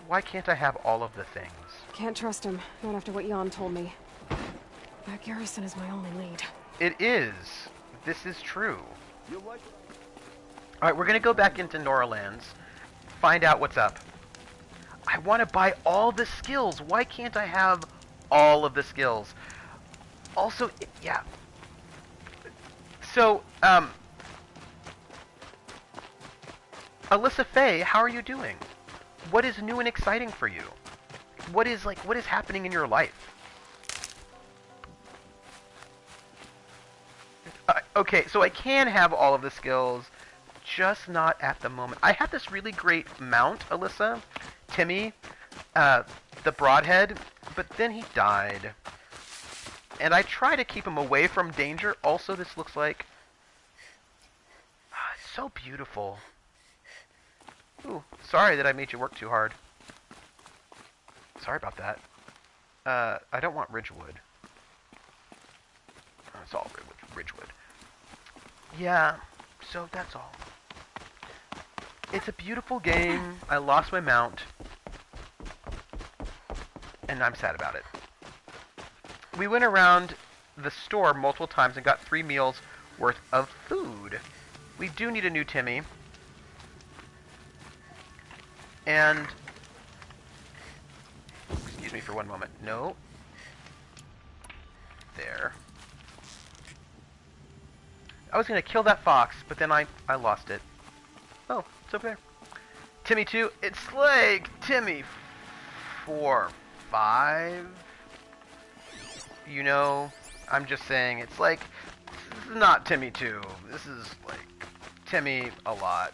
Why can't I have all of the things? Can't trust him, not after what Jan told me. That garrison is my only lead. It is. This is true. Alright, we're gonna go back into Noralands, find out what's up. I want to buy all the skills. Why can't I have all of the skills? Also, yeah. So, Alyssa Faye, how are you doing? What is new and exciting for you? What is happening in your life? Okay, so I can have all of the skills, just not at the moment. I had this really great mount, Alyssa, Timmy, the Broadhead, but then he died. And I try to keep him away from danger. Also, this looks like... it's so beautiful. Ooh, sorry that I made you work too hard. Sorry about that. I don't want Ridgewood. Oh, it's all Ridgewood. Yeah, so that's all. It's a beautiful game. I lost my mount. And I'm sad about it. We went around the store multiple times and got 3 meals worth of food. We do need a new Timmy. And... excuse me for one moment. No. There. I was going to kill that fox, but then I lost it. Oh, it's over there. Timmy 2. It's like Timmy 4, 5. You know, I'm just saying, it's like, this is not Timmy 2. This is like Timmy a lot.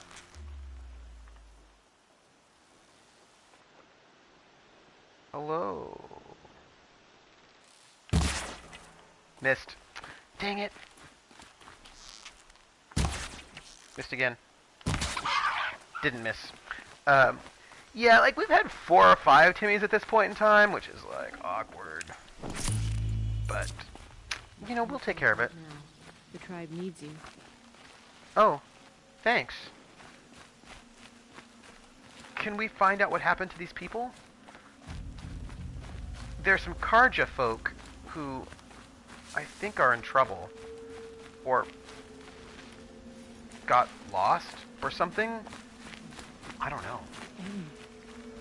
Hello. Missed. Dang it. Missed again. Didn't miss. Yeah, like we've had 4 or 5 Timmys at this point in time, which is like awkward. But, you know, we'll take care of it. No, the tribe needs you. Oh, thanks. Can we find out what happened to these people? There's some Karja folk who I think are in trouble. Or got lost or something? I don't know.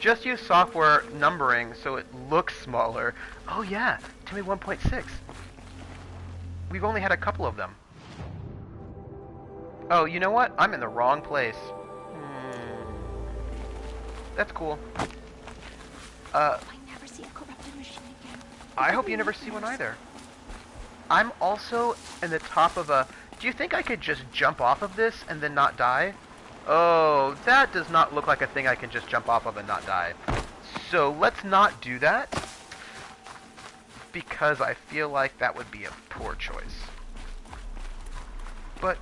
Just use software numbering so it looks smaller. Oh yeah, Timmy 1.6. We've only had a couple of them. Oh, you know what? I'm in the wrong place. That's cool. I never see a corrupted machine again. I hope you never see one either. I'm also in the top of a... Do you think I could just jump off of this and then not die? Oh, that does not look like a thing I can just jump off of and not die. So let's not do that, because I feel like that would be a poor choice. But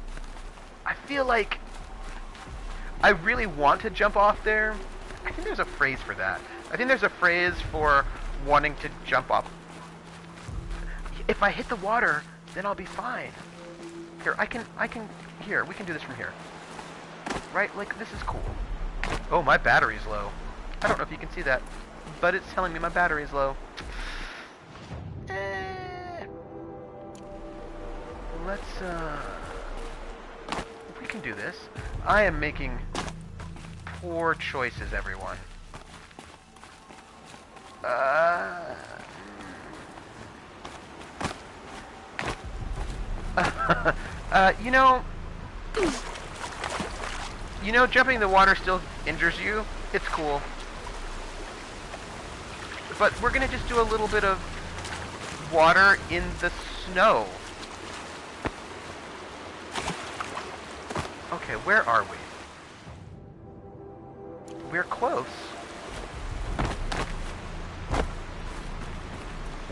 I feel like I really want to jump off there. I think there's a phrase for that. I think there's a phrase for wanting to jump off. If I hit the water, then I'll be fine. Here, here, we can do this from here. Right? Like, this is cool. Oh, my battery's low. I don't know if you can see that, but it's telling me my battery's low. Let's, we can do this. I am making poor choices, everyone. You know, jumping in the water still injures you. It's cool. But we're gonna just do a little bit of water in the snow. Okay, where are we? We're close.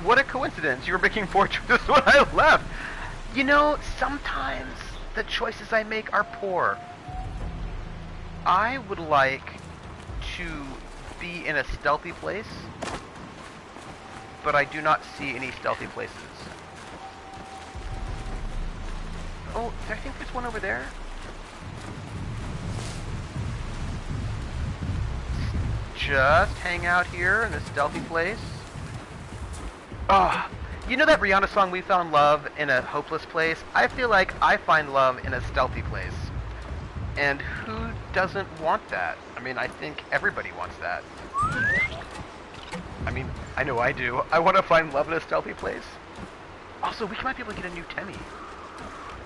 What a coincidence. You were making poor choices when I left. You know, sometimes the choices I make are poor. I would like to be in a stealthy place, but I do not see any stealthy places. Oh, I think there's one over there. Just hang out here in a stealthy place. Oh, you know that Rihanna song, We Found Love in a Hopeless Place? I feel like I find love in a stealthy place. And who doesn't want that? I mean, I think everybody wants that. I mean, I know I do. I want to find love in a stealthy place. Also, we might be able to get a new Temmie.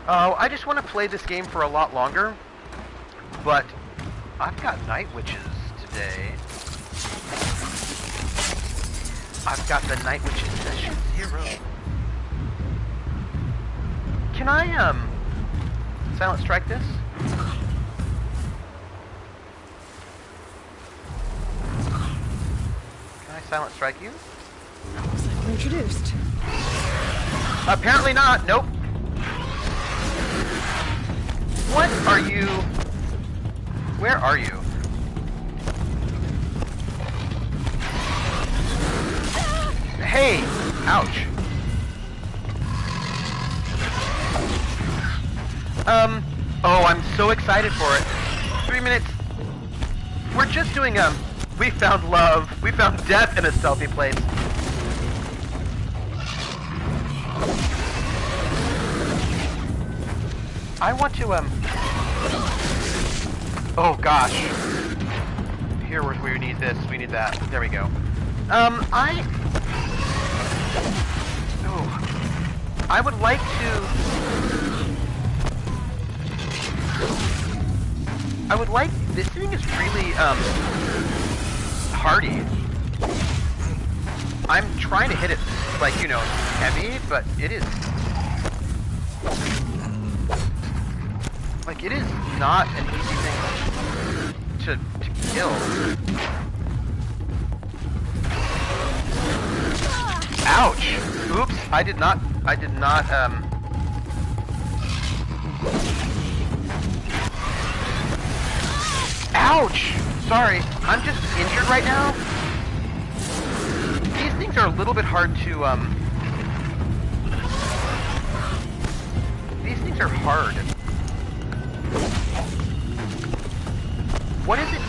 Oh, I just want to play this game for a lot longer. But I've got Night Witches today. I've got the Night Witches Session 0. Can I, Silent Strike this? Can I Silent Strike you? Was I introduced? Apparently not. Nope. What are you? Where are you? Hey! Ouch. Oh, I'm so excited for it. 3 minutes. We're just doing, we found love. We found death in a stealthy place. I want to, oh gosh. Here we need this, we need that. There we go. I would like this thing is really, hardy. I'm trying to hit it, like, you know, heavy, but it is, like, it is not an easy thing to kill. Ouch! Oops, I did not, Ouch! Sorry, I'm just injured right now. These things are a little bit hard to, these things are hard. What is it?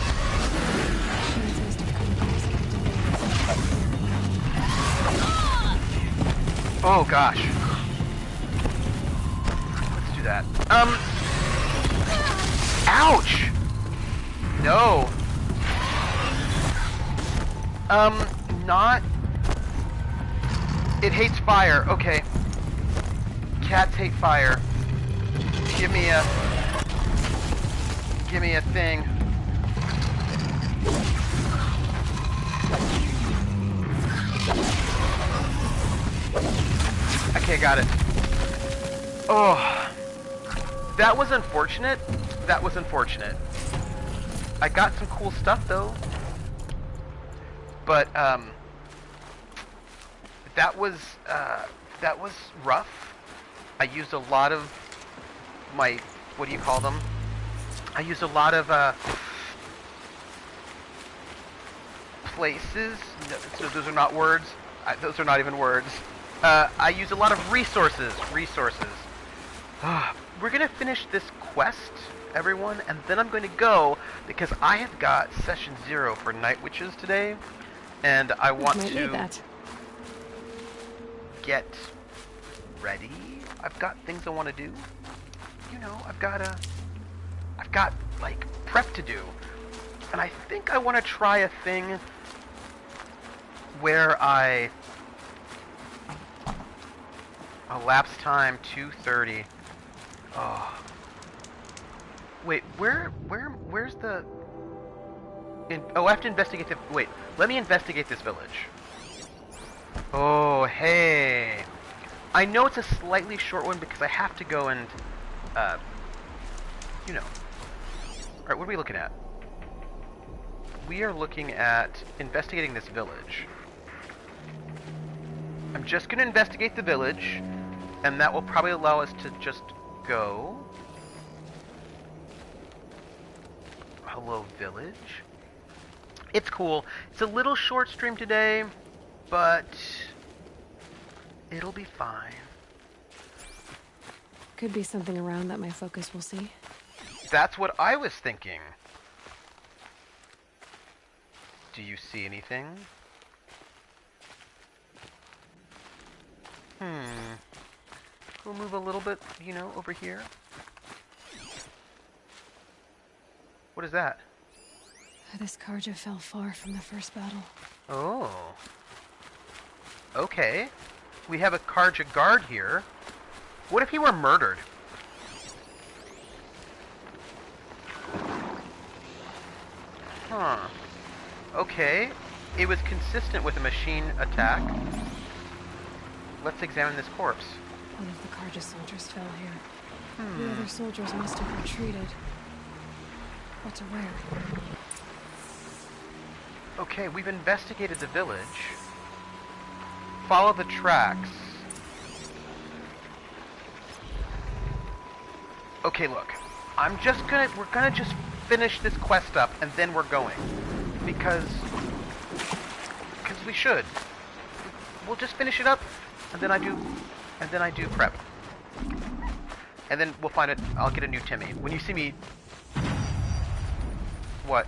Oh gosh. Let's do that. Ouch! No. Not... It hates fire. Okay. Cats hate fire. Give me a thing. Okay, got it. Oh. That was unfortunate. That was unfortunate. I got some cool stuff though. But that was rough. I used a lot of my, what do you call them? I used a lot of places. No, so those are not words. Those are not even words. I used a lot of resources. We're gonna finish this quest, everyone, and then I'm going to go because I have got session 0 for Night Witches today, and I want to get ready. I've got things I want to do. You know, I've got like prep to do, and I think I want to try a thing where I elapsed time 2:30. Oh. Wait, where's the... oh, I have to investigate the... Wait, let me investigate this village. Oh, hey. I know it's a slightly short one because I have to go and, you know. Alright, what are we looking at? We are looking at investigating this village. I'm just going to investigate the village, and that will probably allow us to just go. Hello, village. It's cool. It's a little short stream today, but it'll be fine. Could be something around that my focus will see. That's what I was thinking. Do you see anything? We'll move a little bit, you know, over here. What is that? This Karja fell far from the first battle. Oh. Okay. We have a Karja guard here. What if he were murdered? Huh. Okay. It was consistent with a machine attack. Let's examine this corpse. One of the Karja soldiers fell here. The other soldiers must have retreated. What to wear? Okay, we've investigated the village. Follow the tracks. Okay, look. We're gonna just finish this quest up and then we're going. Because we should. We'll just finish it up and then I do prep. And then we'll find it. I'll get a new Timmy. When you see me... What?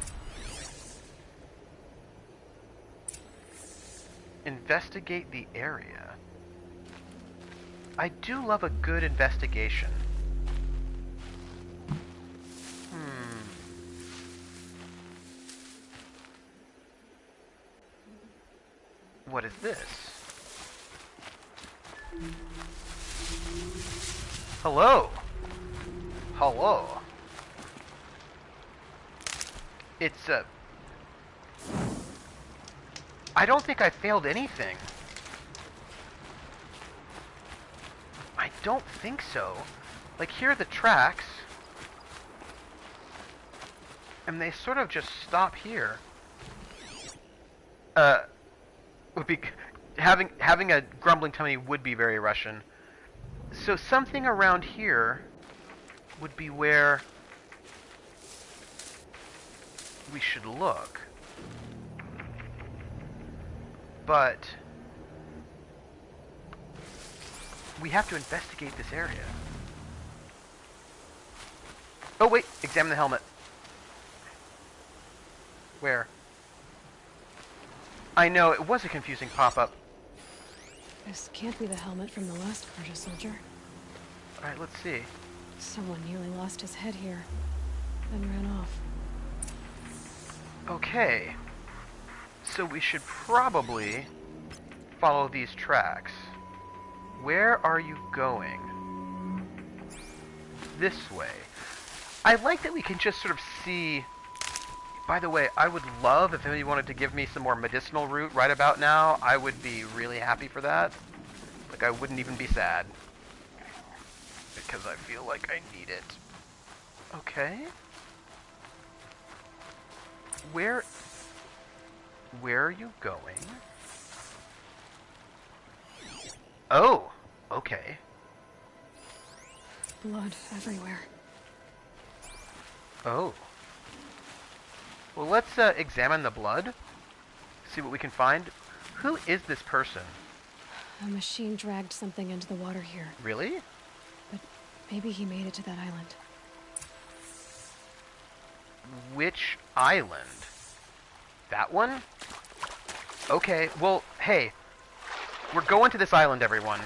Investigate the area. I do love a good investigation. What is this? Hello. Hello. It's a... I don't think I failed anything. I don't think so. Like, here are the tracks. And they sort of just stop here. Would be... Having a grumbling tummy would be very Russian. So something around here would be where we should look. But we have to investigate this area. Oh wait, examine the helmet. Where? I know, it was a confusing pop-up. This can't be the helmet from the last Carja soldier. Alright, let's see. Someone nearly lost his head here, then ran off. Okay. So we should probably follow these tracks. Where are you going? This way. I like that we can just sort of see... By the way, I would love if anybody wanted to give me some more medicinal root right about now. I would be really happy for that. Like, I wouldn't even be sad. Because I feel like I need it. Okay. Where are you going? Oh, okay. Blood everywhere. Oh. Well, let's examine the blood. See what we can find. Who is this person? A machine dragged something into the water here. Really? But maybe he made it to that island. Which island? That one? Okay, well, hey. We're going to this island, everyone.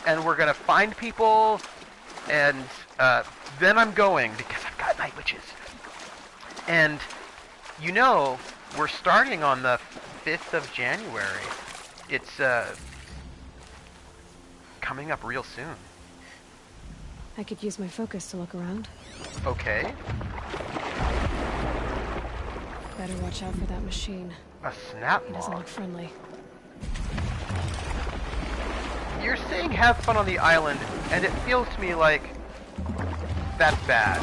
And we're gonna find people, and then I'm going, because I've got night witches. And, you know, we're starting on the 5th of January. It's, coming up real soon. I could use my focus to look around. Okay. Better watch out for that machine. A snap He doesn't look friendly. You're saying have fun on the island, and it feels to me like that's bad.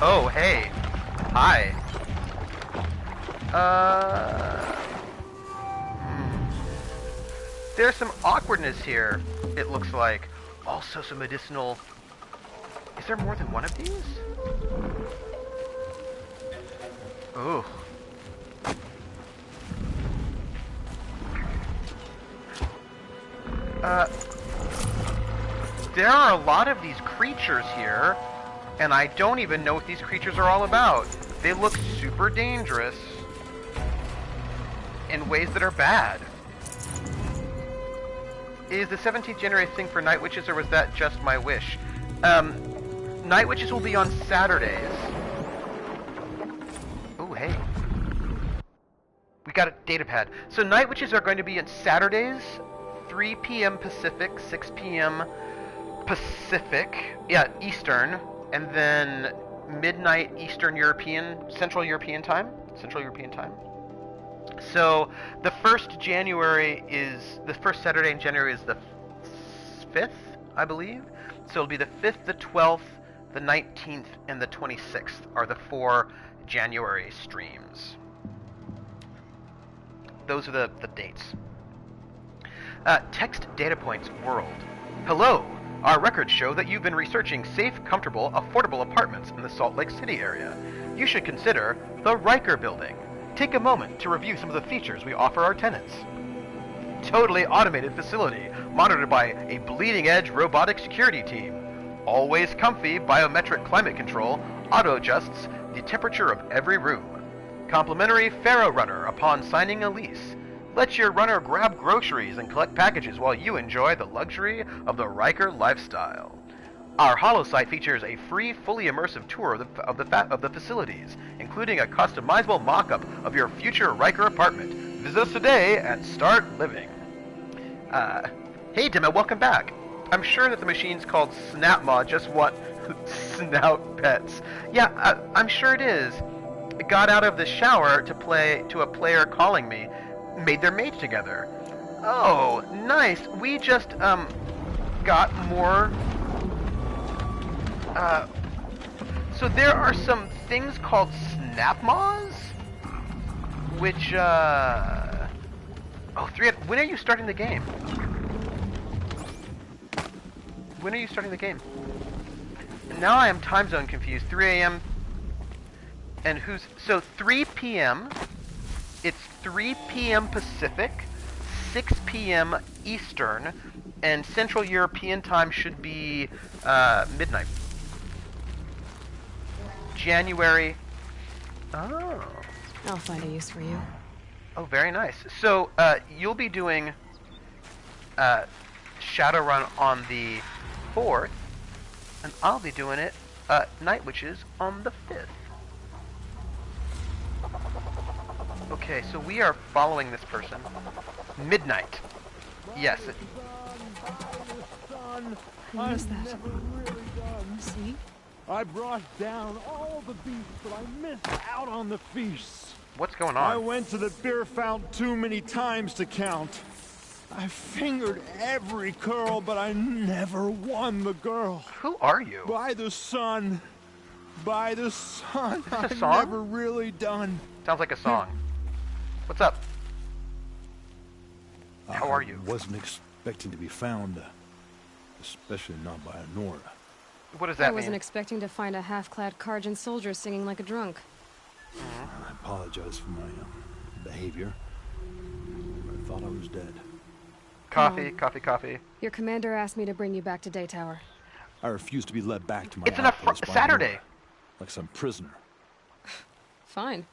Oh, hey. Hi. There's some awkwardness here, it looks like. Also some medicinal... Is there more than one of these? Ooh. There are a lot of these creatures here, and I don't even know what these creatures are all about. They look super dangerous in ways that are bad. Is the 17th January thing for Night Witches, or was that just my wish? Night Witches will be on Saturdays. Oh, hey. We got a data pad. So Night Witches are going to be on Saturdays, 3 p.m. Pacific, 6 p.m. Pacific, yeah, Eastern, and then midnight Eastern European, Central European time. So the first Saturday in January is the 5th, I believe. So it'll be the 5th, the 12th, the 19th, and the 26th are the 4 January streams. Those are the dates. Text data points world. Hello! Our records show that you've been researching safe, comfortable, affordable apartments in the Salt Lake City area. You should consider the Riker Building. Take a moment to review some of the features we offer our tenants. Totally automated facility, monitored by a bleeding-edge robotic security team. Always comfy biometric climate control auto-adjusts the temperature of every room. Complimentary Pharaoh Runner upon signing a lease. Let your runner grab groceries and collect packages while you enjoy the luxury of the Riker lifestyle. Our holosite features a free, fully immersive tour of the facilities, including a customizable mock-up of your future Riker apartment. Visit us today and start living. Hey Dimma, welcome back. I'm sure that the machines called SnapMod just want snout pets. Yeah, I'm sure it is. Got out of the shower to a player calling me. Made their mates together. Oh, nice. We just, got more... So there are some things called SnapMods, which, when are you starting the game? When are you starting the game? Now I am time zone confused. 3 a.m. And so 3 p.m. It's 3 p.m. Pacific, 6 p.m. Eastern, and Central European time should be midnight. January Oh. I'll find a use for you. Oh, very nice. So, you'll be doing Shadowrun on the 4th, and I'll be doing it Night Witches on the 5th. Okay, so we are following this person. Midnight. Yes. What is that? See? I brought down all the beasts, but I missed out on the feasts. What's going on? I went to the beer fount too many times to count. I fingered every girl, but I never won the girl. Who are you? By the sun. By the sun. Is this a I'm song? never really done. Sounds like a song. What's up? How are you? I wasn't expecting to be found, especially not by a Nora. What does that mean? I wasn't expecting to find a half-clad Karjan soldier singing like a drunk. I apologize for my behavior. I thought I was dead. Coffee, coffee, coffee. Your commander asked me to bring you back to Day Tower. I refuse to be led back to my It's outpost by Saturday. Nora, like some prisoner. Fine.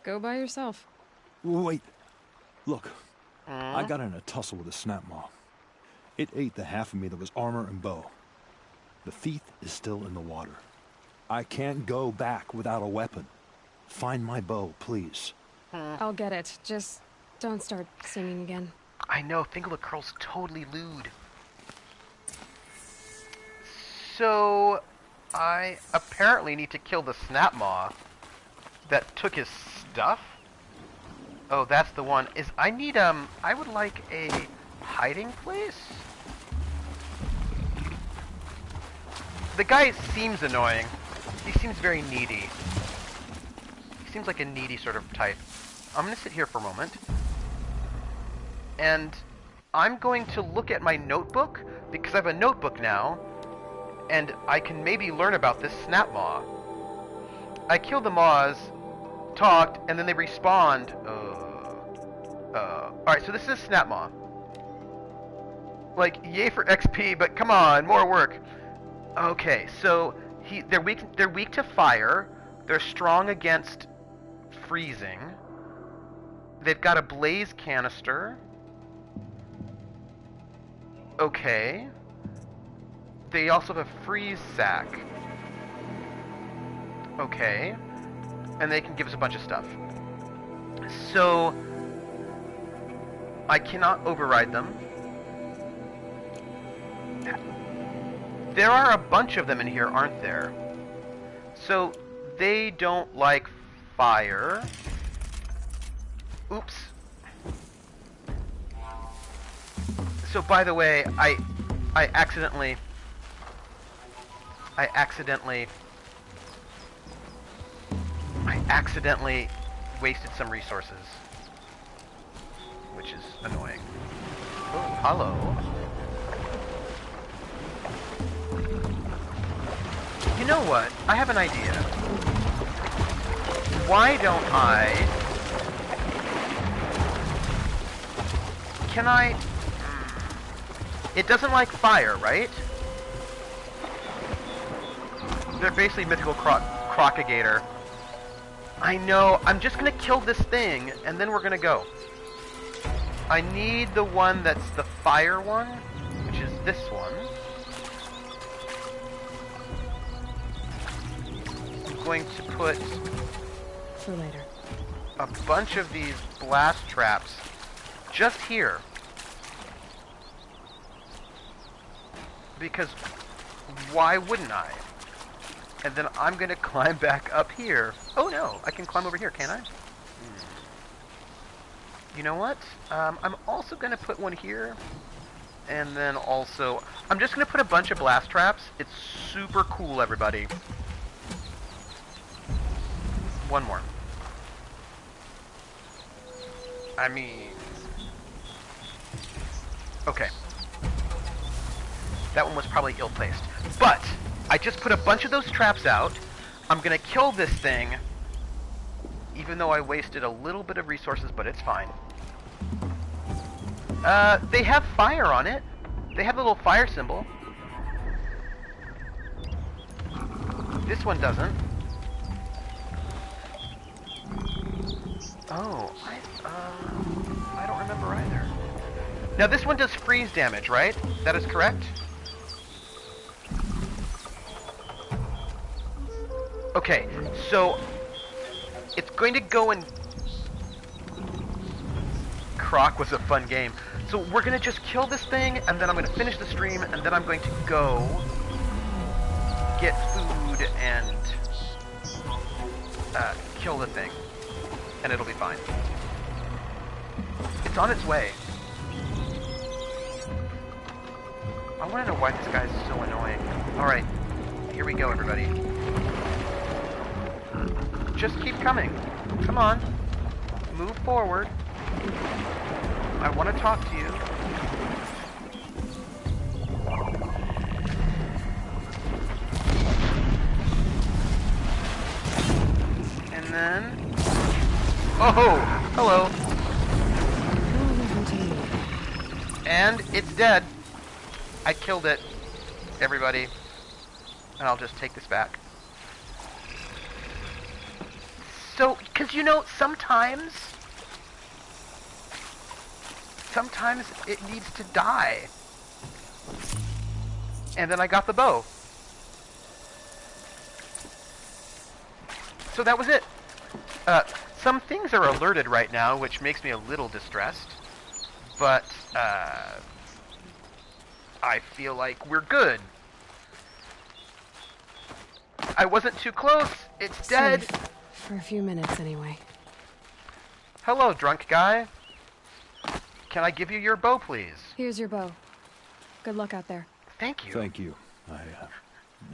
Go by yourself. Wait. Look. I got in a tussle with a snap maw. It ate the half of me that was armor and bow. The thief is still in the water. I can't go back without a weapon. Find my bow, please. I'll get it. Just don't start singing again. I know, Thingler Curl's totally lewd. So, I apparently need to kill the snap maw that took his stuff? Oh, that's the one. I would like a hiding place? The guy seems annoying. He seems very needy. He seems like a needy sort of type. I'm gonna sit here for a moment. And I'm going to look at my notebook, because I have a notebook now, and I can maybe learn about this snap maw. I killed the maws, talked, and then they respawned. Alright, so this is snap maw. Like, yay for XP, but come on, more work. Okay, so they're weak to fire. They're strong against freezing. They've got a blaze canister. Okay. They also have a freeze sack. Okay. And they can give us a bunch of stuff. So I cannot override them. There are a bunch of them in here, aren't there? So they don't like fire. Oops. So by the way, I accidentally wasted some resources, which is annoying. Oh, hello. You know what? I have an idea. Why don't Can I... It doesn't like fire, right? They're basically mythical crocagator. I know. I'm just gonna kill this thing, and then we're gonna go. I need the one that's the fire one, which is this one. I'm going to put for later a bunch of these blast traps just here. Because why wouldn't I? And then I'm gonna climb back up here. Oh no, I can climb over here, can't I? You know what? I'm also gonna put one here. And then also, I'm just gonna put a bunch of blast traps. It's super cool, everybody. One more. I mean... Okay. That one was probably ill-placed. But, I just put a bunch of those traps out. I'm gonna kill this thing, even though I wasted a little bit of resources, but it's fine. They have fire on it. They have a little fire symbol. This one doesn't. Oh, I don't remember either. Now this one does freeze damage, right? That is correct? Okay, so it's going to go and... Croc was a fun game. So we're going to just kill this thing, and then I'm going to finish the stream, and then I'm going to go get food and kill the thing. And it'll be fine. It's on its way. I want to know why this guy's so annoying. Alright, here we go, everybody. Just keep coming. Come on. Move forward. I want to talk to you. And then... Oh! Hello! And it's dead. I killed it, everybody. And I'll just take this back. So, because you know, sometimes it needs to die. And then I got the bow. So that was it. Some things are alerted right now, which makes me a little distressed. But, I feel like we're good. I wasn't too close. It's dead. Safe. For a few minutes, anyway. Hello, drunk guy. Can I give you your bow, please? Here's your bow. Good luck out there. Thank you. Thank you.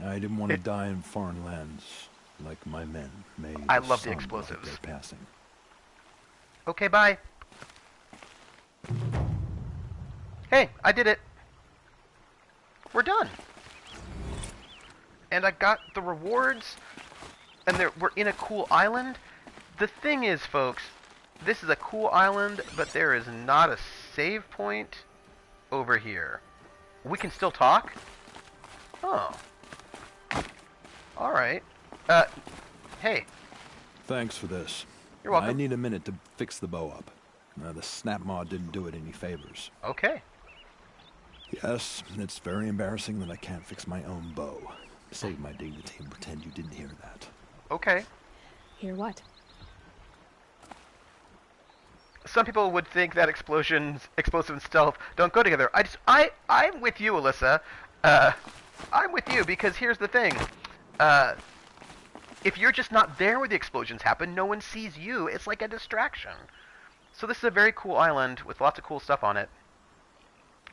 I didn't want to die in foreign lands like my men. May I love the sun explosives. light their passing. Okay, bye. Hey, I did it. We're done. And I got the rewards, and we're in a cool island. The thing is, folks, this is a cool island, but there is not a save point over here. We can still talk? Oh. Alright. Hey. Thanks for this. You're welcome. I need a minute to fix the bow up. The snap mod didn't do it any favors. Okay. Yes, it's very embarrassing that I can't fix my own bow. Save my dignity and pretend you didn't hear that. Okay. Hear what? Some people would think that explosive and stealth don't go together. I'm with you, Alyssa. I'm with you because here's the thing. If you're just not there where the explosions happen, no one sees you. It's like a distraction. So this is a very cool island with lots of cool stuff on it.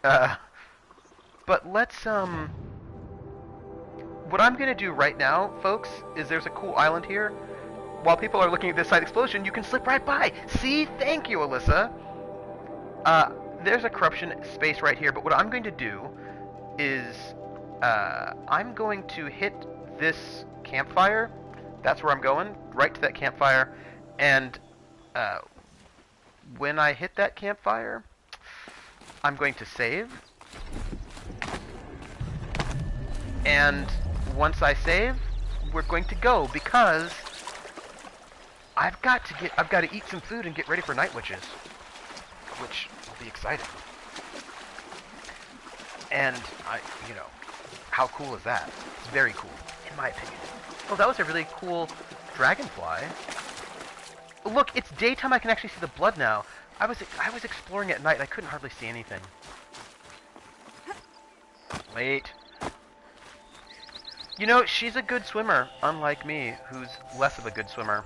But let's, what I'm going to do right now, folks, is there's a cool island here. While people are looking at this side explosion, you can slip right by. See? Thank you, Alyssa. There's a corruption space right here, but what I'm going to do is I'm going to hit this campfire. That's where I'm going, right to that campfire. And when I hit that campfire, I'm going to save. And once I save, we're going to go because I've got to eat some food and get ready for Night Witches, which will be exciting. And you know, how cool is that? It's very cool, in my opinion. Oh, that was a really cool dragonfly. Look, it's daytime. I can actually see the blood now. I was exploring at night and I couldn't hardly see anything. Wait. You know, she's a good swimmer, unlike me, who's less of a good swimmer.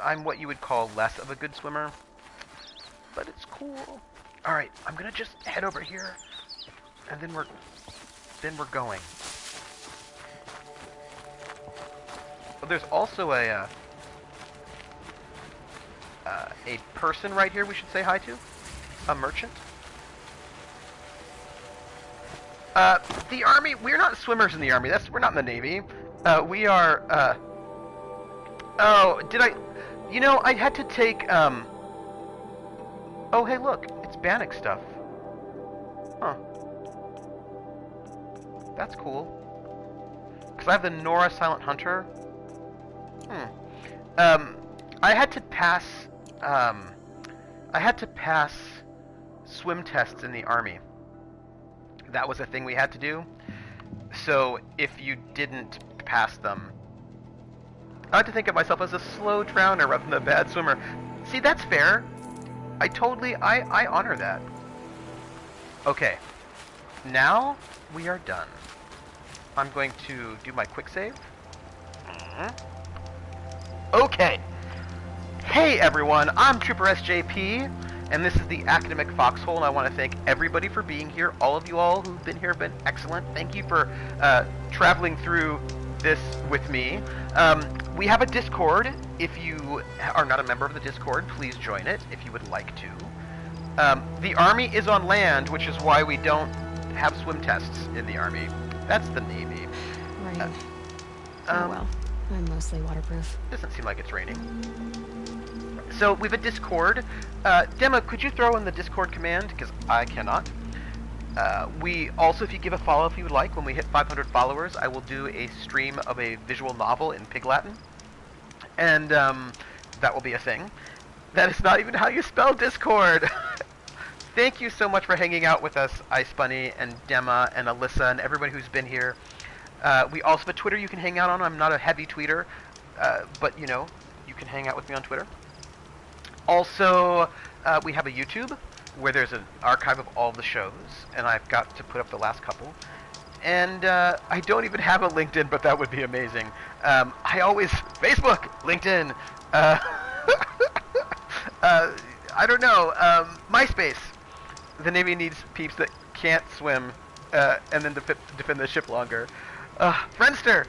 I'm what you would call less of a good swimmer, but it's cool. All right, I'm gonna just head over here, and then we're going. But there's also a person right here we should say hi to, a merchant. The army, we're not swimmers in the army. We're not in the Navy. We are, oh, you know, I had to take, oh, hey, look, it's Bannock stuff. Huh. That's cool. Because I have the Nora Silent Hunter. I had to pass, swim tests in the Army. That was a thing we had to do. So if you didn't pass them, I had to think of myself as a slow drowner rather than a bad swimmer. See, that's fair. I honor that. Okay. Now we are done. I'm going to do my quick save. Okay. Hey everyone, I'm Trooper SJP, and this is the Academic Foxhole, and I want to thank everybody for being here. All of you all who've been here have been excellent. Thank you for traveling through this with me. We have a Discord. If you are not a member of the Discord, please join it if you would like to. The Army is on land, which is why we don't have swim tests in the Army. That's the Navy. Rain. Oh well, I'm mostly waterproof. Doesn't seem like it's raining. So we have a Discord. Dema, could you throw in the Discord command? Because I cannot. We also, if you give a follow if you would like, when we hit 500 followers, I will do a stream of a visual novel in Pig Latin. And that will be a thing. That is not even how you spell Discord! Thank you so much for hanging out with us, Ice Bunny and Dema and Alyssa and everybody who's been here. We also have a Twitter you can hang out on. I'm not a heavy tweeter, but you know, you can hang out with me on Twitter. Also, we have a YouTube where there's an archive of all the shows, and I've got to put up the last couple. And I don't even have a LinkedIn, but that would be amazing. I always... Facebook! LinkedIn! I don't know. MySpace. The Navy needs peeps that can't swim and then defend the ship longer. Friendster!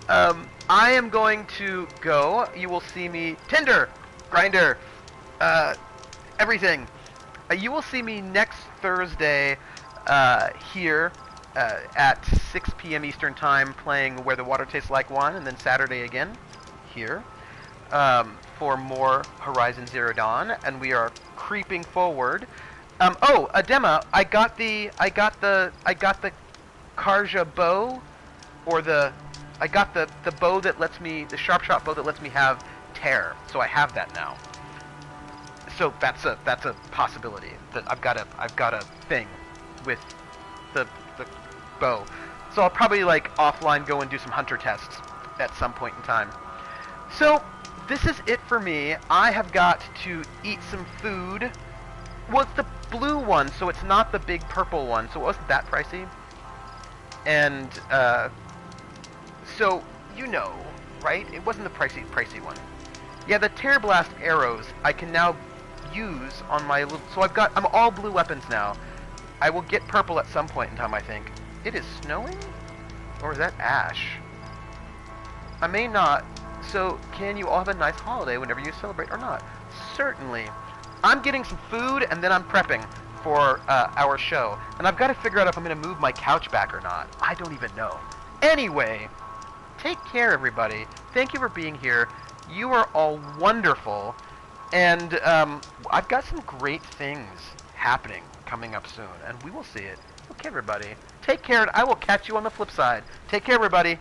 I am going to go. You will see me... Tinder! Grindr! Everything. You will see me next Thursday here at 6 p.m. Eastern Time playing Where the Water Tastes Like Wine, and then Saturday again here for more Horizon Zero Dawn, and we are creeping forward. Dema, I got the Karja bow, or I got the bow that lets me, the sharp shot bow that lets me have tear, so I have that now. So that's a possibility that I've got a thing with the bow. So I'll probably like offline go and do some hunter tests at some point in time. So this is it for me. I have got to eat some food. Well, it's the blue one, so it's not the big purple one, so it wasn't that pricey. And so you know, right? It wasn't the pricey one. Yeah, the Tear Blast arrows I can now use on my little... So I'm all blue weapons now. I will get purple at some point in time, I think. It is snowing? Or is that ash? I may not. So can you all have a nice holiday whenever you celebrate or not? Certainly. I'm getting some food and then I'm prepping for our show. And I've got to figure out if I'm going to move my couch back or not. I don't even know. Anyway, take care, everybody. Thank you for being here. You are all wonderful. And I've got some great things happening coming up soon, and we will see it. Okay, everybody. Take care, and I will catch you on the flip side. Take care, everybody.